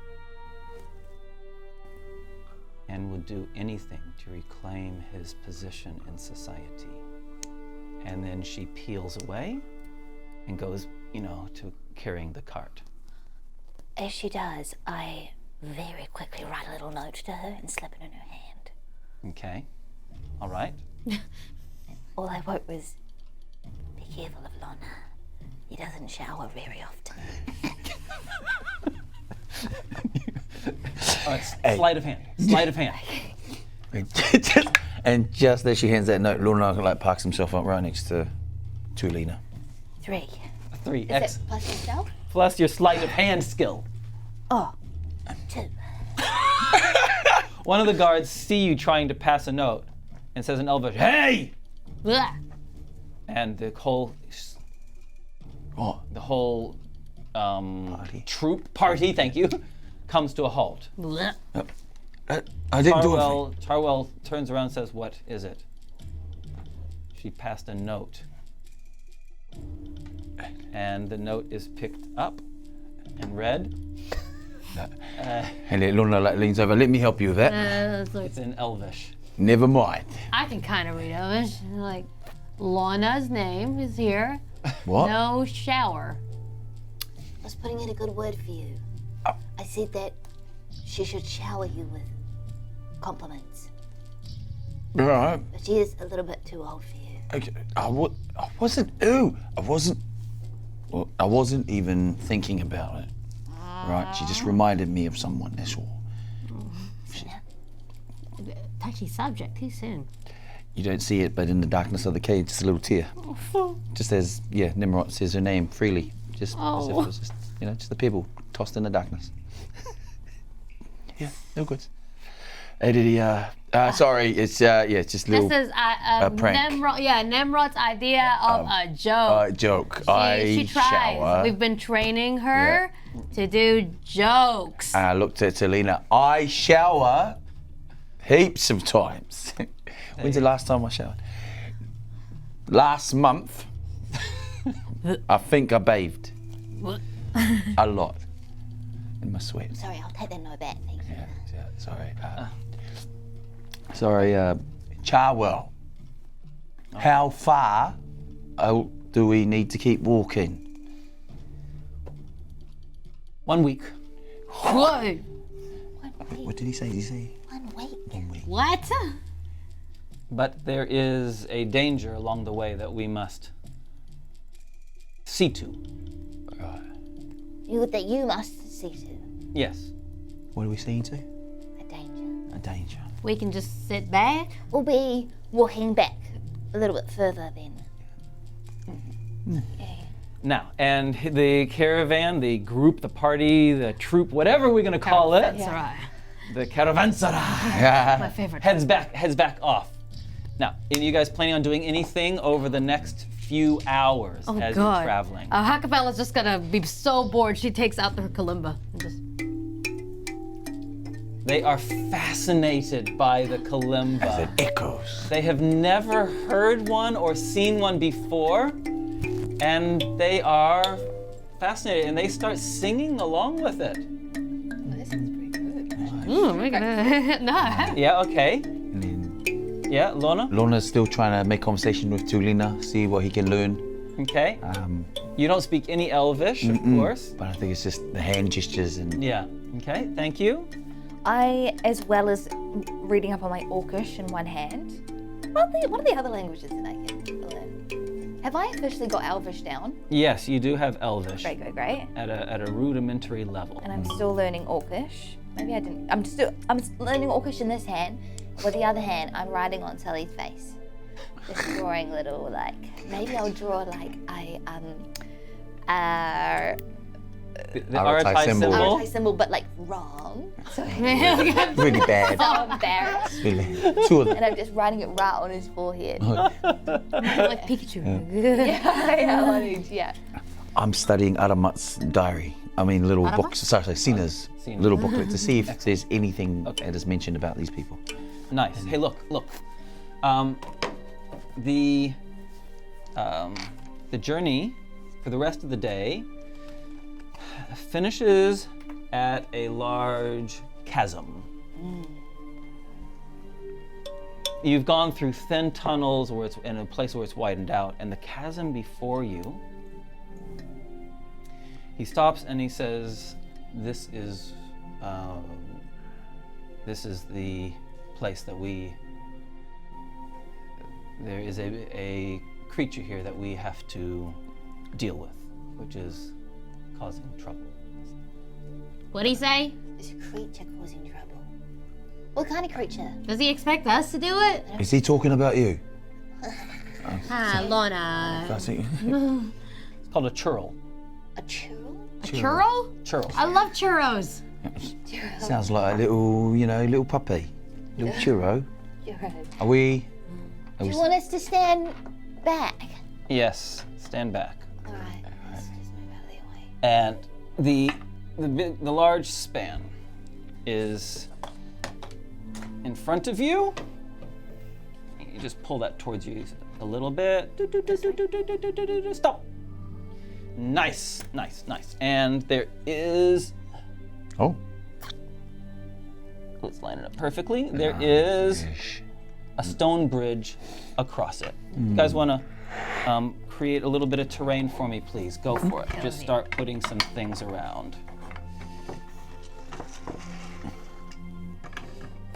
and would do anything to reclaim his position in society." And then she peels away and goes, to carrying the cart. As she does, I very quickly write a little note to her and slip it in her hand. Okay. All right. All I wrote was, "Be careful of Lona. He doesn't shower very often." Sleight of hand. Sleight of hand. And just as she hands that note, Lona parks himself up right next to Lena. 3. A 3. Is it plus yourself? Plus your sleight of hand skill. Oh, 2. One of the guards see you trying to pass a note and says in Elvish, "Hey!" Blah. And the whole party, thank you, comes to a halt. Blah. I didn't do anything. Charwell turns around and says, "What is it?" She passed a note. And the note is picked up and read. And Lona leans over. Let me help you with that. It's in Elvish. Never mind. I can kind of read Elvish. Like, Lona's name is here. What? No shower. I was putting in a good word for you. I said that she should shower you with compliments. All right. But she is a little bit too old for you. I wasn't. Ooh, I wasn't even thinking about it. Right? She just reminded me of someone. That's all. Touchy subject, too soon. You don't see it, but in the darkness of the cave, just a little tear. Just as Tnemrot says her name freely, just as if it was just just a pebble tossed in the darkness. Yeah, no good. Hey, did he? Sorry, it's just a little. This is prank. Nemrot's idea of a joke. Joke. She tries. Shower. We've been training her to do jokes. And I looked at Selena. I shower heaps of times. When's the last time I showered? Last month. I think I bathed. A lot. In my sweat. Sorry, I'll take that note back. Thank you. Yeah, sorry. Sorry, Charwell. How far do we need to keep walking? 1 week. Whoa. What did he say? Did he say 1 week. 1 week? What? But there is a danger along the way that we must see to. That you must see to. Yes. What are we seeing to? A danger. A danger. We can just sit back. We'll be walking back a little bit further then. Now, and the caravan, the group, the party, the troop, whatever we're going to call it, That's all right. the caravanserai, My favorite. heads back off. Now, are you guys planning on doing anything over the next few hours as you're traveling? Ha-Kapella's just gonna be so bored. She takes out her kalimba and just. They are fascinated by the kalimba. As it echoes. They have never heard one or seen one before, and they are fascinated, and they start singing along with it. That sounds pretty good. No. Yeah, okay. And then Yeah, Lona? Lona's still trying to make conversation with Tulina, see what he can learn. Okay. You don't speak any Elvish, of course. But I think it's just the hand gestures and. Yeah. Okay, thank you. I, as well as reading up on my Orcish in one hand. What are the other languages that I can learn? Have I officially got Elvish down? Yes, you do have Elvish Great. at a rudimentary level. And I'm still learning Orcish. Maybe I didn't. I'm learning Orcish in this hand. With the other hand, I'm writing on Sully's face. Just drawing little, maybe I'll draw the RTI symbol. RTI symbol, but wrong. So Really bad. so embarrassed. Really. Two of them. And I'm just writing it right on his forehead. Like Pikachu. Yeah. I'm studying Aramat's diary. I mean, little book. Sorry, Sina's little booklet to see if there's anything that is mentioned about these people. Nice. Hey, look. The journey for the rest of the day finishes at a large chasm. You've gone through thin tunnels where it's in a place where it's widened out, and the chasm before you. He stops and he says, "This is the place that there is a creature here that we have to deal with, which is causing trouble." What'd he say? There's a creature causing trouble. What kind of creature? Does he expect us to do it? Is he talking about you? Lona. I think. called a churl. A churl? A churro? Churl. I love churros. Sounds like a little puppy. Little churro. Are we... Do you want us to stand back? Yes, stand back. All right. Let's just move out of the way. And the large span is in front of you. You just pull that towards you a little bit. Stop. Nice. And there is. Oh. Let's line it up perfectly. There is a stone bridge across it. You guys want to create a little bit of terrain for me, please? Go for it. Just start putting some things around.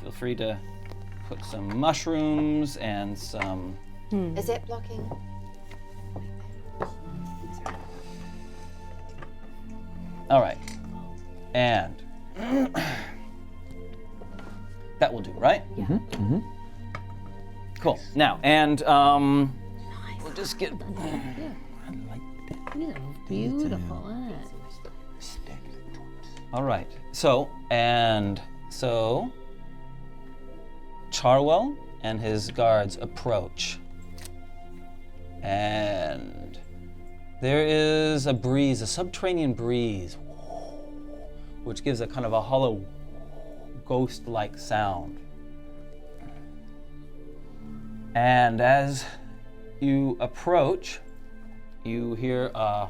Feel free to put some mushrooms and some. Is it blocking? All right. And that will do, right? Yeah. Cool. Now, and we'll just get. Beautiful. All right. So Charwell and his guards approach. And there is a breeze, a subterranean breeze, which gives a kind of a hollow, ghost-like sound. And as you approach, you hear a.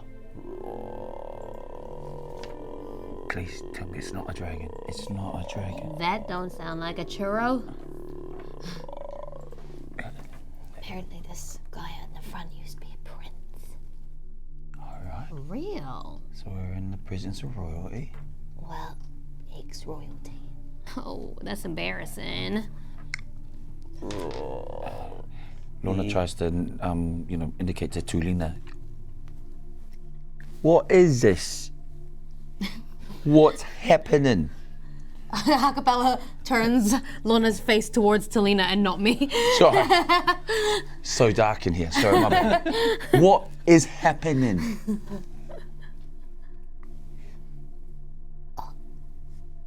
Please tell me it's not a dragon. It's not a dragon. That don't sound like a churro. Apparently, this guy in the front used to be a prince. All right. Real. So we're in the presence of royalty. Well, ex-royalty. Oh, that's embarrassing. Lona tries to, indicate to Tulina. What is this? What's happening? Ha-Kapella turns Lona's face towards Talina and not me. Sorry. So dark in here. Sorry, my bad. What is happening?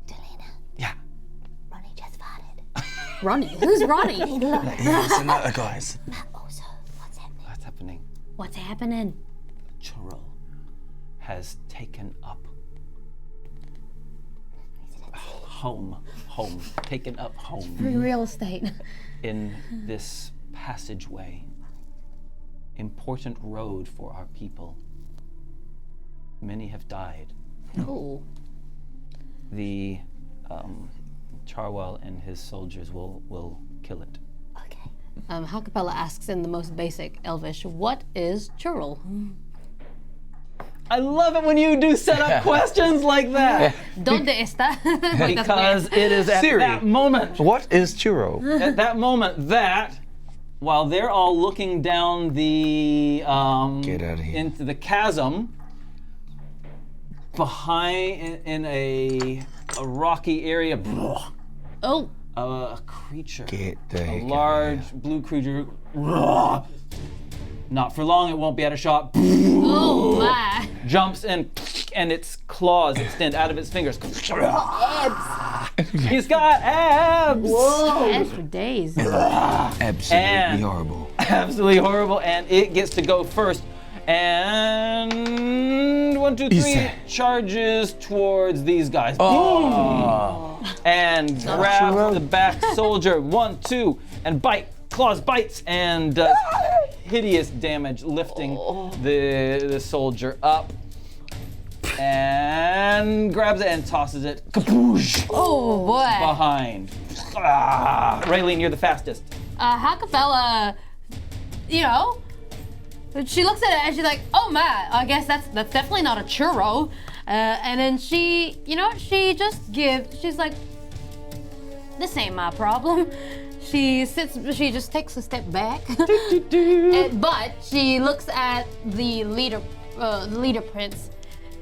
Delina, Yeah. Ronnie just farted. Ronnie? Who's Ronnie? Yeah, it's another guys. Also, what's happening? What's happening? What's happening? Churl has taken up home, taken up home Free real estate. in this passageway. Important road for our people. Many have died. Oh. The Charwell and his soldiers will kill it. Okay. Ha-Kapella asks in the most basic Elvish, what is churl? I love it when you do set up questions like that. Donde está? Because it is at Siri. that moment. What is churro? At that moment that, while they're all looking down the Get out of here. into the chasm, behind in a rocky area, Oh. a creature, Get the a heck large blue creature. Not for long, it won't be out of shot. Oh my. Jumps in, and its claws extend out of its fingers. He's got abs. That's for days. Absolutely And- horrible. Absolutely horrible, and it gets to go first. And 1, 2, 3 Easy. charges towards these guys. Boom! And grabs the back soldier. 1, 2, and claws bites, and does hideous damage, lifting the soldier up. And grabs it and tosses it. Kapoosh! Oh boy. Behind. Raylene, you're the fastest. Ha-Kapella, she looks at it and she's like, oh my, I guess that's definitely not a churro. And then she she's like, this ain't my problem. She just takes a step back. But she looks at the leader prince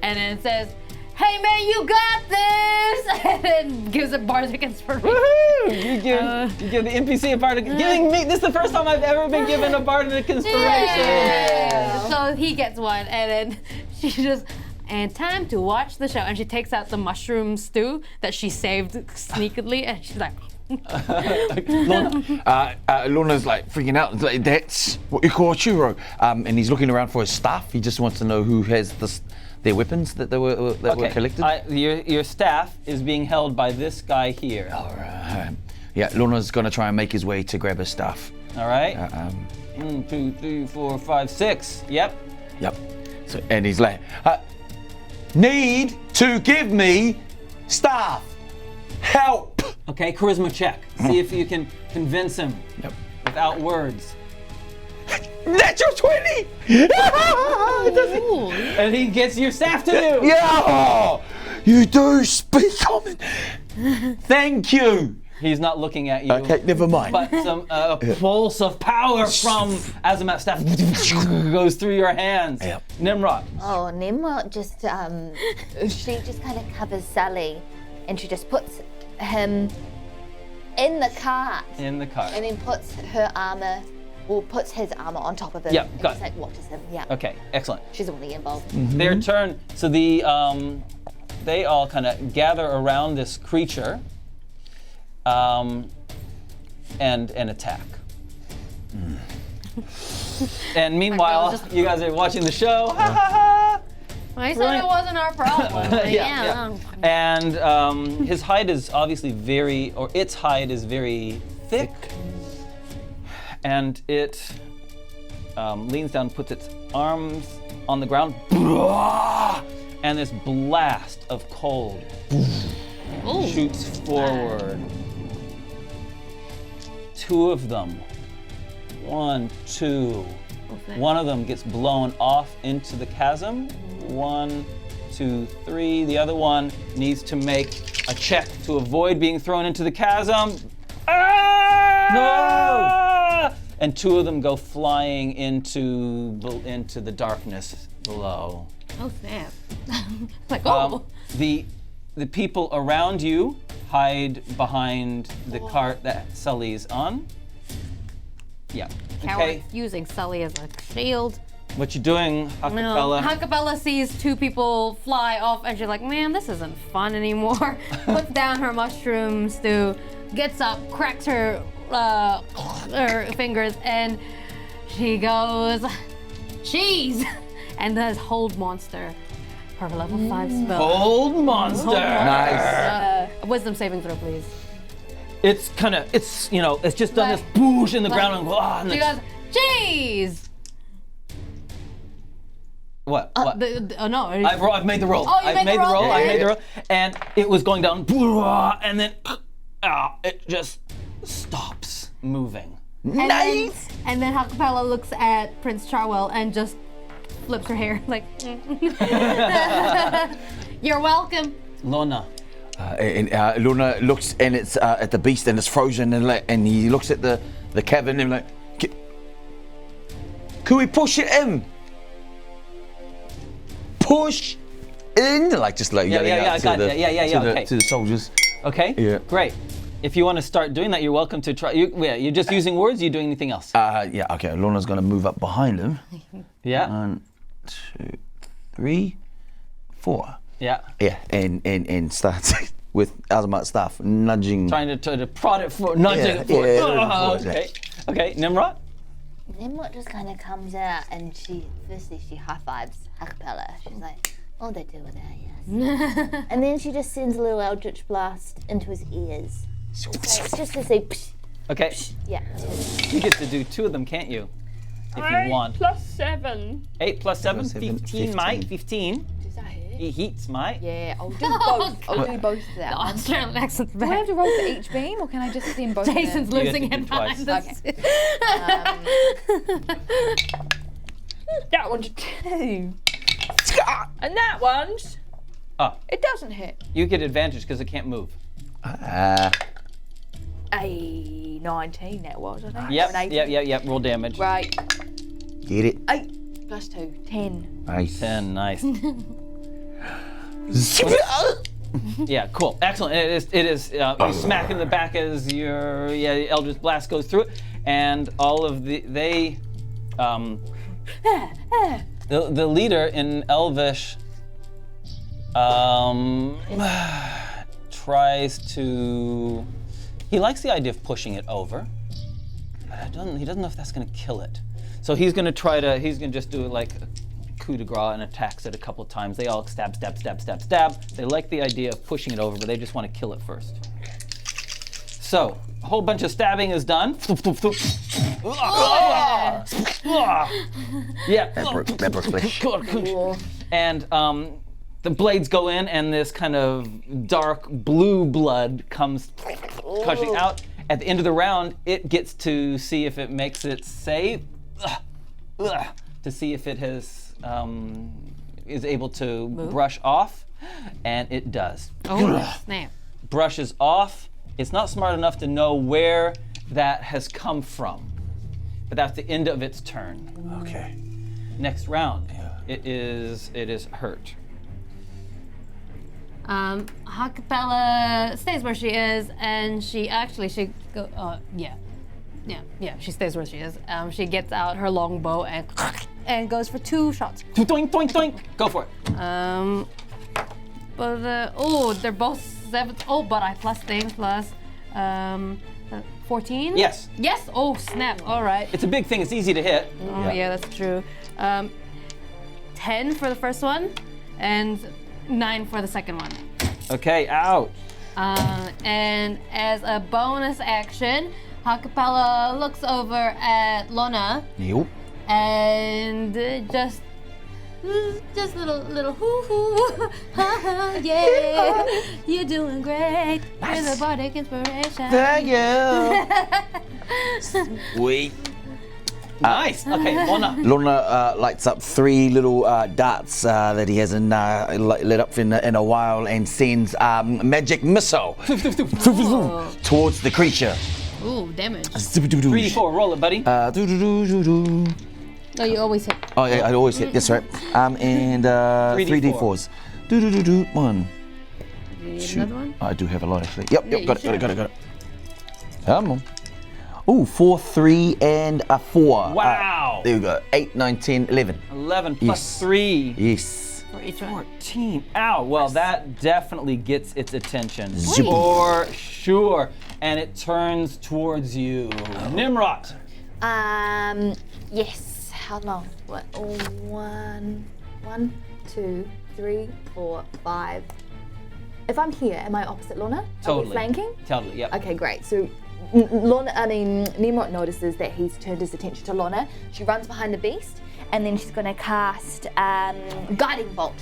and then says, hey man, you got this! And then gives it bardic inspiration. Woohoo! You give the NPC a bardic. Giving me. This is the first time I've ever been given a bardic inspiration. Yeah. So he gets one, and then she just. And time to watch the show. And she takes out the mushroom stew that she saved sneakily, and she's like. Lona's like freaking out. It's like, that's what you call a churro. And he's looking around for his staff. He just wants to know who has their weapons that were collected. Your staff is being held by this guy here. All right. Yeah, Lona's gonna try and make his way to grab his staff. All right. 1, 2, 3, 4, 5, 6. Yep. So, and he's like, need to give me staff. Help. Okay, charisma check. See if you can convince him without words. Natural 20! And he gets your staff to do. Yeah! You do speak common. Thank you. He's not looking at you. Okay, never mind. But some pulse of power from Azamat's staff goes through your hands. Yep. Nimrod. Oh, Tnemrot just, she just kind of covers Sully and she just puts him in the cart. In the cart. And then puts her armor, or puts his armor on top of it. Yeah, and got just like watches him. Yeah. Okay, excellent. She's already involved. Their turn. So they all kind of gather around this creature and attack. And meanwhile, you guys are watching the show. I said it wasn't our problem. Yeah. And his hide is obviously its hide is very thick. And it leans down, puts its arms on the ground, and this blast of cold shoots forward. 2 of them. 1, 2. One of them gets blown off into the chasm. 1, 2, 3. The other one needs to make a check to avoid being thrown into the chasm. No! And 2 of them go flying into the darkness below. Oh snap! Like the people around you hide behind the cart that Sully's on. Yeah. Okay. Using Sully as a shield. What you doing, Ha-Kapella? Ha-Kapella sees 2 people fly off, and she's like, "Man, this isn't fun anymore." Puts down her mushroom stew, gets up, cracks her fingers, and she goes, "Cheese!" and does hold monster. Her level 5 spell. Hold monster. Nice. Wisdom saving throw, please. It's just done this boosh in the ground and she goes, "Cheese!" What? No. I've made the roll. Oh, you made the roll? I made the roll. And it was going down, and then it just stops moving. Nice. And then Ha-Kapella looks at Prince Charwell and just flips her hair like, "You're welcome." Lona. And Lona looks and it's at the beast and it's frozen and he looks at the cavern and like, can we push it in? Push in, just yelling out to the soldiers. Okay. Yeah. Great. If you want to start doing that, you're welcome to try. You're just using words. You're doing anything else? Yeah. Okay. Lona's gonna move up behind him. Yeah. 1, 2, 3, 4. Yeah. Yeah, and starts with Azamat's staff nudging. Trying to prod it forward, nudging it forward. Okay. Okay, Nimrod? Tnemrot just kind of comes out and she high fives Ha-Kapella. She's like, "Oh, they do with that, yes." And then she just sends a little eldritch blast into his ears. Just to say, psh, Okay. psh. Yeah. You get to do 2 of them, can't you? If you want. 8 + 7. 8 + 7, 15, 15. mate. 15. Does that hit? He heats, mate. Yeah, I'll do both. I'll do both of that. Australian accent's Do I have back. to roll for each beam, or can I just see them both? Jason's You get losing to do him behind twice. us. That one's 2. And that one's... It doesn't hit. You get advantage because it can't move. A 19 that was, I think. Yep, Or an 18. yep. Roll damage. Right. Get it? 8 + 2, 10. Nice. 10, nice. Yeah, cool, excellent. It is you smack in the back as your the Eldritch Blast goes through it, and all of the leader in Elvish tries to. He likes the idea of pushing it over, but he doesn't know if that's going to kill it. So he's going to just do it like a coup de grace and attacks it a couple of times. They all stab. They like the idea of pushing it over, but they just want to kill it first. So a whole bunch of stabbing is done. Yeah. That broke flesh. And the blades go in, and this kind of dark blue blood comes gushing out. At the end of the round, it gets to see if it makes it save, to see if it has is able to brush off, and it does. Oh, snap. Brushes off. It's not smart enough to know where that has come from, but that's the end of its turn. Okay. Next round, it is hurt. Ha-Kapella stays where she is, and she stays where she is. She gets out her longbow and goes for 2 shots. Doink, doink, doink. Go for it. But they're both 7. Oh, but I plus things plus 14. Yes. Yes. Oh, snap. All right. It's a big thing. It's easy to hit. Oh yeah, that's true. 10 for the first one, and 9 for the second one. Okay, ouch. And as a bonus action, Ha-Kapella looks over at Lona Yep. and just little hoo hoo, ha ha, yeah, you're doing great. You're the bardic inspiration. Thank you. Sweet. Nice. Okay, Lona. Lona lights up 3 little darts that he hasn't lit up in a while, and sends magic missile towards the creature. Ooh, damage. 3d4, roll it, buddy. No, you always hit. Oh, yeah, I always hit. That's right. And 3d4s. 1. Do you need another one? I do have a lot actually. Yep, Yeah, got you it. Come on. Ooh, 4, 3, and a 4. Wow. There we go. 8, 9, 10, 11. 11 plus Yes. 3. Yes. For each one. 14. Ow. Well, that definitely gets its attention. Sweet. For sure. And it turns towards you. Tnemrot. Yes. How long? What? 1, 2, 3, 4, 5. If I'm here, am I opposite Lona? Totally. Are we flanking? Totally, yep. Okay, great. So Tnemrot notices that he's turned his attention to Lona. She runs behind the beast, and then she's going to cast Guiding Bolt.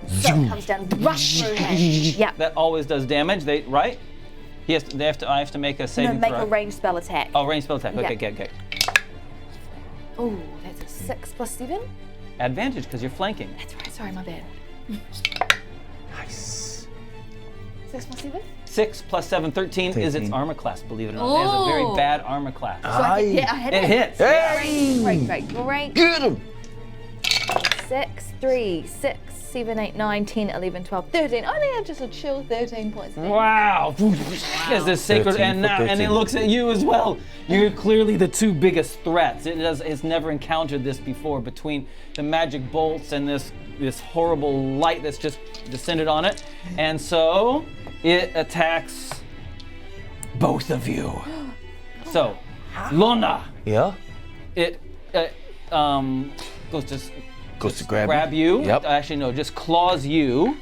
So it comes down right through her. Yep. That always does damage, right? I have to make a No, saving make throw. a ranged spell attack. Oh, ranged spell attack. Okay, Yeah. okay. Oh, that's a 6 plus 7. Advantage, because you're flanking. That's right. Sorry, my bad. Nice. 6 plus 7. 6 plus 7, 13 is its 13. armor class, believe it or not. It has a very Oh. bad armor class. So I hit It hits. Hey! Great. Get him. 6, 3, 6, 7, 8, 9, 10, 11, 12, 13. I think I just a chill 13 points there. Wow. As this sacred, 13 for and it 13. looks at you as well. You're clearly the 2 biggest threats. It's never encountered this before, between the magic bolts and this horrible light that's just descended on it. And so it attacks both of you. So, Lona, Yeah. it goes to grab me. you. Yep. Actually, no, just claws you.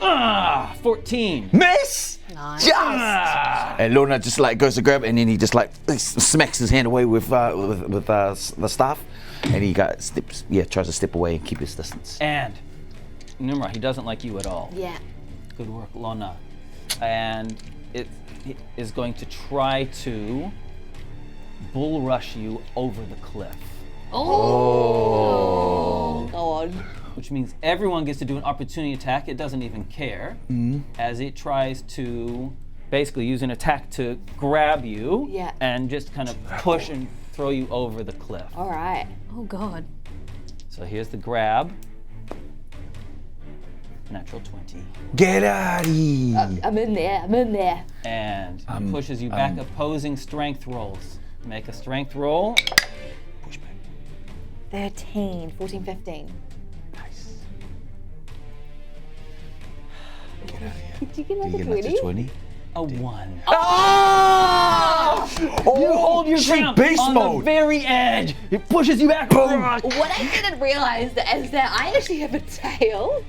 14. Miss. Nice. Just. And Lona just goes to grab it, and then he just smacks his hand away with the staff, and he tries to step away and keep his distance. And Tnemrot, he doesn't like you at all. Yeah. Good work, Lona. And it is going to try to bull rush you over the cliff. Oh. God. Which means everyone gets to do an opportunity attack. It doesn't even care, as it tries to basically use an attack to grab you Yeah. and just kind of push and throw you over the cliff. All right. Oh God. So here's the grab. Natural 20. Get out of here. I'm in there. And he pushes you back, opposing strength rolls. Make a strength roll. Push back. 13, 14, 15. Nice. Did you get You another get 20? another 20. A 1. Oh! You hold your she ground beast on mode. the very edge. It pushes you back. Boom. What I didn't realize is that I actually have a tail.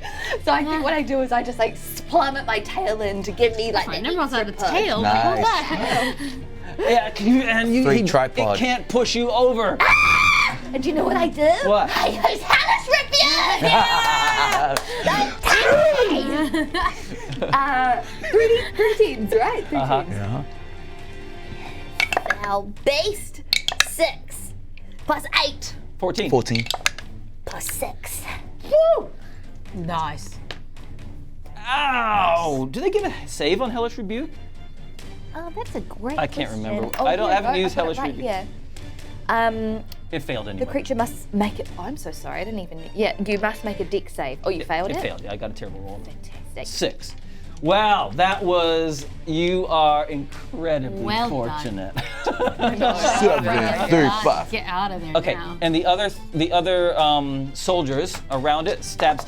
So I think what I do is I just like plummet my tail in to give me like I the never had a extra push. tail. Nice. Like, that. Yeah, and Three it tripod. can't push you over. And do you know what I do? What? I use Hellish Rebuke! 3 teens, right? 3 teens. Yeah. Now, based 6 plus 8 14. 14. plus 6. Woo! Nice. Ow! Do they get a save on Hellish Rebuke? Oh, that's a great I can't question. remember. Oh, I haven't here, used I've got it Hellish right Rebuke. here. It failed The anyway. creature must make it. Oh, I'm so sorry. I didn't even. Yeah, you must make a dex save. Oh, you failed it? It failed. Yeah, I got a terrible roll. Fantastic. 6. Wow, that was. You are incredibly Well done. fortunate. 735. Get out of there Okay, now. and the other soldiers around it stab.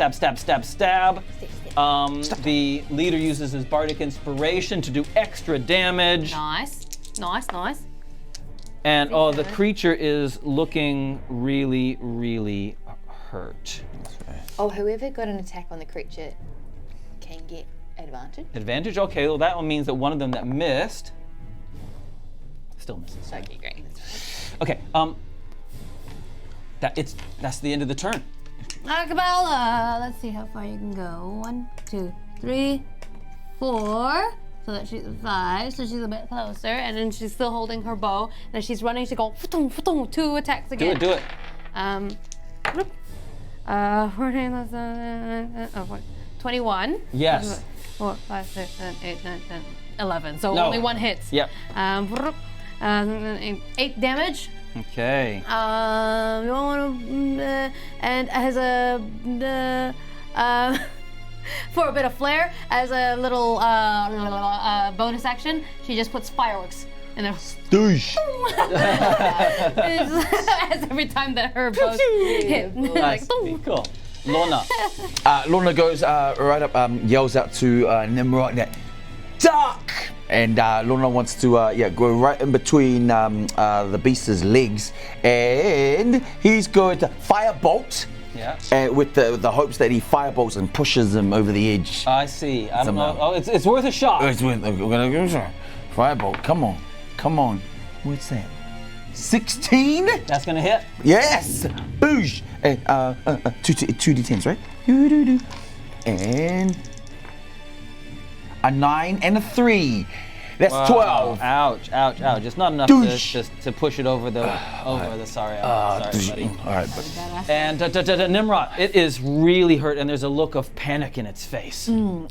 The leader uses his bardic inspiration to do extra damage, Nice. and the creature is looking really, really hurt. Oh, whoever got an attack on the creature can get advantage. Advantage. Okay, well that one means that one of them that missed still misses. Okay, great. Okay, that's the end of the turn. Ha-Kapella. Let's see how far you can go. 1, 2, 3, 4. So that she's 5. So she's a bit closer, and then she's still holding her bow, and she's running to go 2 attacks again. Do it. 21. Yes. 4, 5, 6, 7, 8, 9, 10, 11. So No. only one hits. Yep. 8 damage. Okay. And as a for a bit of flair, as a little bonus action, she just puts fireworks in there. Douche. As every time that her bow hit. Nice. Cool. Lona. Lona goes right up, yells out to Tnemrot, duck! And Lona wants to go right in between the beast's legs, and he's going to firebolt. Yeah. With the hopes that he firebolts and pushes him over the edge. I see. I don't know. Somehow. Oh, it's worth a shot. We're gonna go firebolt. Come on. What's that? 16? That's gonna hit. Yes! Boosh! 2d10s, right? Doo-doo-doo. And a 9 and a 3. That's Wow. 12. Ouch! Just not enough Douche. to push it over the sorry, buddy. All right, but And Tnemrot, it is really hurt, and there's a look of panic in its face.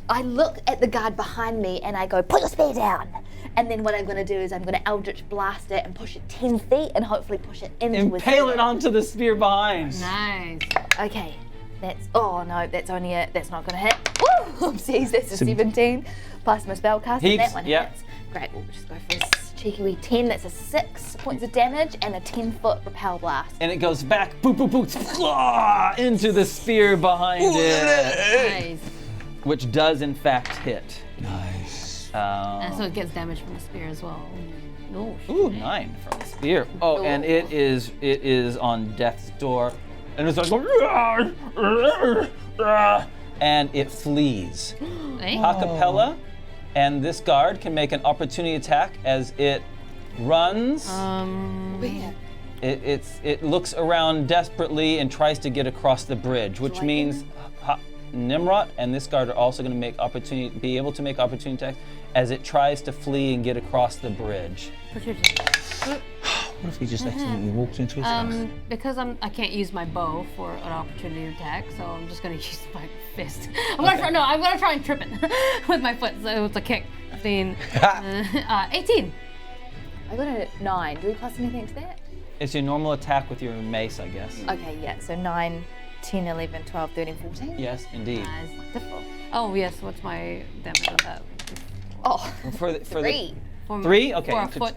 I look at the guard behind me and I go, put your spear down. And then what I'm going to do is I'm going to Eldritch Blast it and push it 10 feet and hopefully push it into his Impale head. it onto the spear behind. Nice. Okay, that's not going to hit. Woo! Oopsies, that's a 17 plus my spellcast, and Heaps, that one yep. hits. Great, we'll just go for a cheeky wee 10. That's a 6 points of damage and a 10-foot repel blast. And it goes back, boop, boop, boop, blah, into the spear behind it, Nice. which does in fact hit. nice. And so it gets damage from the spear as well. Ooh, 9 from the spear. Oh, and it is on death's door, and it's like, and it flees. Hey? Ha-Kapella and this guard can make an opportunity attack as it runs. It looks around desperately and tries to get across the bridge, which means Tnemrot and this guard are also going to be able to make opportunity attacks as it tries to flee and get across the bridge. What if he just accidentally walks into his house? Because I can't use my bow for an opportunity attack, so I'm just gonna use my fist. I'm gonna try and trip it with my foot. So it's a kick. 18. I got a 9. Do we plus anything to that? It's your normal attack with your mace, I guess. Okay, yeah. So 9 10, 11, 12, 13, 14. Yes, indeed. Wonderful. Oh yes, what's my damage on that? Oh, For the 3. For 3? Okay. For a foot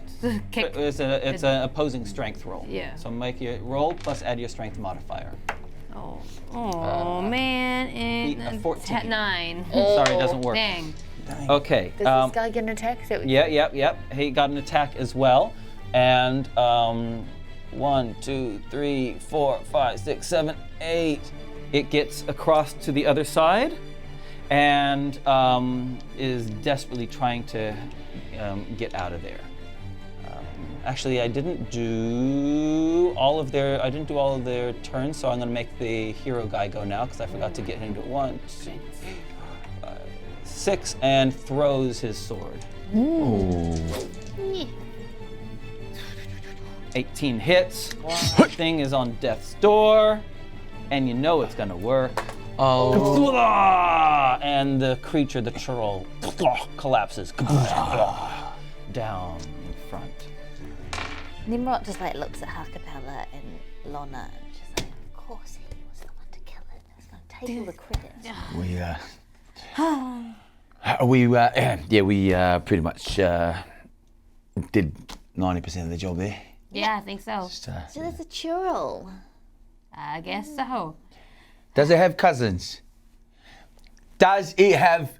kick. It's an opposing strength roll. Yeah. So make your roll plus add your strength modifier. Oh man, and 14. 9. Sorry, it doesn't work. Dang. Okay. Does this guy get an attack? Is that what- Yep. He got an attack as well. And 1, 2, 3, 4, 5, 6, 7, 8. It gets across to the other side and is desperately trying to get out of there. Actually, I didn't do all of their turns, so I'm going to make the hero guy go now because I forgot to get him to 1, 2, 3, 4, 5, 6, and throws his sword. 18 hits. Thing is on death's door, and you know it's gonna work. Oh. And the creature, the troll, collapses down in front. Tnemrot just like looks at Ha-Kapella and Lona and just like, of course he was the one to kill it. It's gonna take all the credit. We pretty much did 90% of the job there. Yeah, I think so. So there's a churl. I guess so. Does it have cousins? Does it have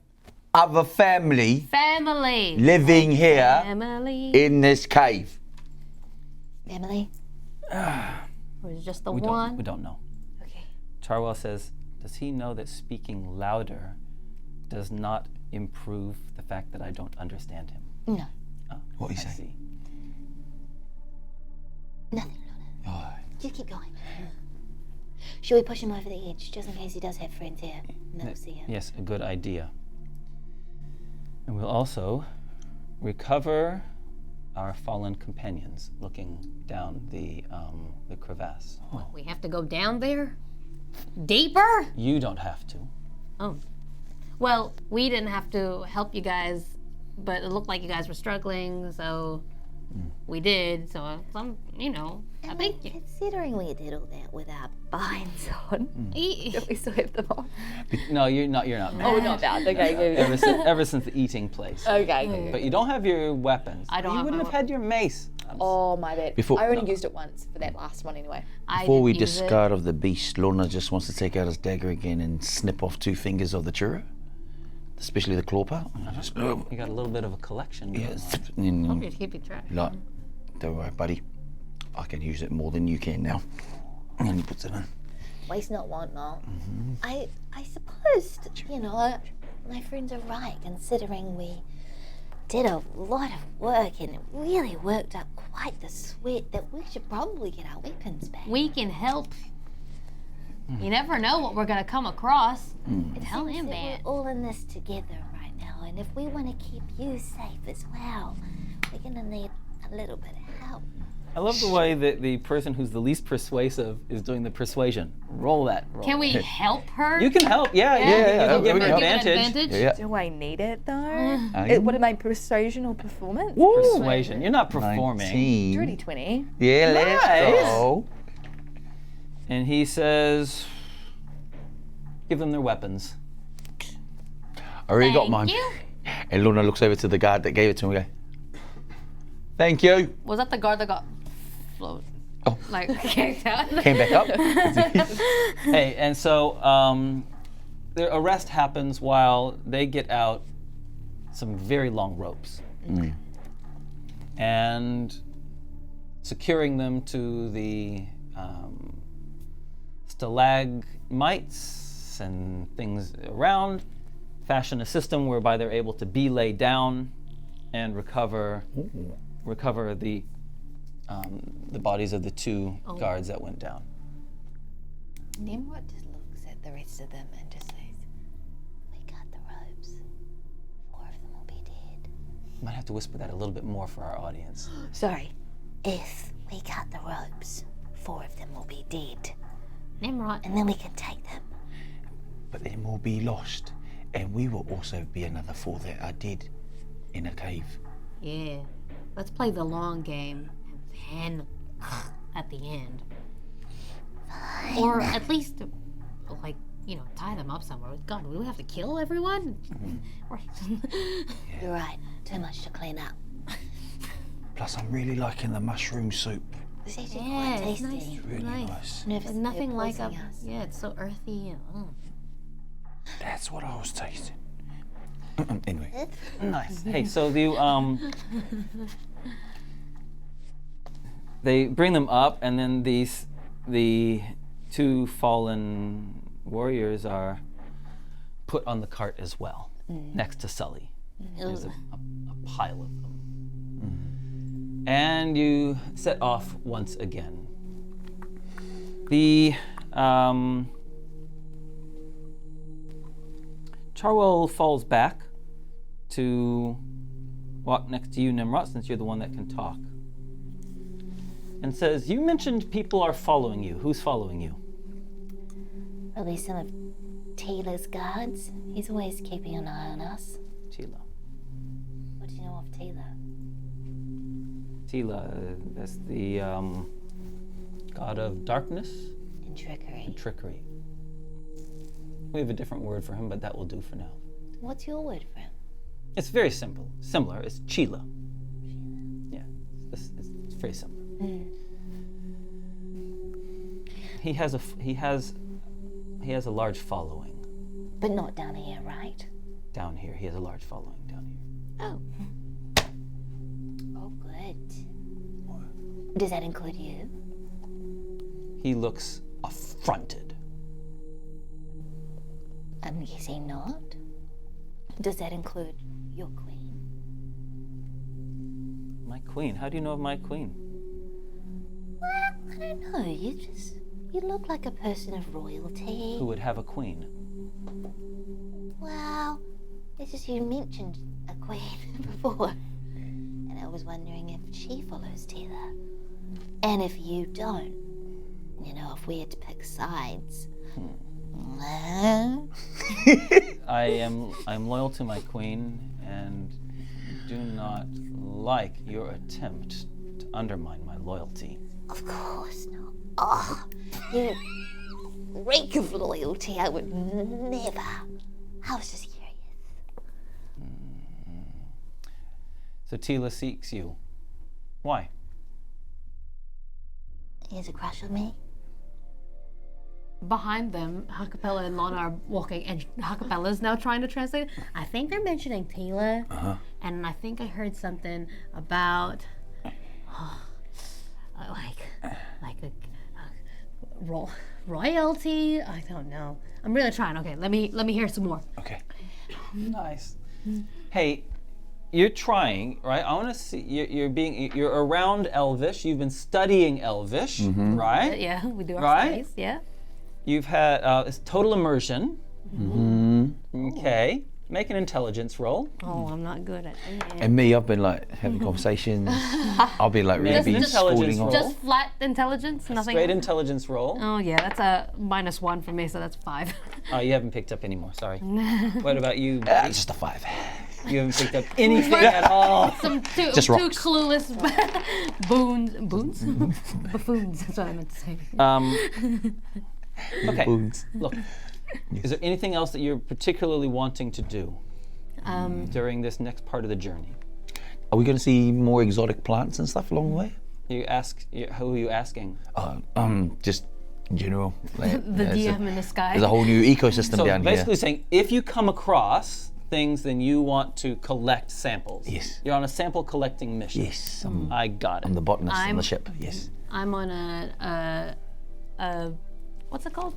other family Family. living here Family. in this cave? Family? Or is it just the We one? don't know. Okay. Charwell says, does he know that speaking louder does not improve the fact that I don't understand him? No. Oh, What he I say? see. Nothing, Lona. Oh. Just keep going. Shall we push him over the edge, just in case he does have friends here and they'll see him? Yes, a good idea. And we'll also recover our fallen companions, looking down the crevasse. We have to go down there? Deeper? You don't have to. Oh. Well, we didn't have to help you guys, but it looked like you guys were struggling, so we did. So, I think Considering we did all that with our binds on, you. We still have them on. No, you're not. Oh, not bad. Okay. Ever since the eating place. Okay. But you don't have your weapons. I don't You have wouldn't my have had your mace. Oh, my bad. Before- I only used it once for that last one anyway. Before we discard of the beast, Lorna just wants to take out his dagger again and snip off 2 fingers of the churro, especially the claw part. Just, You got a little bit of a collection. going on. Hope you're keeping track. Like, don't worry, buddy. I can use it more than you can now. And he puts it in. waste not, want not. I suppose, my friends are right, considering we did a lot of work and it really worked up quite the sweat that we should probably get our weapons back. We can help. You never know what we're gonna come across. Tell Seems him that that. we're all in this together right now, and if we want to keep you safe as well, we're gonna need a little bit of help. I love the way that the person who's the least persuasive is doing the persuasion. Roll that. Roll. Can we help her? You can help. Yeah. yeah, You can give we her can help. advantage. Yeah. Do I need it though? Okay. What am I, persuasion or performance? Persuasion. You're not performing. 19. Dirty 20. Yeah, let's Nice. go. And he says, give them their weapons. I already got Thank mine. you. And Lorna looks over to the guard that gave it to him and goes, thank you. Was that the guard that got float? Oh. Like kicked out? Came back up. Hey, and so their arrest happens while they get out some very long ropes. And securing them to the stalagmites and things around, fashion a system whereby they're able to be laid down and recover the bodies of the 2 guards that went down. Tnemrot just looks at the rest of them and just says, we got the ropes. 4 of them will be dead. Might have to whisper that a little bit more for our audience. Sorry. If we cut the ropes, 4 of them will be dead. Tnemrot. And then we can take them. But then we'll be lost. And we will also be another 4 that are dead in a cave. Yeah. Let's play the long game and then at the end. Or at least like, tie them up somewhere. God, do we have to kill everyone? You're right. Too much to clean up. Plus, I'm really liking the mushroom soup. It's actually Yeah, quite it's tasty. nice. Really nice. It's nothing like a. poisoning us. Yeah, it's so earthy. That's what I was tasting. Anyway. Nice. Hey, so they bring them up, and then the two fallen warriors are put on the cart as well, next to Sully. There's a pile of them. And you set off once again. The Charwell falls back to walk next to you, Tnemrot, since you're the one that can talk, and says, "You mentioned people are following you. Who's following you?" Probably some of Taylor's guards. He's always keeping an eye on us. Tila. What do you know of Taylor? Tila, that's the god of darkness And trickery. and trickery. We have a different word for him, but that will do for now. What's your word for him? It's very simple. Similar. It's Chila. Yeah, it's very similar. He has a large following But not down here, right? down here. He has a large following down here. Oh. Oh, good. Does that include you? He looks affronted. I'm guessing not. Does that include your queen? My queen. How do you know of my queen? Well, I don't know. You look like a person of royalty. Who would have a queen? Well, it's just you mentioned a queen before. And I was wondering if she follows Taylor. And if you don't, if we had to pick sides. I'm loyal to my queen and do not like your attempt to undermine my loyalty. Of course not. Oh, you reek of loyalty. I would never. I was just curious. So Tila seeks you. Why? He has a crush on me. Behind them, Ha-Kapella and Lona are walking, and Ha-Kapella's now trying to translate. I think they're mentioning Taylor, and I think I heard something about like a royalty. I don't know. I'm really trying. Okay, let me hear some more. Okay. Nice. Hey, you're trying, right? I want to see. You're around Elvish. You've been studying Elvish, right? Yeah, we do our Right? studies. Yeah. You've had it's total immersion. Okay. Make an intelligence roll. Oh, I'm not good at it. And me, I've been like having conversations. I'll be like really Just intelligence schooling on. roll. Just flat intelligence, nothing. Straight intelligence roll. Oh yeah, that's a -1 for me, so that's 5. Oh, you haven't picked up any more. Sorry. What about you? Just a 5. You haven't picked up anything at all. Some two Just rocks. clueless buffoons. That's what I meant to say. Okay. Boons. Look, is there anything else that you're particularly wanting to do during this next part of the journey? Are we going to see more exotic plants and stuff along the way? Who are you asking? Just in general. Like, The there's DM in the sky. There's a whole new ecosystem So down basically here. saying, if you come across things, then you want to collect samples. Yes. You're on a sample collecting mission. Yes, I got it. I'm the botanist on I'm- the ship. Yes. I'm on a what's it called?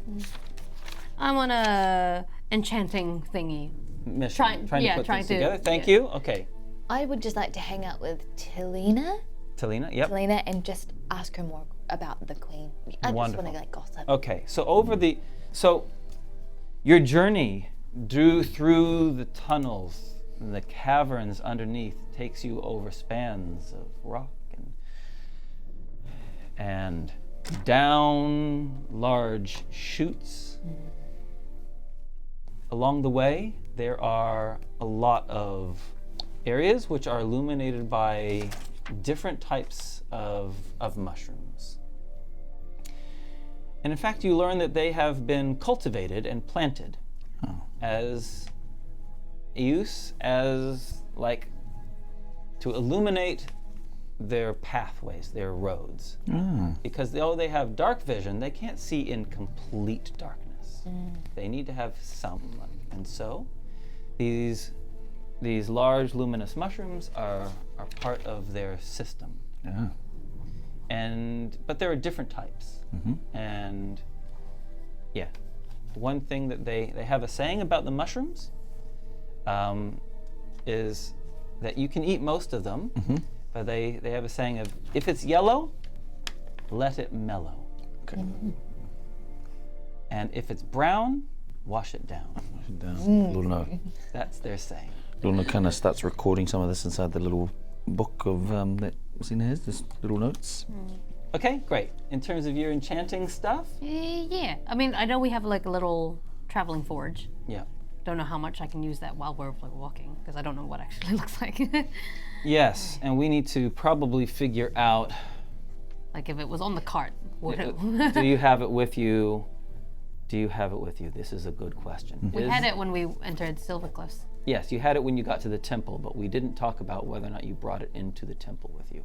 I'm on a enchanting thingy. Mission. Trying- trying yeah, to put trying things to- together. Thank yeah. you. Okay. I would just like to hang out with Talina, Talina, yep. and just ask her more about the queen. I Wonderful. just want to gossip. Okay, so your journey through the tunnels and the caverns underneath takes you over spans of rock and down large chutes. Along the way, there are a lot of areas which are illuminated by different types of mushrooms. And in fact, you learn that they have been cultivated and planted as like to illuminate their pathways, their roads. Because though they have dark vision, they can't see in complete darkness. They need to have some. And so these large luminous mushrooms are part of their system. But there are different types. And yeah, one thing that they have a saying about the mushrooms is that you can eat most of them, but they have a saying of, if it's yellow, let it mellow. Okay. And if it's brown, wash it down. Lona. That's their saying. Lona kind of starts recording some of this inside the little book of that was in his, this little notes. Okay, great. In terms of your enchanting stuff? Yeah. I mean, I know we have like a little traveling forge. Yeah. Don't know how much I can use that while we're like walking, because I don't know what actually looks like. Yes, and we need to probably figure out. Like if it was on the cart, would it? Do you have it with you? This is a good question. We had it when we entered Silvercliffs. Yes, you had it when you got to the temple, but we didn't talk about whether or not you brought it into the temple with you.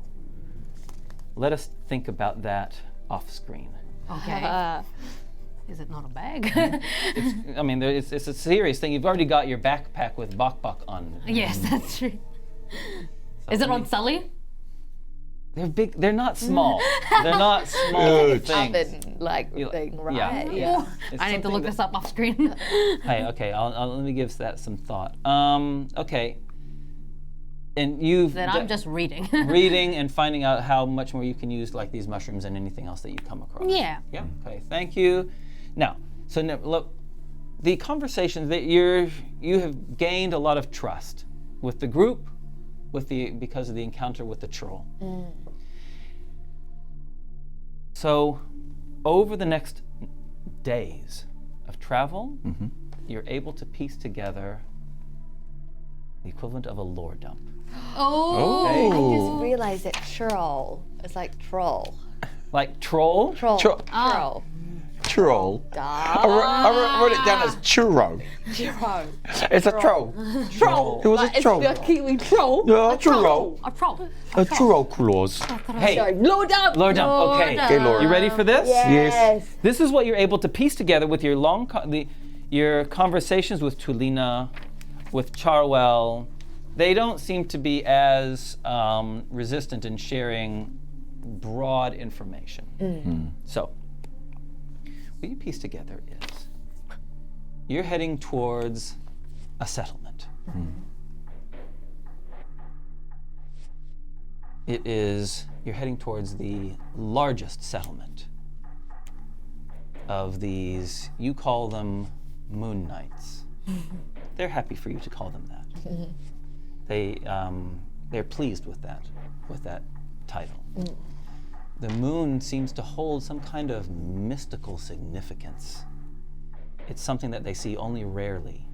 Let us think about that off screen. Okay. Is it not a bag? It's a serious thing. You've already got your backpack with Bok on it. Yes, that's true. Is it on Sully? They're big. They're not small. They're not small things. Oven thing, right? Yeah. I need to look this up off screen. Hey, okay. I'll let me give that some thought. Okay. And I'm just reading. Reading and finding out how much more you can use like these mushrooms and anything else that you come across. Yeah. Yeah. Okay. Thank you. Now, look, the conversation that you have gained a lot of trust with the group, because of the encounter with the troll. So, over the next days of travel, you're able to piece together the equivalent of a lore dump. I just realized that troll is like troll. Like troll? Troll. Troll. Troll. I wrote it down as churro. Churro. It's a troll. Troll. It was a troll. It's a Kiwi troll. Yeah, churro. A troll. A churro clause. Hey, Lord up. lore dump. Okay. Okay, Laura. You ready for this? Yes. This is what you're able to piece together with your your conversations with Tulina, with Charwell. They don't seem to be as resistant in sharing broad information. So, what you piece together is you're heading towards a settlement. You're heading towards the largest settlement of these, you call them Moon Knights. They're happy for you to call them that. They're pleased with that title. The moon seems to hold some kind of mystical significance. It's something that they see only rarely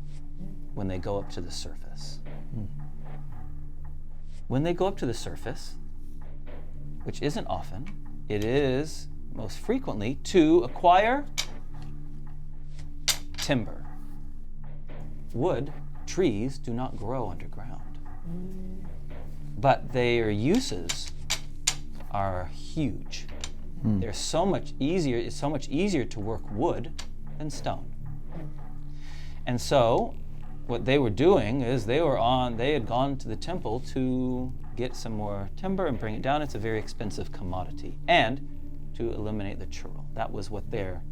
when they go up to the surface. When they go up to the surface, which isn't often, it is most frequently to acquire timber. Wood, trees do not grow underground. But their uses are huge. They're so much easier, it's so much easier to work wood than stone. And so what they were doing is they had gone to the temple to get some more timber and bring it down. It's a very expensive commodity. And to eliminate the churl. That was what their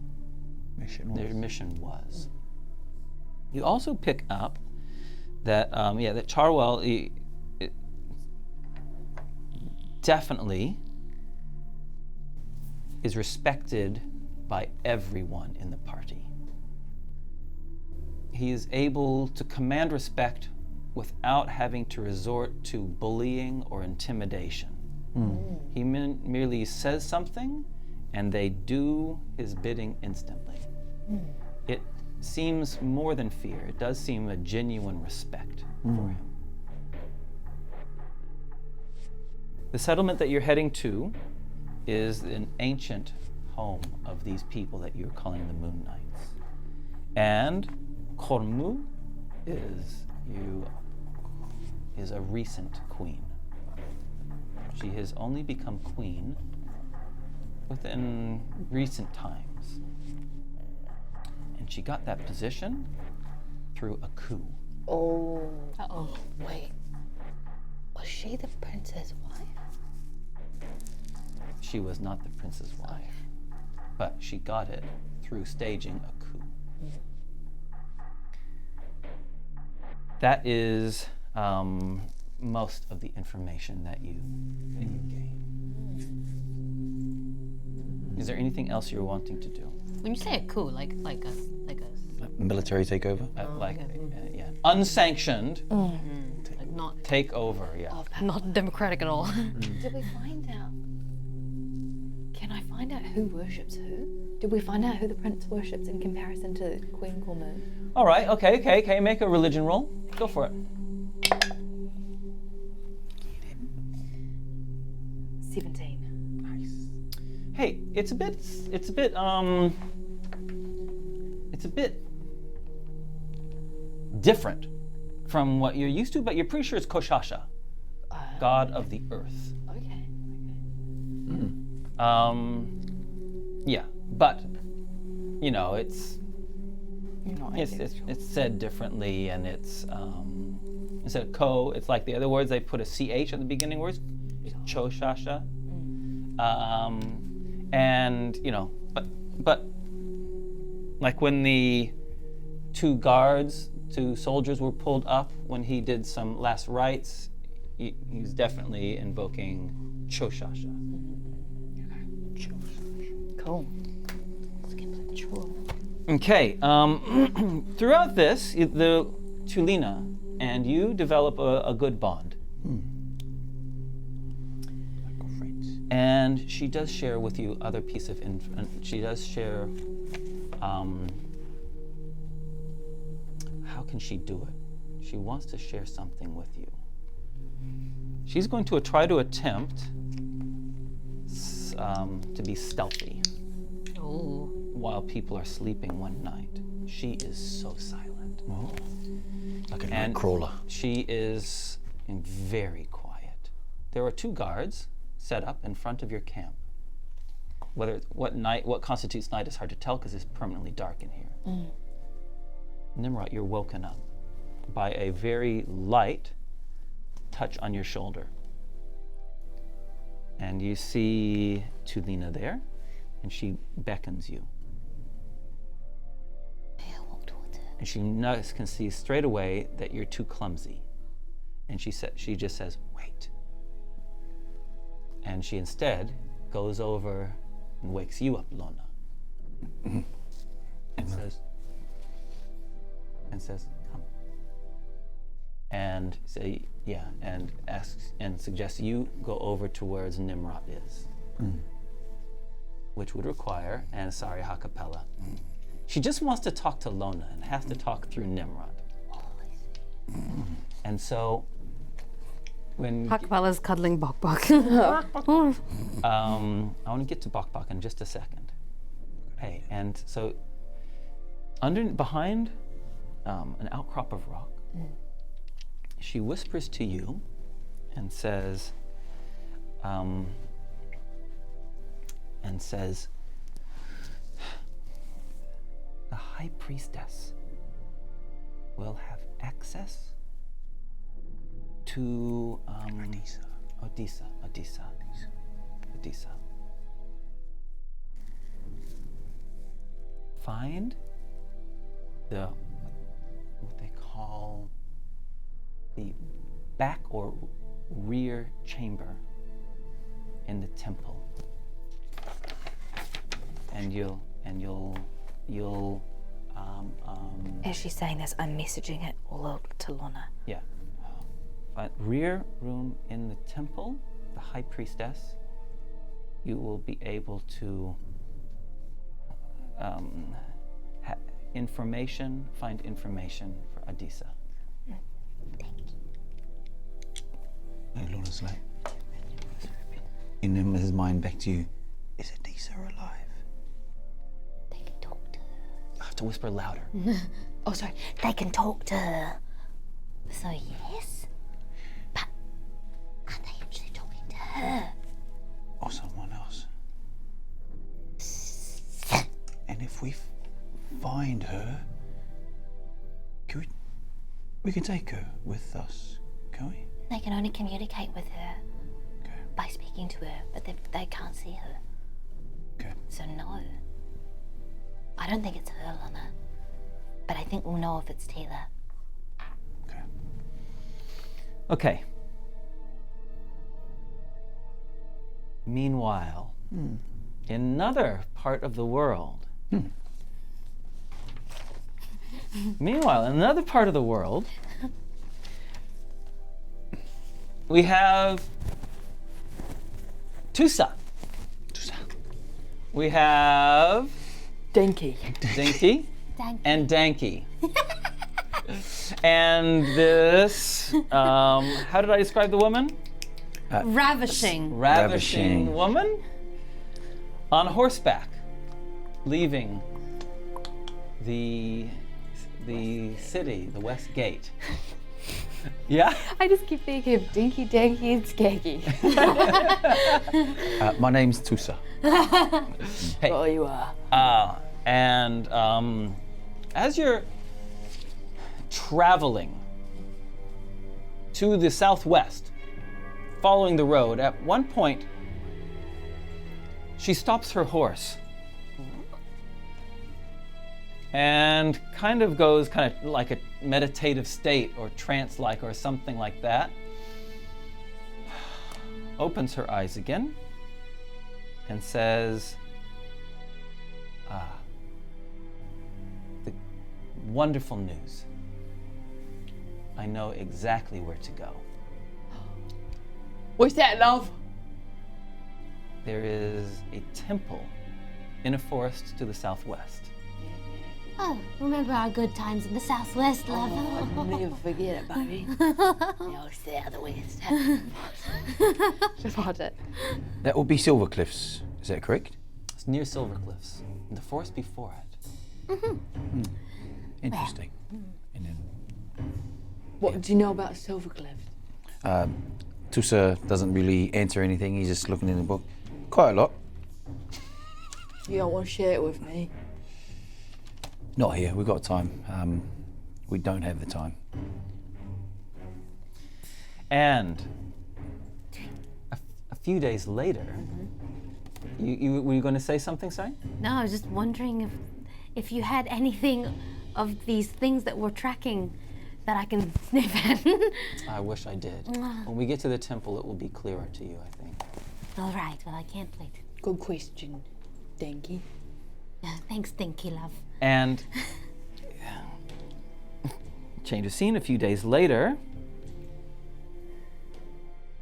mission was. You also pick up that that Charwell definitely is respected by everyone in the party. He is able to command respect without having to resort to bullying or intimidation. He merely says something and they do his bidding instantly. It seems more than fear. It does seem a genuine respect for him. The settlement that you're heading to is an ancient home of these people that you're calling the Moon Knights. And Kormu is a recent queen. She has only become queen within recent times. And she got that position through a coup. Oh. Uh-oh. Wait. Was she the prince's wife? She was not the prince's wife, but she got it through staging a coup. That is most of the information that you gain. Is there anything else you're wanting to do? When you say a coup, like a Military takeover? Yeah, unsanctioned like not takeover. Yeah. not democratic at all. Did we find out? Can I find out who worships who? Did we find out who the prince worships in comparison to Queen Kormu? All right. Okay. Make a religion roll. Go for it. 17. Hey, it's a bit different from what you're used to, but you're pretty sure it's Koshasha, god of the earth. Okay. Yeah, but you know, it's You're not it's said differently, and it's instead of ko, it's like the other words they put a ch at the beginning words. It's Choshasha. And you know, but like when the two soldiers were pulled up when he did some last rites, he's definitely invoking Choshasha. Cool. Let's get to the troll. Okay. Throughout this, the Tulina and you develop a good bond. And she does share with you other piece of she does share, how can she do it? She wants to share something with you. She's going to try to attempt to be stealthy while people are sleeping one night. She is so silent. Oh. Like a And nightcrawler. she is very quiet. There are two guards set up in front of your camp. What constitutes night is hard to tell because it's permanently dark in here. Tnemrot, you're woken up by a very light touch on your shoulder. And you see Tulina there, and she beckons you. May I walk towards her? And she can see straight away that you're too clumsy. And she just says, wait. And she instead goes over and wakes you up, Lona. and says, come. And and asks and suggests you go over to where Tnemrot is. Which would require, and sorry, Ha-Kapella. She just wants to talk to Lona and has to talk through Tnemrot. And so when Ha-Kapella's cuddling Bok Bok. I want to get to Bok Bok in just a second. Hey, and so behind an outcrop of rock, she whispers to you and says, the high priestess will have access to Odessa. Find what they call the back or rear chamber in the temple, and you'll As she's saying this, I'm messaging it all out to Lona. yeah. Rear room in the temple, the high priestess, you will be able to find information for Odessa. And Lona's like, in his mind back to you, is Odessa alive? to whisper louder. Oh, sorry. They can talk to her. So yes, but are they actually talking to her? Or someone else. And if we find her, we can take her with us, can we? They can only communicate with her Okay. by speaking to her, but they can't see her. Okay. So no. I don't think it's her, Lona. But I think we'll know if it's Taylor. Okay. Okay. Meanwhile, in another part of the world, we have Tusa. We have Dinky. Dinky Danky. and Danky. And this, how did I describe the woman? Ravishing. Ravishing woman on horseback, leaving the city, the west gate. Yeah? I just keep thinking of Dinky, Danky, and Skaggy. My name's Tusa. Hey. Oh, you are. And as you're traveling to the southwest, following the road, at one point, she stops her horse and kind of goes kind of like a meditative state or trance-like or something like that. Opens her eyes again and says, the wonderful news. I know exactly where to go. What's that, love? There is a temple in a forest to the southwest. Oh, remember our good times in the southwest, love? I'll never forget it, baby. No, southwest. Just watch it. That would be Silver Cliffs. Is that correct? It's near Silver Cliffs, in the forest before it. Interesting. And then What do you know about Silvercliff? Tusa doesn't really answer anything. He's just looking in the book. Quite a lot. You don't want to share it with me? Not here. We've got time. We don't have the time. And a few days later, were you going to say something, Si? No, I was just wondering if you had anything of these things that we're tracking that I can sniff at. I wish I did. When we get to the temple, it will be clearer to you, I think. All right, well, I can't wait. Good question, Dinky. Thanks, Dinky love. And change of scene, a few days later,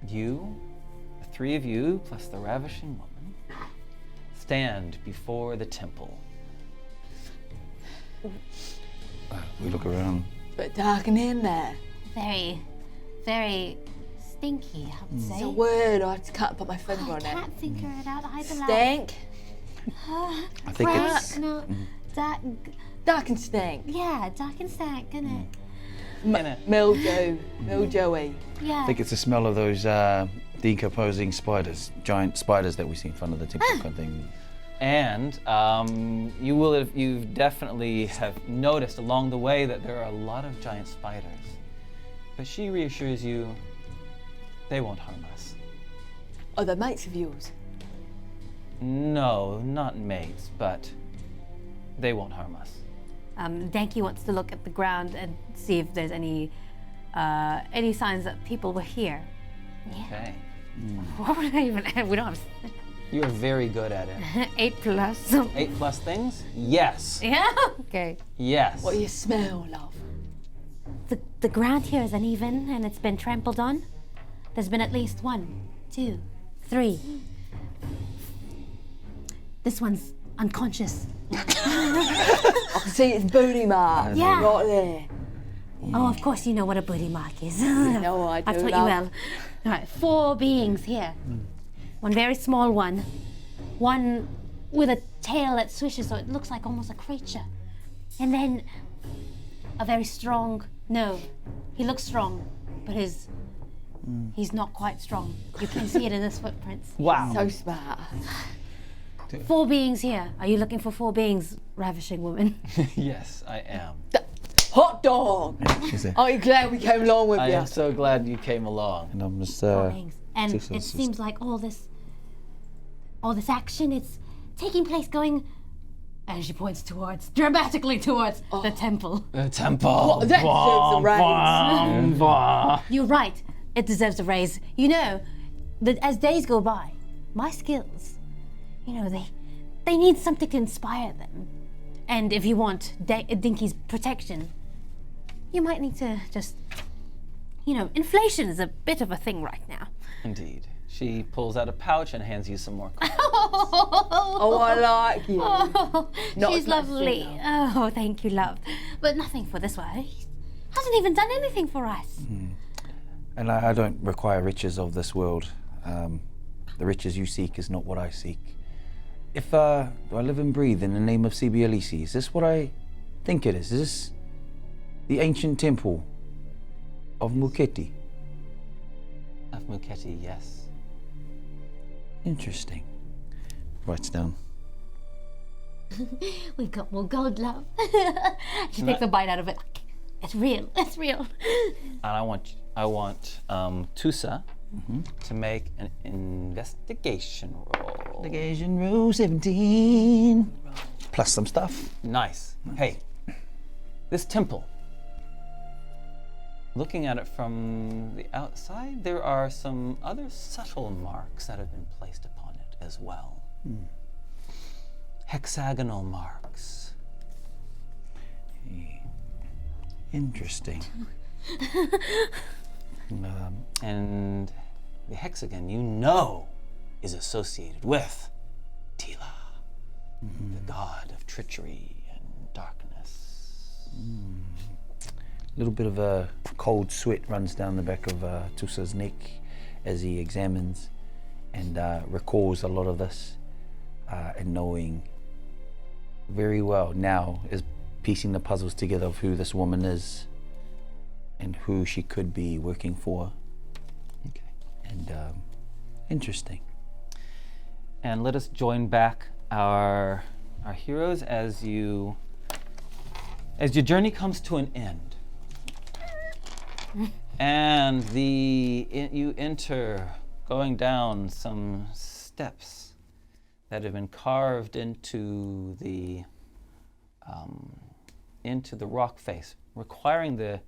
you, the three of you, plus the ravishing woman, stand before the temple. We look around. But dark in there. Very, very stinky, I would It's say. a word. I just can't put my finger I on it. can't figure it out either. love. Stank. I think it's. No, dark. Dark and stank. Yeah, dark and stank, isn't it? Mildew. Mildewy. Yeah. I think it's the smell of those decomposing spiders, giant spiders that we see in front of the temple kind of thing. And you've definitely have noticed along the way that there are a lot of giant spiders. But she reassures you, they won't harm us. Are they mates of yours? No, not mates, but they won't harm us. Danky wants to look at the ground and see if there's any signs that people were here. Okay. What would I even? We don't have You are very good at it. 8 plus. 8 plus things? Yes. Yeah. Okay. Yes. What do you smell, love? The ground here is uneven and it's been trampled on. There's been at least 1, 2, 3. This one's unconscious. I can see its booty mark. Yeah. Right there. Oh, of course you know what a booty mark is. No, I do. I've taught you well. All right, 4 beings here. One very small one. One with a tail that swishes so it looks like almost a creature. And then a very strong, no, he looks strong, but he's not quite strong. You can see it in his footprints. Wow. So smart. 4 beings here. Are you looking for 4 beings, ravishing woman? Yes, I am. Hot dog! Are you glad we came along with I you? am so glad you came along. And I'm just, Beings. And just- it seems like all this action, it's taking place going, and she points dramatically towards the temple. The temple. That deserves a raise. You're right. It deserves a raise. You know, that as days go by, my skills, they need something to inspire them. And if you want Dinky's protection, you might need to just, inflation is a bit of a thing right now. Indeed. She pulls out a pouch and hands you some more coins. Oh, I like you. Oh, Not she's as much lovely. Zena. Oh, thank you, love. But nothing for this one. He hasn't even done anything for us. and I don't require riches of this world. The riches you seek is not what I seek. If do I live and breathe in the name of CBLEC? Is this what I think it is? Is this the ancient temple of Muketi? Of Muketi, yes. Interesting. Writes down. We've got more gold, love. She takes a bite out of it. It's real. It's real. And I want Tusa to make an investigation roll. Investigation roll 17. Plus some stuff. Nice. Hey, this temple. Looking at it from the outside, there are some other subtle marks that have been placed upon it as well. Hexagonal marks. Interesting. And the hexagon, you know, is associated with Tila, the god of treachery and darkness. A little bit of a cold sweat runs down the back of Tusa's neck as he examines and recalls a lot of this, and knowing very well now is piecing the puzzles together of who this woman is and who she could be working for. Okay. And interesting. And let us join back our heroes as your journey comes to an end. And you enter going down some steps that have been carved into the rock face, requiring the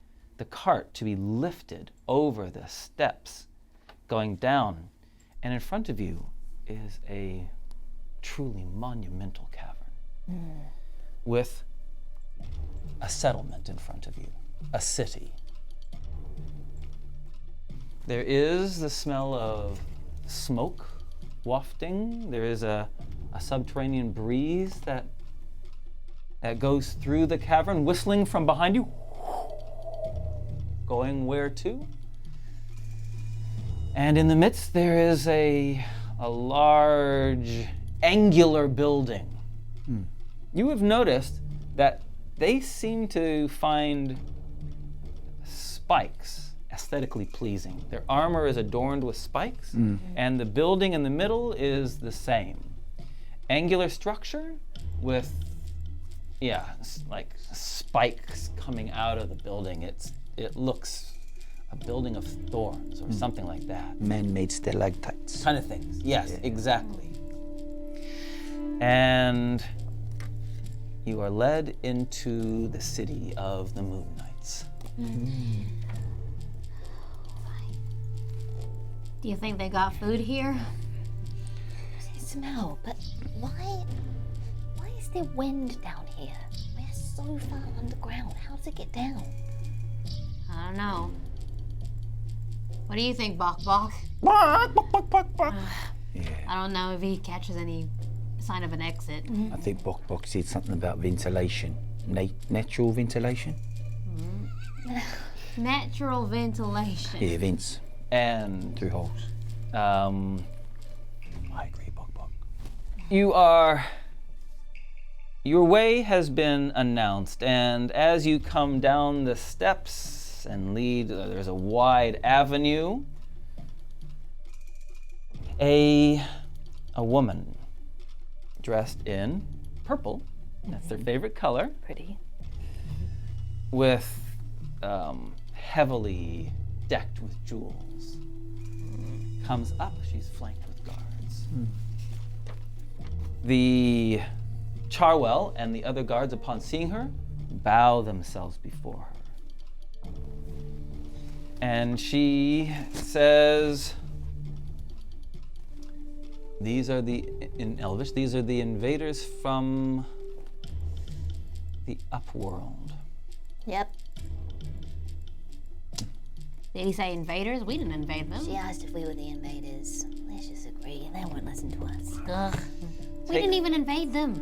cart to be lifted over the steps going down. And in front of you is a truly monumental cavern with a settlement in front of you, a city. There is the smell of smoke wafting. There is a subterranean breeze that goes through the cavern, whistling from behind you. Going where to? And in the midst there is a large angular building. You have noticed that they seem to find spikes aesthetically pleasing. Their armor is adorned with spikes, and the building in the middle is the same. Angular structure with, like spikes coming out of the building. It looks a building of thorns or something like that. Man-made stalactites. Kind of things. Yes, exactly. And you are led into the city of the Moon Knights. Do you think they got food here? I smell, but why is there wind down here? We're so far underground. How does it get down? I don't know. What do you think, Bok Bok? Yeah. I don't know if he catches any sign of an exit. I think Bok Bok said something about ventilation. Natural ventilation? Natural ventilation. Yeah, vents. And Through holes. I agree, Bok Bok. You are Your way has been announced, and as you come down the steps and lead, there's a wide avenue. A woman dressed in purple, that's their favorite color, Pretty. with heavily decked with jewels, comes up. She's flanked with guards. The Charwell and the other guards, upon seeing her, bow themselves before her. And she says, these are in Elvish, these are the invaders from the Upworld. Yep. Did he say invaders? We didn't invade them. She asked if we were the invaders. Let's just agree. They won't listen to us. Ugh. We didn't even invade them.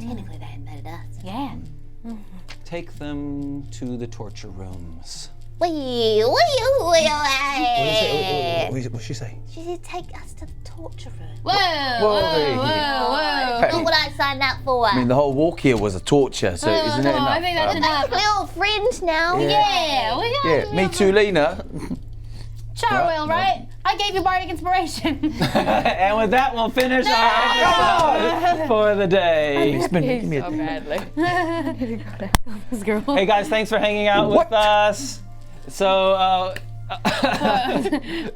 Technically, they invaded us. Yeah. Take them to the torture rooms. Wait. What's she say? She said take us to the torture room. Whoa. Not what I signed up for. I mean, the whole walk here was a torture, so isn't it enough? I think that's enough. We're all friends now. Yeah, we got Yeah, me too, Lena. Charwell, right? I gave you bardic inspiration. And with that, we'll finish our episode for the day. Give me a This girl. Hey guys, thanks for hanging out with us. So,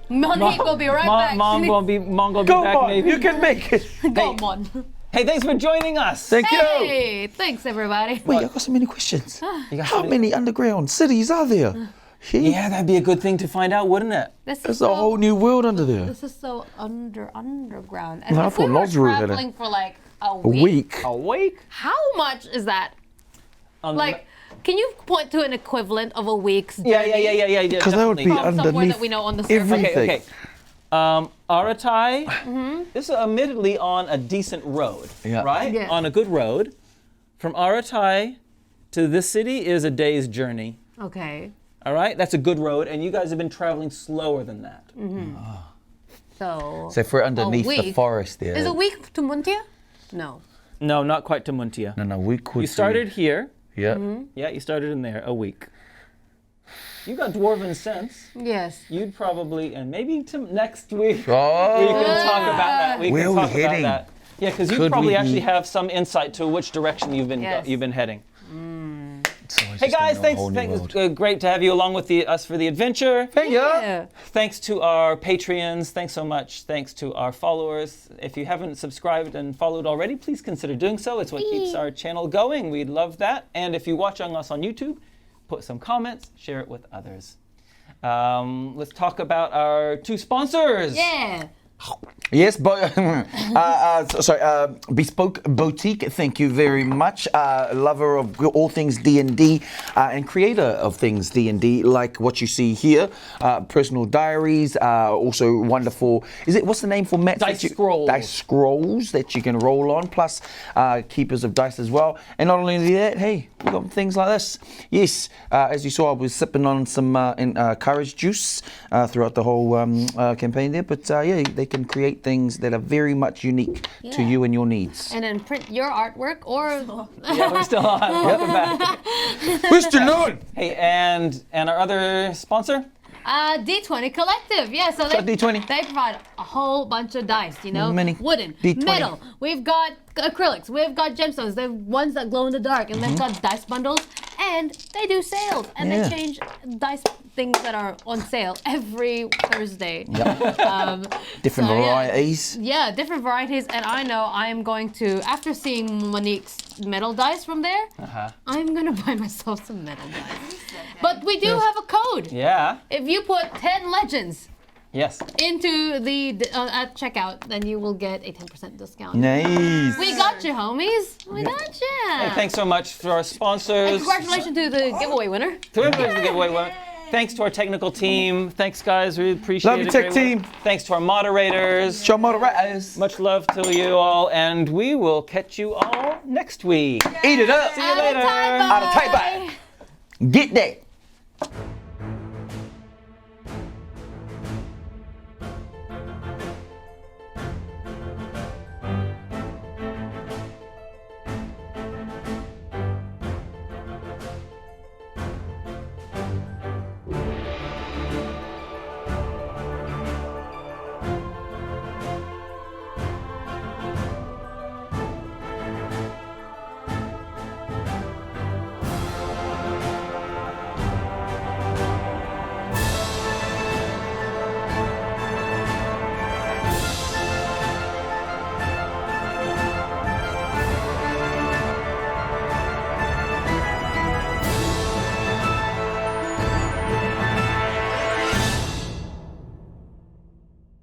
Monique will be right back. Mong will be Go back on, maybe. you can make it. Go on. Hey, thanks for joining us. Thank you. Hey, thanks everybody. Wait, I got so many questions. You got How something- many underground cities are there? Yeah, that'd be a good thing to find out, wouldn't it? This There's is a whole new world under there. This is so underground. And No, I if we thought were Lazarus had it. traveling for like a A week, week. A week? how much is that? Like, can you point to an equivalent of a week's Yeah. Because that would be from somewhere underneath that we know on the surface? everything. Okay. Aratai, this is admittedly on a decent road, Yeah. right? Yeah. On a good road. From Aratai to this city is a day's journey. Okay. All right, that's a good road, and you guys have been traveling slower than that. So So if we're underneath the week. forest there. is a week to Muntia? No. No, not quite to Muntia. No, we could. You started here. Yeah. Yeah, you started in there, a week. You got dwarven sense. Yes. You'd probably, and maybe to next week, Oh. we can talk about that. We Where can are we talk about heading? that. Yeah, because you Could probably we actually be- have some insight to which direction you've been Yes. you've been heading. So it's Hey just guys, a whole new thanks. world. Great to have you along with us for the adventure. Yeah. Thanks to our Patreons. Thanks so much. Thanks to our followers. If you haven't subscribed and followed already, please consider doing so. It's what keeps our channel going. We'd love that. And if you're watching us on YouTube, put some comments, share it with others. Let's talk about our two sponsors. Yeah. Yes, but Bespoke Boutique. Thank you very much. Lover of all things D&D and creator of things D&D, like what you see here. Personal diaries. Also wonderful. What's the name for Matt? Dice scrolls. Dice scrolls that you can roll on. Plus, keepers of dice as well. And not only that, hey, we got things like this. Yes, as you saw, I was sipping on some courage juice throughout the whole campaign there. But yeah, they can create things that are very much unique to you and your needs. And then print your artwork or Yeah, we're still on. Welcome back. We're still on. Hey, and our other sponsor? D20 Collective. Yeah, so What's up, D20? they provide a whole bunch of dice, you know? Many. Wooden, D20. metal. We've got acrylics. We've got gemstones. They've ones that glow in the dark. And they've got dice bundles. And they do sales. And Yeah. they change dice things that are on sale every Thursday. Different So, yeah. varieties. Yeah, different varieties. And I know I am going to, after seeing Monique's metal dice from there, I'm going to buy myself some metal dice. But we do have a code. Yeah. If you put 10 legends Yes. into the at checkout, then you will get a 10% discount. Nice. We got you, homies. We got you. Hey, thanks so much for our sponsors. And congratulations to the giveaway winner. To everybody for the giveaway winner. Thanks to our technical team. Thanks, guys. We appreciate Love it. you, tech Great work. team. Thanks to our moderators. Show moderators. Much love to you all, and we will catch you all next week. Eat it up. See you later. Out of tight bite. Get that.